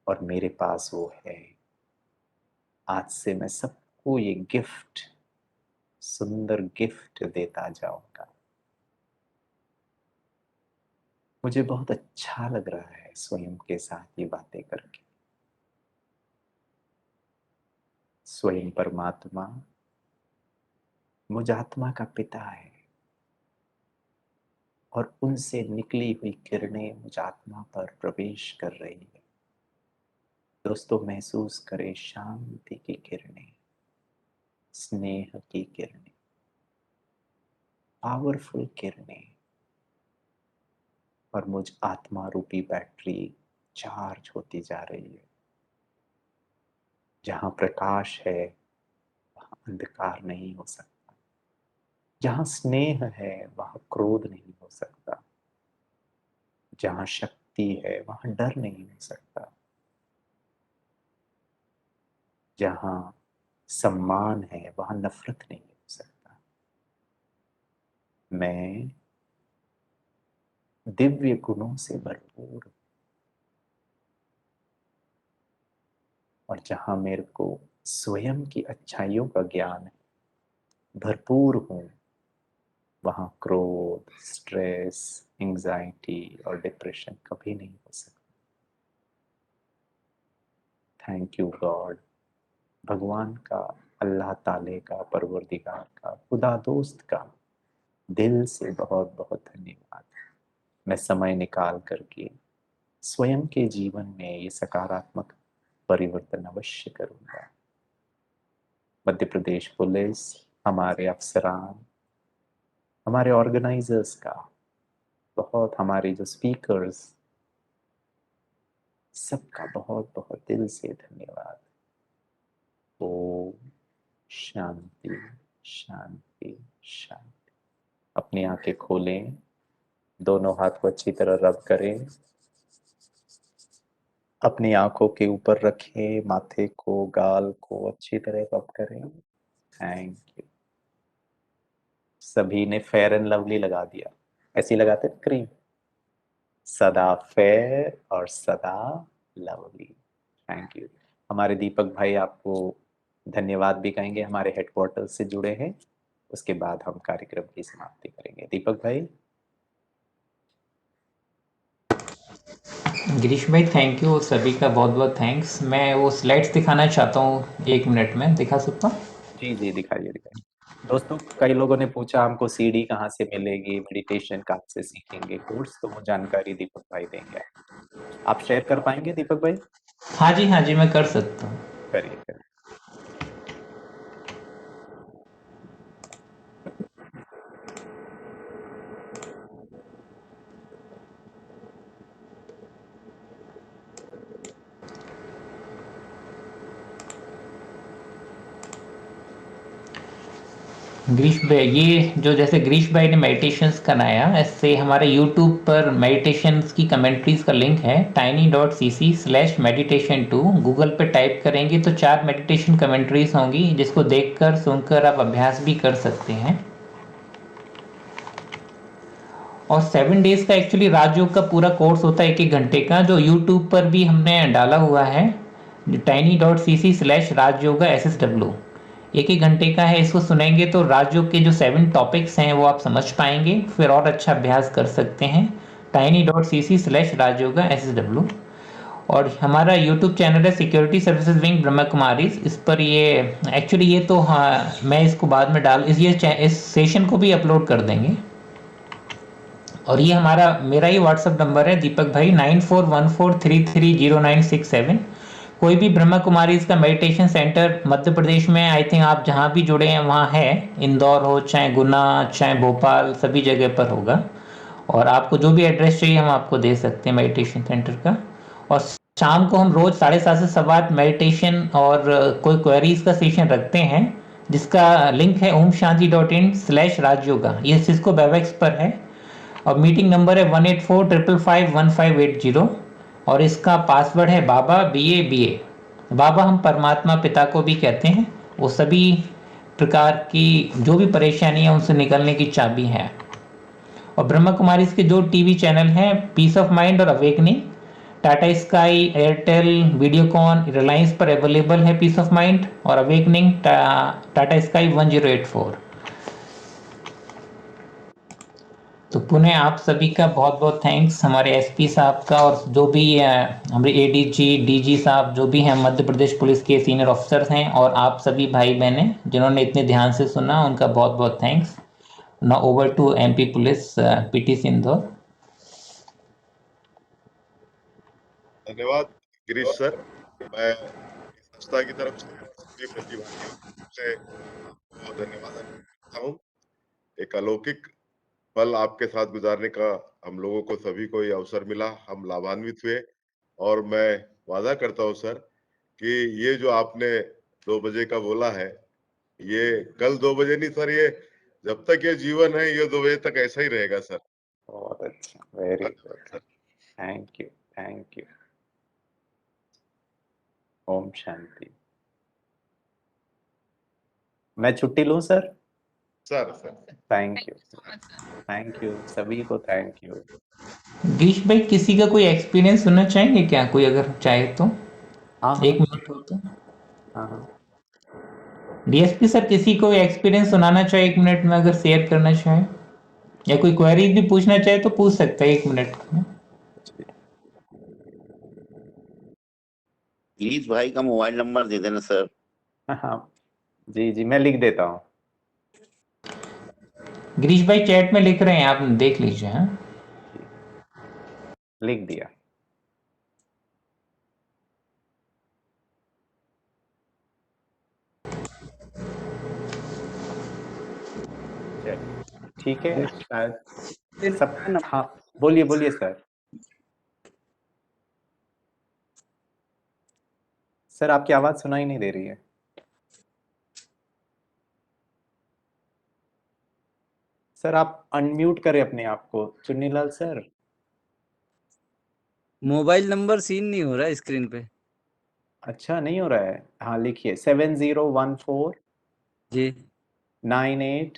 और मेरे पास वो है। आज से मैं सबको ये गिफ्ट, सुंदर गिफ्ट देता जाऊंगा। मुझे बहुत अच्छा लग रहा है स्वयं के साथ ये बातें करके। स्वयं परमात्मा मुझ आत्मा का पिता है, और उनसे निकली हुई किरणें मुझ आत्मा पर प्रवेश कर रही है। दोस्तों, महसूस करें शांति की किरणें, स्नेह की किरणें, पावरफुल किरणें, और मुझ आत्मा रूपी बैटरी चार्ज होती जा रही है। जहां प्रकाश है वहां अंधकार नहीं हो सकता, जहां स्नेह है वहां क्रोध नहीं हो सकता, जहां शक्ति है वहां डर नहीं हो सकता, जहां सम्मान है वहां नफरत नहीं हो सकता। मैं दिव्य गुणों से भरपूर, और जहाँ मेरे को स्वयं की अच्छाइयों का ज्ञान है, भरपूर हूँ, वहाँ क्रोध, स्ट्रेस, एंजाइटी और डिप्रेशन कभी नहीं हो सकता। थैंक यू गॉड, भगवान का, अल्लाह ताले का, परवरदिगार का, खुदा दोस्त का दिल से बहुत बहुत धन्यवाद। मैं समय निकाल करके स्वयं के जीवन में ये सकारात्मक परिवर्तन अवश्य करूंगा। मध्य प्रदेश पुलिस, हमारे अफसरान, हमारे ऑर्गेनाइजर्स का बहुत, हमारे जो स्पीकर्स, सबका बहुत बहुत दिल से धन्यवाद। ओम शांति शांति शांति। अपनी आंखें खोलें, दोनों हाथ को अच्छी तरह रब करें, अपनी आंखों के ऊपर रखें, माथे को, गाल को अच्छी तरह रब करें। Thank you. सभी ने फेयर एंड लवली लगा दिया, ऐसे ही लगाते क्रीम, सदा फेयर और सदा लवली। Thank you. हमारे दीपक भाई आपको धन्यवाद भी कहेंगे, हमारे हेडक्वार्टर से जुड़े हैं। उसके बाद हम कार्यक्रम की समाप्ति करेंगे। दीपक भाई। गिरीश भाई थैंक यू, सभी का बहुत बहुत थैंक्स। मैं वो स्लाइड्स दिखाना चाहता हूँ, 1 मिनट में दिखा सकता हूँ? जी जी, दिखाइए दिखाइए। दोस्तों, कई लोगों ने पूछा हमको सीडी कहाँ से मिलेगी, मेडिटेशन कहाँ से सीखेंगे कोर्स, तो वो जानकारी दीपक भाई देंगे। आप शेयर कर पाएंगे दीपक भाई? हाँ जी, मैं कर सकता हूँ। करिए करिए। गिरीश भाई, ये जो जैसे गिरीश भाई ने मेडिटेशंस कराया, ऐसे हमारे यूट्यूब पर मेडिटेशंस की कमेंट्रीज का लिंक है tiny.cc/meditation2। गूगल पे टाइप करेंगे तो 4 मेडिटेशन कमेंट्रीज होंगी, जिसको देखकर सुनकर आप अभ्यास भी कर सकते हैं। और 7 डेज का एक्चुअली राजयोग का पूरा कोर्स होता है 1-1 घंटे का, जो यूट्यूब पर भी हमने डाला हुआ है, tiny.cc/rajyoga/SSW। 1-1 घंटे का है, इसको सुनेंगे तो राजयोग के जो 7 टॉपिक्स हैं वो आप समझ पाएंगे, फिर और अच्छा अभ्यास कर सकते हैं। tiny.cc/rajyoga/SSW। और हमारा यूट्यूब चैनल है security services wing Brahma Kumari, इस पर ये एक्चुअली ये तो हाँ, मैं इसको बाद में इस सेशन को भी अपलोड कर देंगे। और ये मेरा ही व्हाट्सएप नंबर है दीपक भाई 9414330967। कोई भी ब्रह्मा कुमारी इसका मेडिटेशन सेंटर मध्य प्रदेश में, आई थिंक आप जहाँ भी जुड़े हैं वहाँ है, इंदौर हो चाहे गुना चाहे भोपाल, सभी जगह पर होगा। और आपको जो भी एड्रेस चाहिए हम आपको दे सकते हैं मेडिटेशन सेंटर का। और शाम को हम रोज 7:30 से 8:15 मेडिटेशन और कोई क्वेरीज का सेशन रखते हैं, जिसका लिंक है omshanti.in/rajyoga। ये सिस्को वेबएक्स पर है और मीटिंग नंबर है 184551580। और इसका पासवर्ड है बाबा BA। बाबा हम परमात्मा पिता को भी कहते हैं, वो सभी प्रकार की जो भी परेशानी है उनसे निकलने की चाबी है। और ब्रह्मा कुमारी के जो टीवी चैनल हैं, पीस ऑफ माइंड और awakening, Tata sky, Airtel, Videocon, Reliance पर अवेलेबल है पीस ऑफ माइंड, और अवेकनिंग टाटा स्काई 1084। तो पुनः आप सभी का बहुत बहुत थैंक्स, हमारे एसपी साहब का, और जो भी हमारे ADG DG साहब जो भी हैं मध्य प्रदेश पुलिस के सीनियर ऑफिसर्स हैं, और आप सभी भाई बहने जिन्होंने इतने ध्यान से सुना, उनका बहुत बहुत thanks. Now over to MP police PT Indore. धन्यवाद गिरीश सर। मैं संस्था की तरफ से सभी प्रतिभागियों से आपको धन्यवाद करता हूँ। एक अलौकिक पल आपके साथ गुजारने का हम लोगों को सभी को ये अवसर मिला, हम लाभान्वित हुए। और मैं वादा करता हूँ सर कि ये जो आपने 2 बजे का बोला है, ये कल 2 बजे नहीं सर, ये जब तक ये जीवन है ये 2 बजे तक ऐसा ही रहेगा सर। बहुत अच्छा, very good, thank you thank you. ओम शांति। मैं छुट्टी लूं सर? सर थैंक यू सभी को, थैंक यू। गिरीश भाई, किसी का कोई एक्सपीरियंस सुनना चाहेंगे क्या, कोई अगर चाहे तो? हाँ हाँ 1 मिनट हो तो। हाँ हाँ। डीएसपी सर, किसी को एक्सपीरियंस सुनाना चाहे 1 मिनट में, अगर शेयर करना चाहे या कोई क्वेरी भी पूछना चाहे तो पूछ सकता है 1 मिनट में। प्लीज भाई का मोबाइल नंबर दे देना सर। हाँ जी जी, मैं लिख देता हूँ। गिरीश भाई चैट में लिख रहे हैं, आप देख लीजिए। हाँ, लिख दिया। चलिए ठीक है, शायद सब। हाँ बोलिए बोलिए सर। सर आपकी आवाज सुनाई नहीं दे रही है। सर आप अनम्यूट करें अपने आप को, Chunnilal sir. Mobile number seen नहीं हो रहा है स्क्रीन पे। अच्छा नहीं हो रहा है। हाँ लिखिए 7014 जी 98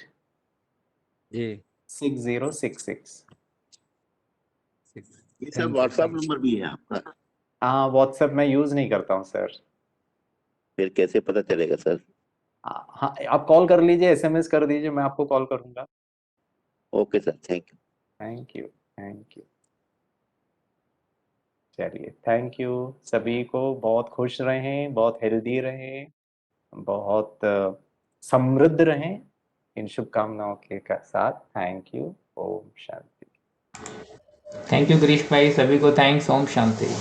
जी 6066। ये sir thank you WhatsApp number भी है आपका? हाँ व्हाट्सएप मैं यूज नहीं करता हूँ सर। फिर कैसे पता चलेगा सर? हाँ आप कॉल कर लीजिए, एसएमएस कर दीजिए, मैं आपको कॉल करूंगा। Okay sir, thank you. Thank you thank you. चलिए थैंक यू सभी को, बहुत खुश रहें, बहुत हेल्दी रहें, बहुत समृद्ध रहें, इन शुभकामनाओं के साथ। Thank you. ओम शांति। थैंक यू गिरीश भाई, सभी को थैंक्स। ओम शांति।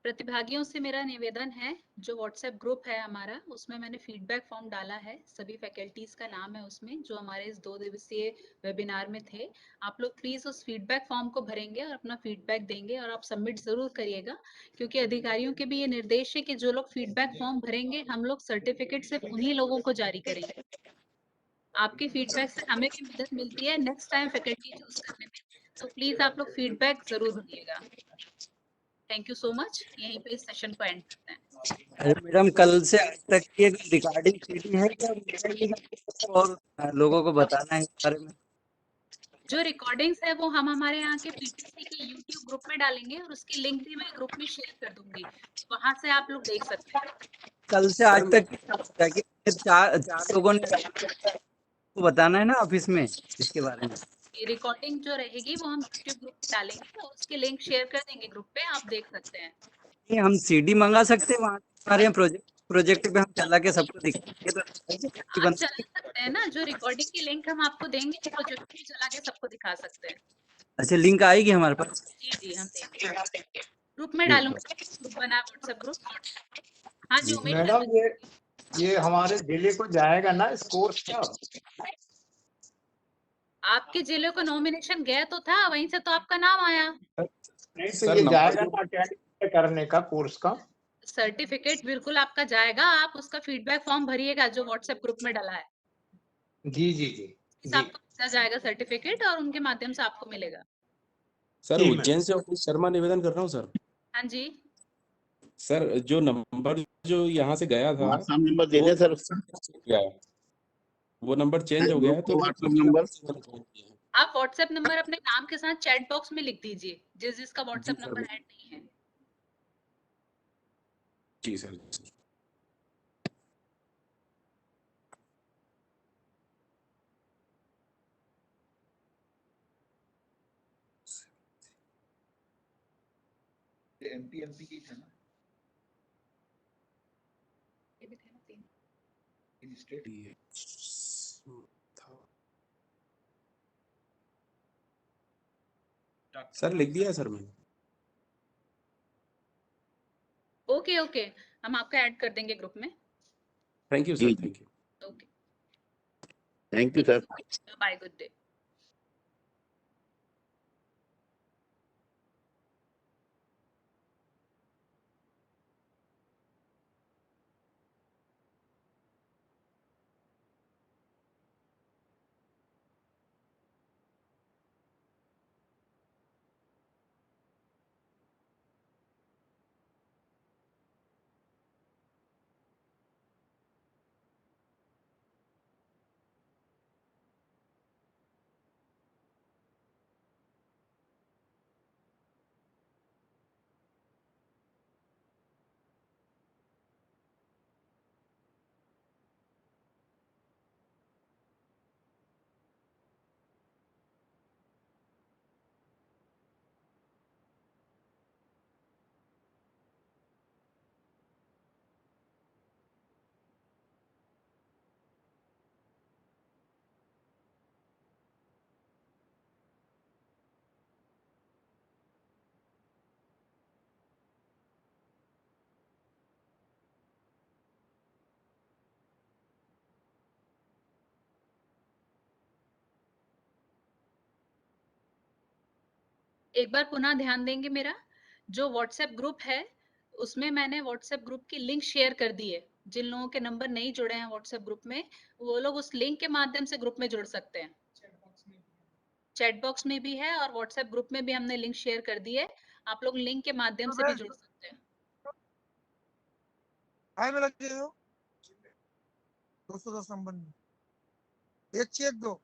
प्रतिभागियों से मेरा निवेदन है, जो व्हाट्सएप ग्रुप है हमारा, उसमें मैंने फीडबैक फॉर्म डाला है। सभी फैकल्टीज का नाम है उसमें, जो हमारे इस 2 दिवसीय वेबिनार में थे। आप लोग प्लीज उस फीडबैक फॉर्म को भरेंगे और अपना फीडबैक देंगे, और आप सबमिट जरूर करिएगा, क्योंकि अधिकारियों के भी ये निर्देश है कि जो लोग फीडबैक फॉर्म भरेंगे, हम लोग सर्टिफिकेट सिर्फ उन्हीं लोगों को जारी करेंगे। आपके फीडबैक से हमें भी मदद मिलती है नेक्स्ट टाइम फैकल्टी चूज करने में, तो प्लीज आप लोग फीडबैक जरूर भरिएगा। Thank you so much. यहीं पे इस सेशन को एंड करते हैं। अरे मैडम, कल से आज तक की एक रिकॉर्डिंग सीडी है क्या, और लोगों को बताना है इस बारे में? जो रिकॉर्डिंग्स है वो हम हमारे यहाँ के पीटीसी के यूट्यूब ग्रुप में डालेंगे, और उसकी लिंक भी मैं ग्रुप में शेयर कर दूंगी, वहां से आप लोग देख सकते हैं। कल से आज तक ताकि चार चार लोगों ने को बताना है ना ऑफिस में इसके बारे में। ये रिकॉर्डिंग जो रहेगी वो हम यूट्यूब ग्रुप में डालेंगे, और उसकी लिंक शेयर कर देंगे ग्रुप पे, आप देख सकते हैं। नहीं, हम सीडी मंगा सकते हैं वहाँ हमारे यहाँ प्रोजेक्ट प्रोजेक्ट पे हम चला के सबको दिखाएंगे तो आप चला सकते हैं ना, जो रिकॉर्डिंग की लिंक हम आपको देंगे, प्रोजेक्ट भी चला के सबको दिखा सकते हैं। अच्छा, लिंक आएगी हमारे पास? जी जी, हम देंगे, ग्रुप में ठीक डालूंगा, ग्रुप बना व्हाट्सएप ग्रुप। हाँ जी उमेश सर। मैडम ये हमारे जिले को जाएगा ना इस कोर्स का? आपके जिले को नॉमिनेशन गया तो था, वहीं से तो आपका नाम आया। नहीं तो ये जाएगा ना अटेंड करने का कोर्स का? सर्टिफिकेट बिल्कुल आपका जाएगा, आप उसका फीडबैक फॉर्म भरिएगा जो व्हाट्सएप ग्रुप में डाला है। जी जी जी जी। आपको भेजा जाएगा सर्टिफिकेट, और उनके माध्यम से आपको मिलेगा। सर उज्जैन से ऑफिस शर्मा निवेदन कर रहा हूँ सर। हाँ जी। सर जो नंबर जो यहाँ से गया था व्हाट्सएप नंबर दे दें सर। गया है, वो नंबर चेंज हो गया है, तो व्हाट्सएप नंबर आप व्हाट्सएप नंबर अपने नाम के साथ चैट बॉक्स में लिख दीजिए, जिसका व्हाट्सएप नंबर ऐड नहीं है। जी सर। एमपी की था ना? ये भी थे ना 3। सर लिख दिया है सर मैंने। ओके ओके, हम आपका ऐड कर देंगे ग्रुप में। Thank you sir, thank you. Okay, thank you sir. Bye, good day. एक बार पुनः ध्यान देंगे मेरा, जो व्हाट्सएप ग्रुप है उसमें मैंने व्हाट्सएप ग्रुप की लिंक शेयर कर दी है। जिन लोगों के नंबर नहीं जुड़े हैं व्हाट्सएप ग्रुप में, वो लोग उस लिंक के माध्यम से ग्रुप में जुड़ सकते हैं। चैट बॉक्स में भी है और व्हाट्सएप ग्रुप में भी हमने लिंक शेयर कर दी है। आप लोग लिंक के माध्यम से भी जुड़ सकते हैं। हाय में लगे हो 210 नंबर में, एक चेक दो।